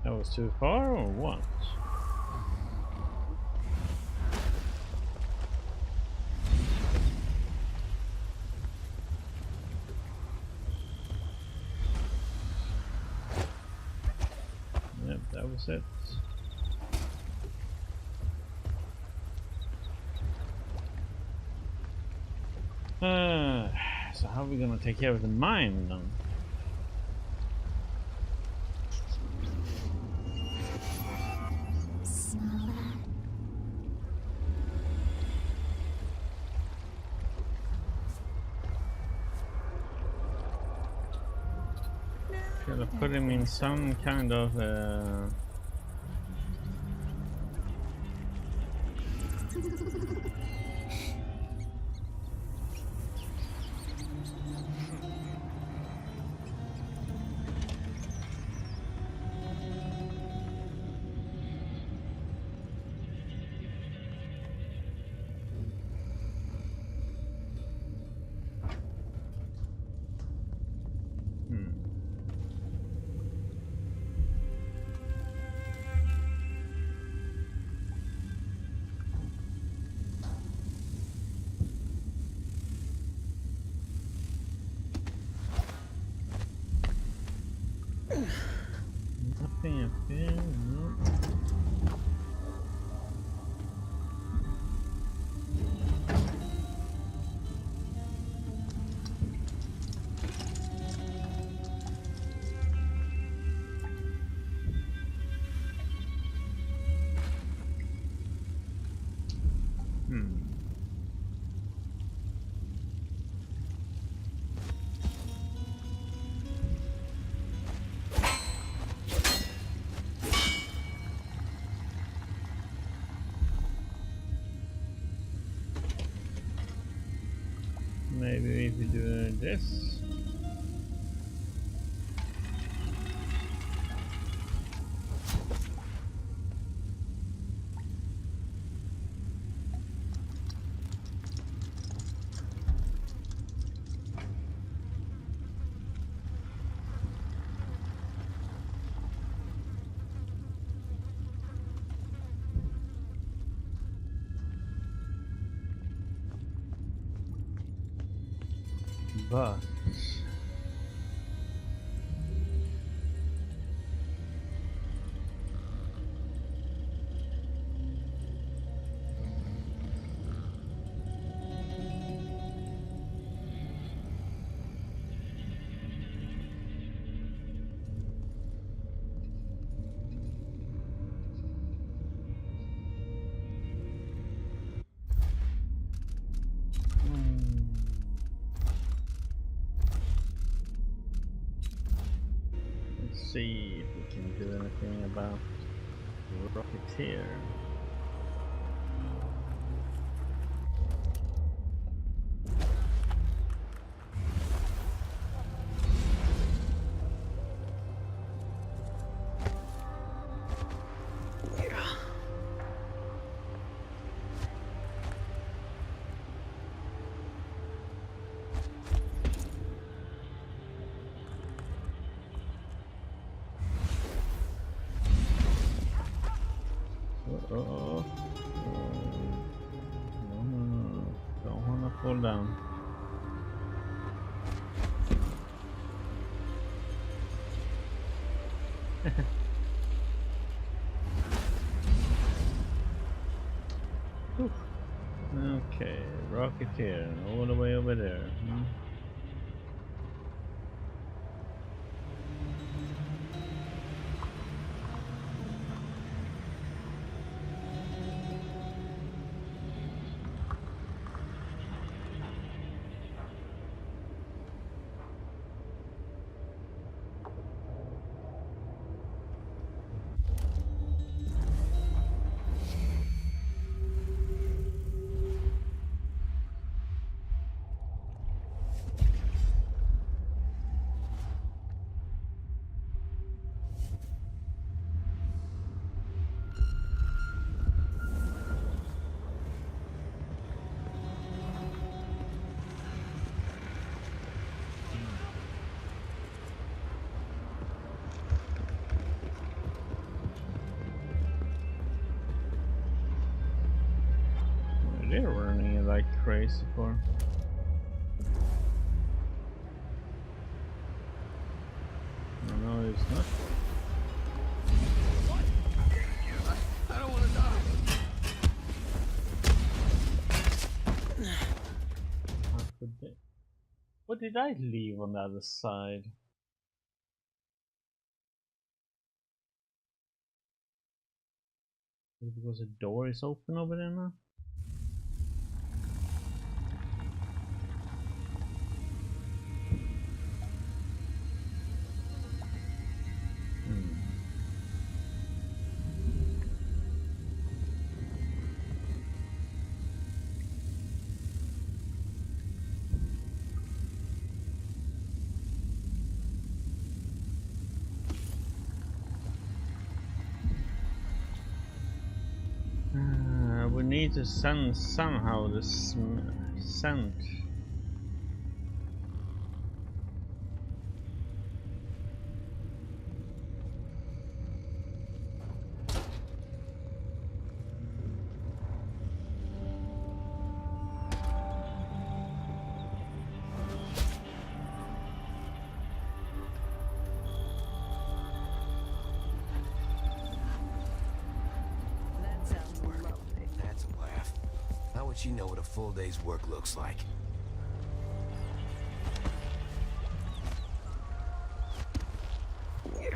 Speaker 3: That was too far or what? Yep, that was it. So how are we gonna take care of the mine then? Gotta put him in some kind of nothing up here, no. Maybe if we do this. But see if we can do anything about the Rocketeer. No, don't wanna fall down. Okay, Rocketeer, all the way over there. They're running it like crazy for. No, it's not.
Speaker 11: I don't want to die.
Speaker 3: What did I leave on the other side? Because the door is open over there now? We need to send somehow the scent.
Speaker 9: You know what a full day's work looks like.
Speaker 3: Okay.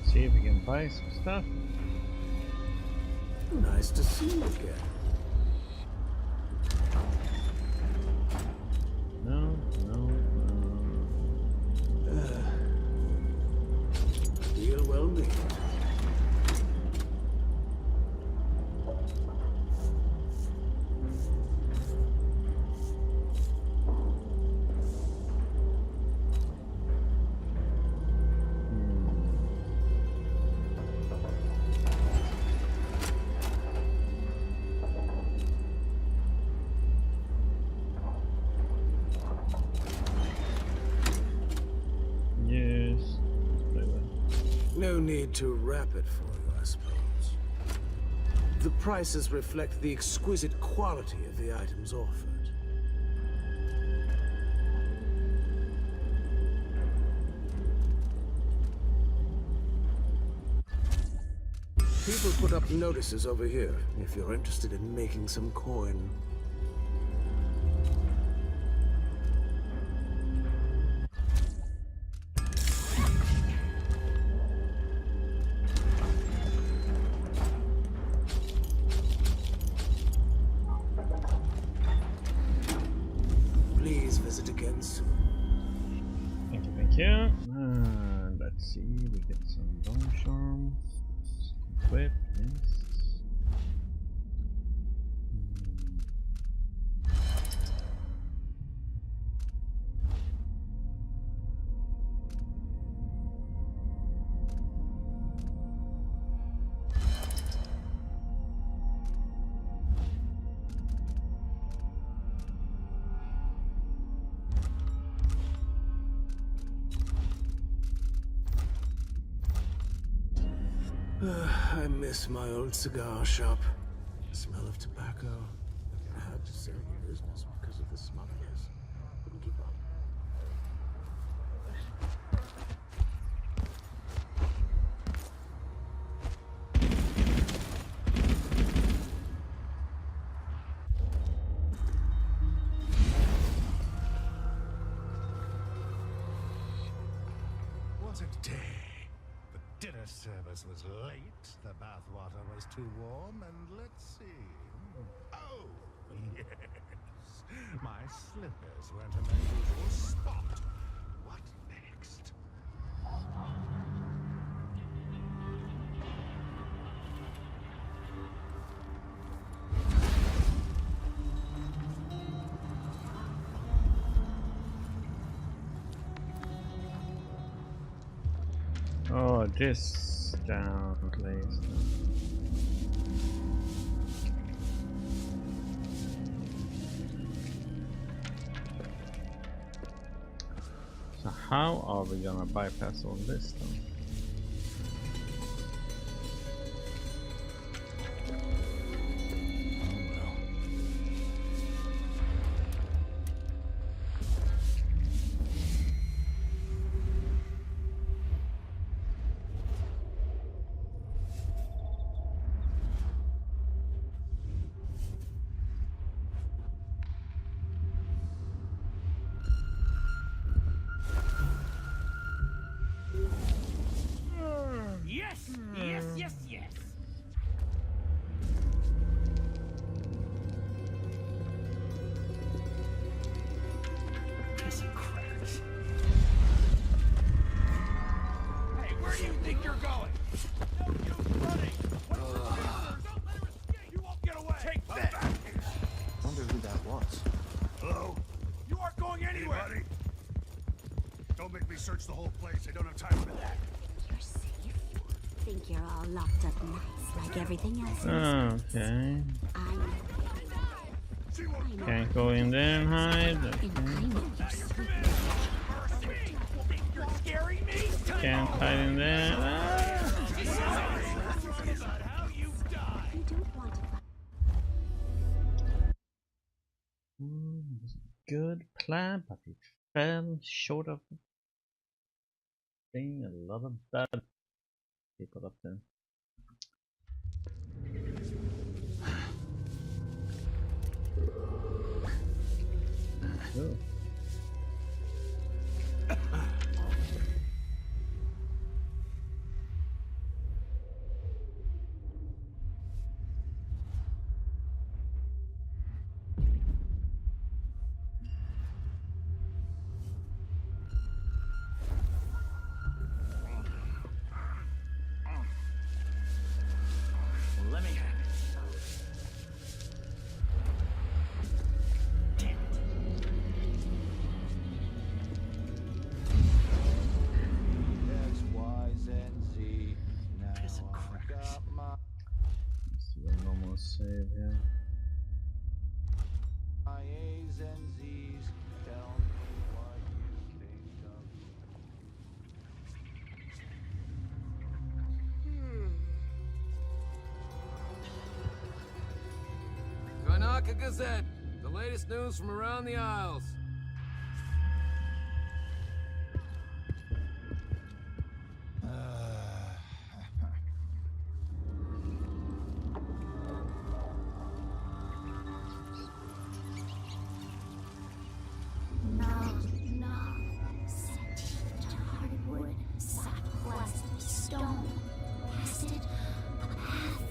Speaker 3: See if we can buy some stuff.
Speaker 16: Nice to see you again.
Speaker 3: No.
Speaker 16: Deal well made. No need to wrap it for you, I suppose. The prices reflect the exquisite quality of the items offered. People put up notices over here if you're interested in making some coin. Please visit again soon.
Speaker 3: Thank you, thank you. Let's see, we get some bone charms. Equip, yes.
Speaker 16: I miss my old cigar shop. The smell of tobacco. I had to sell the business because of the smugglers. Couldn't keep up.
Speaker 10: What a day. The dinner service was late, the bathwater was too warm, and let's see. Oh, yes. My slippers weren't in their usual spot. What next?
Speaker 3: Oh, this down place. So how are we gonna bypass all this then?
Speaker 11: Yes! Yes, yes, yes! Piece of crap. Hey, where do you think you're going? No, you running! Don't let her escape! You won't get away! Take that!
Speaker 9: Wonder who that was.
Speaker 10: Hello?
Speaker 11: You aren't going anywhere!
Speaker 10: Anybody? Don't make me search the whole place. I don't have time for that.
Speaker 5: You're safe? Think you're all locked up nice like everything else?
Speaker 3: Okay.
Speaker 5: I know.
Speaker 3: Can't go in there and hide. Okay.
Speaker 11: You're scaring me?
Speaker 3: Can't hide in there. Good plan, but it fell short of being a lot of bad people up there. Oh.
Speaker 11: Let me have it. Damn it.
Speaker 15: X, Y, Z, and Z. Now
Speaker 11: Piece of crap.
Speaker 15: I got my
Speaker 3: Let's do a normal save here.
Speaker 15: A's and Z's. Tell me what you think of
Speaker 12: Kanaka Gazette, the latest news from around the Isles.
Speaker 22: Hardwood, southwest, stone, past it, a path,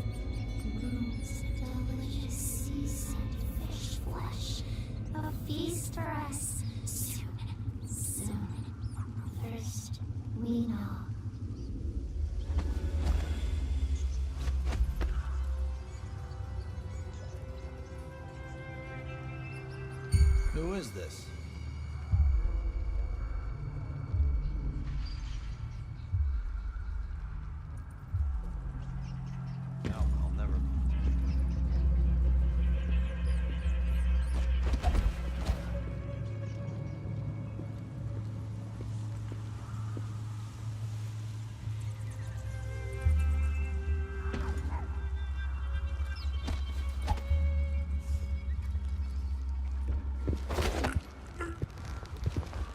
Speaker 22: blooms, delicious seasoned fish flesh, a feast for us.
Speaker 15: Who is this? No, I'll never.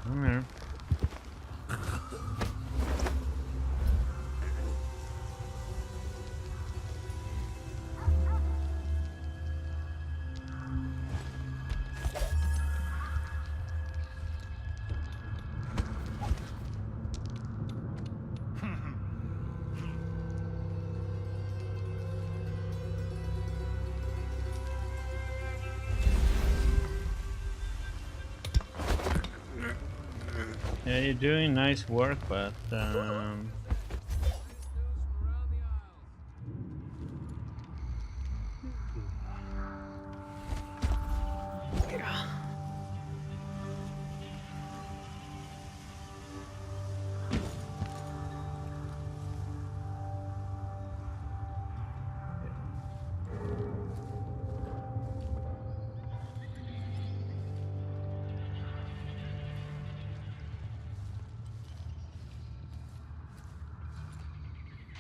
Speaker 3: I'm here. Yeah, you're doing nice work, but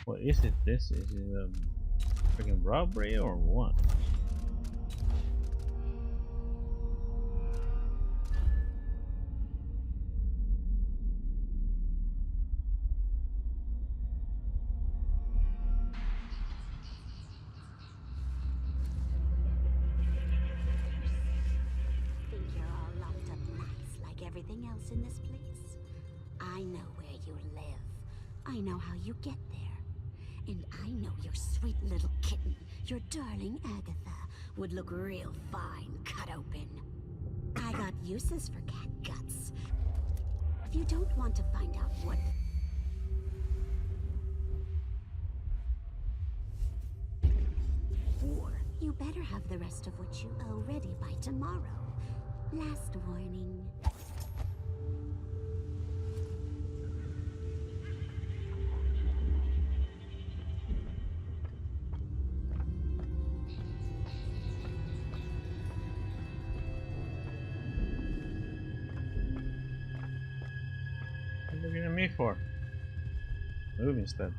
Speaker 3: what is it? This is it a freaking robbery or what?
Speaker 5: Think you're all locked up nice like everything else in this place? I know where you live. I know how you get there. And I know your sweet little kitten, your darling Agatha, would look real fine cut open. I got uses for cat guts. If you don't want to find out what... Or you better have the rest of what you owe ready by tomorrow. Last warning.
Speaker 3: What are you looking at me for? Move instead.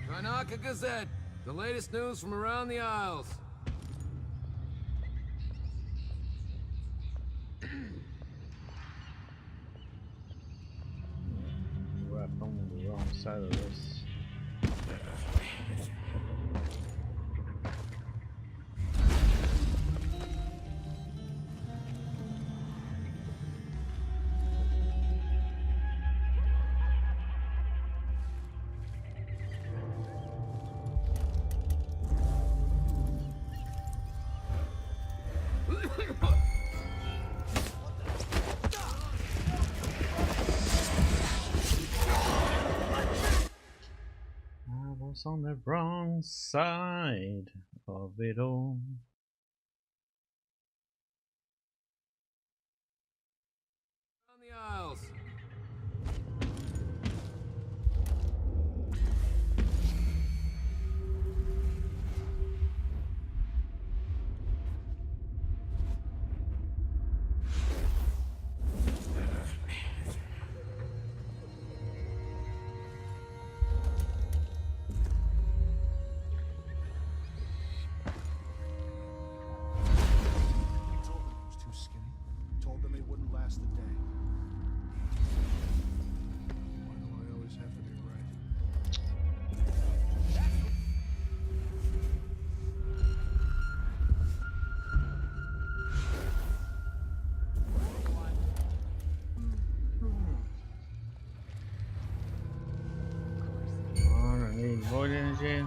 Speaker 12: Kanaka Gazette, the latest news from around the Isles.
Speaker 3: We're on the wrong side of this. I was on the wrong side of it all.
Speaker 12: Around the Isles.
Speaker 3: Void energy.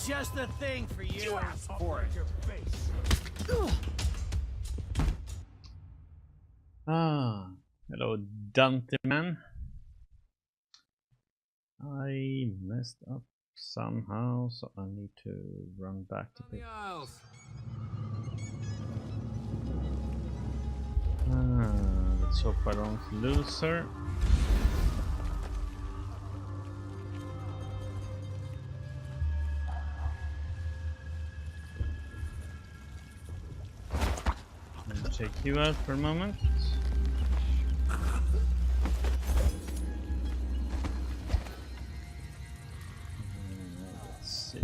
Speaker 11: Just the thing for you.
Speaker 3: Ah, hello, Dante man. I messed up somehow, so I need to run back a bit. Let's hope I don't lose her. Check you out for a moment. Let's see.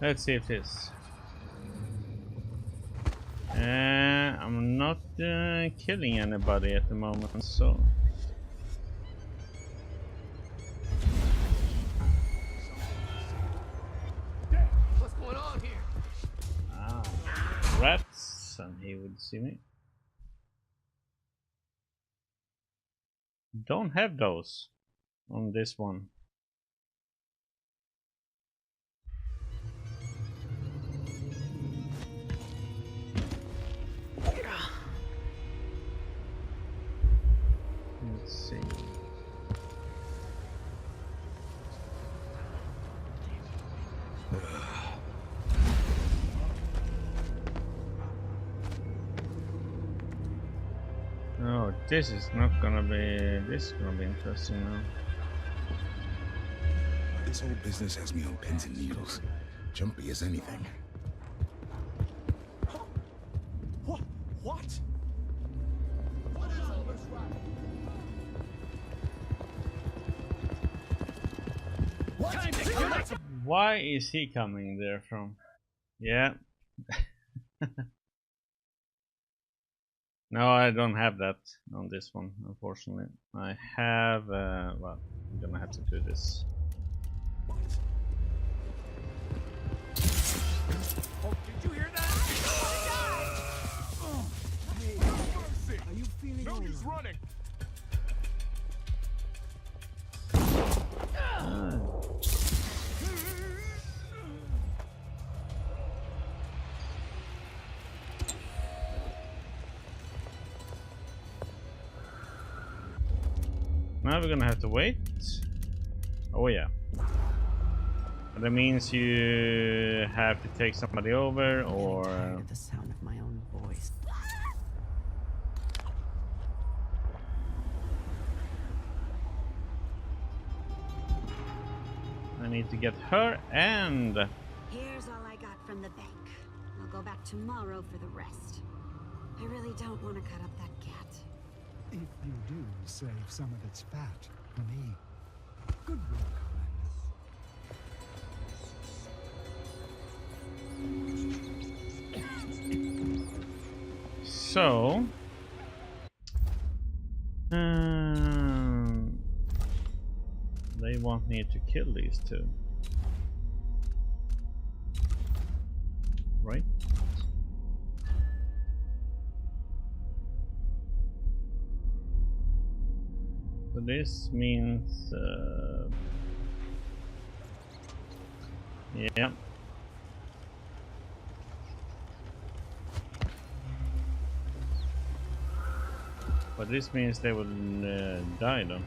Speaker 3: Let's see if this. I'm not killing anybody at the moment, so.
Speaker 12: What's going on here?
Speaker 3: Ah, rats, and he would see me. Don't have those on this one. Let's see. Oh, this is not gonna be. This is gonna be interesting now.
Speaker 6: This whole business has me on pins and needles. Jumpy as anything.
Speaker 19: What?
Speaker 3: Why is he coming there from? Yeah. No, I don't have that on this one, unfortunately. I have, well, I'm gonna have to do this.
Speaker 11: Oh, did you hear that?
Speaker 19: Are you feeling all right?
Speaker 11: Running.
Speaker 3: Now we're gonna have to wait. Oh yeah. That means you have to take somebody over, or
Speaker 23: The sound of my own voice.
Speaker 3: I need to get her and.
Speaker 5: Here's all I got from the bank. I'll go back tomorrow for the rest. I really don't want to cut up that cat.
Speaker 17: If you do save some of its fat for me. Good work,
Speaker 3: So. They want me to kill these two. Right? So this means, yeah. But this means they will die though.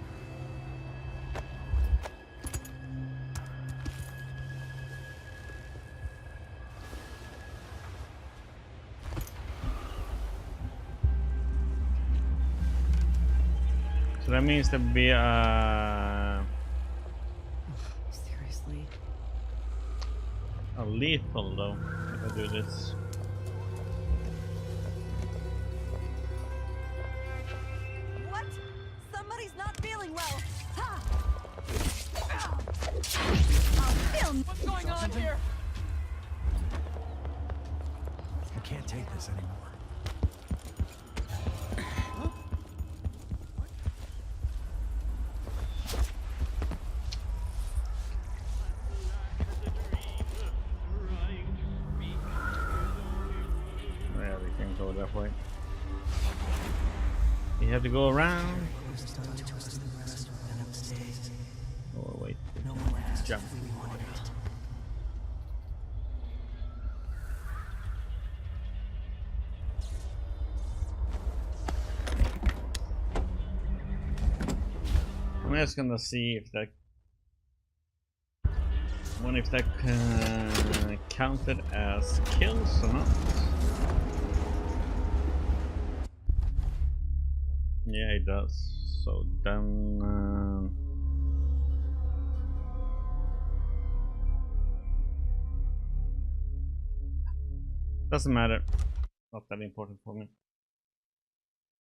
Speaker 3: So that means there will be
Speaker 23: Seriously.
Speaker 3: a lethal though if I do this.
Speaker 8: What? Somebody's not feeling well. Ha!
Speaker 11: What's going on here?
Speaker 17: I can't take this anymore.
Speaker 3: Yeah, we can go that way. You have to go around. Oh wait, jump. I'm just gonna see if that counted as kills or not. Yeah, it does. So then doesn't matter. Not that important for me.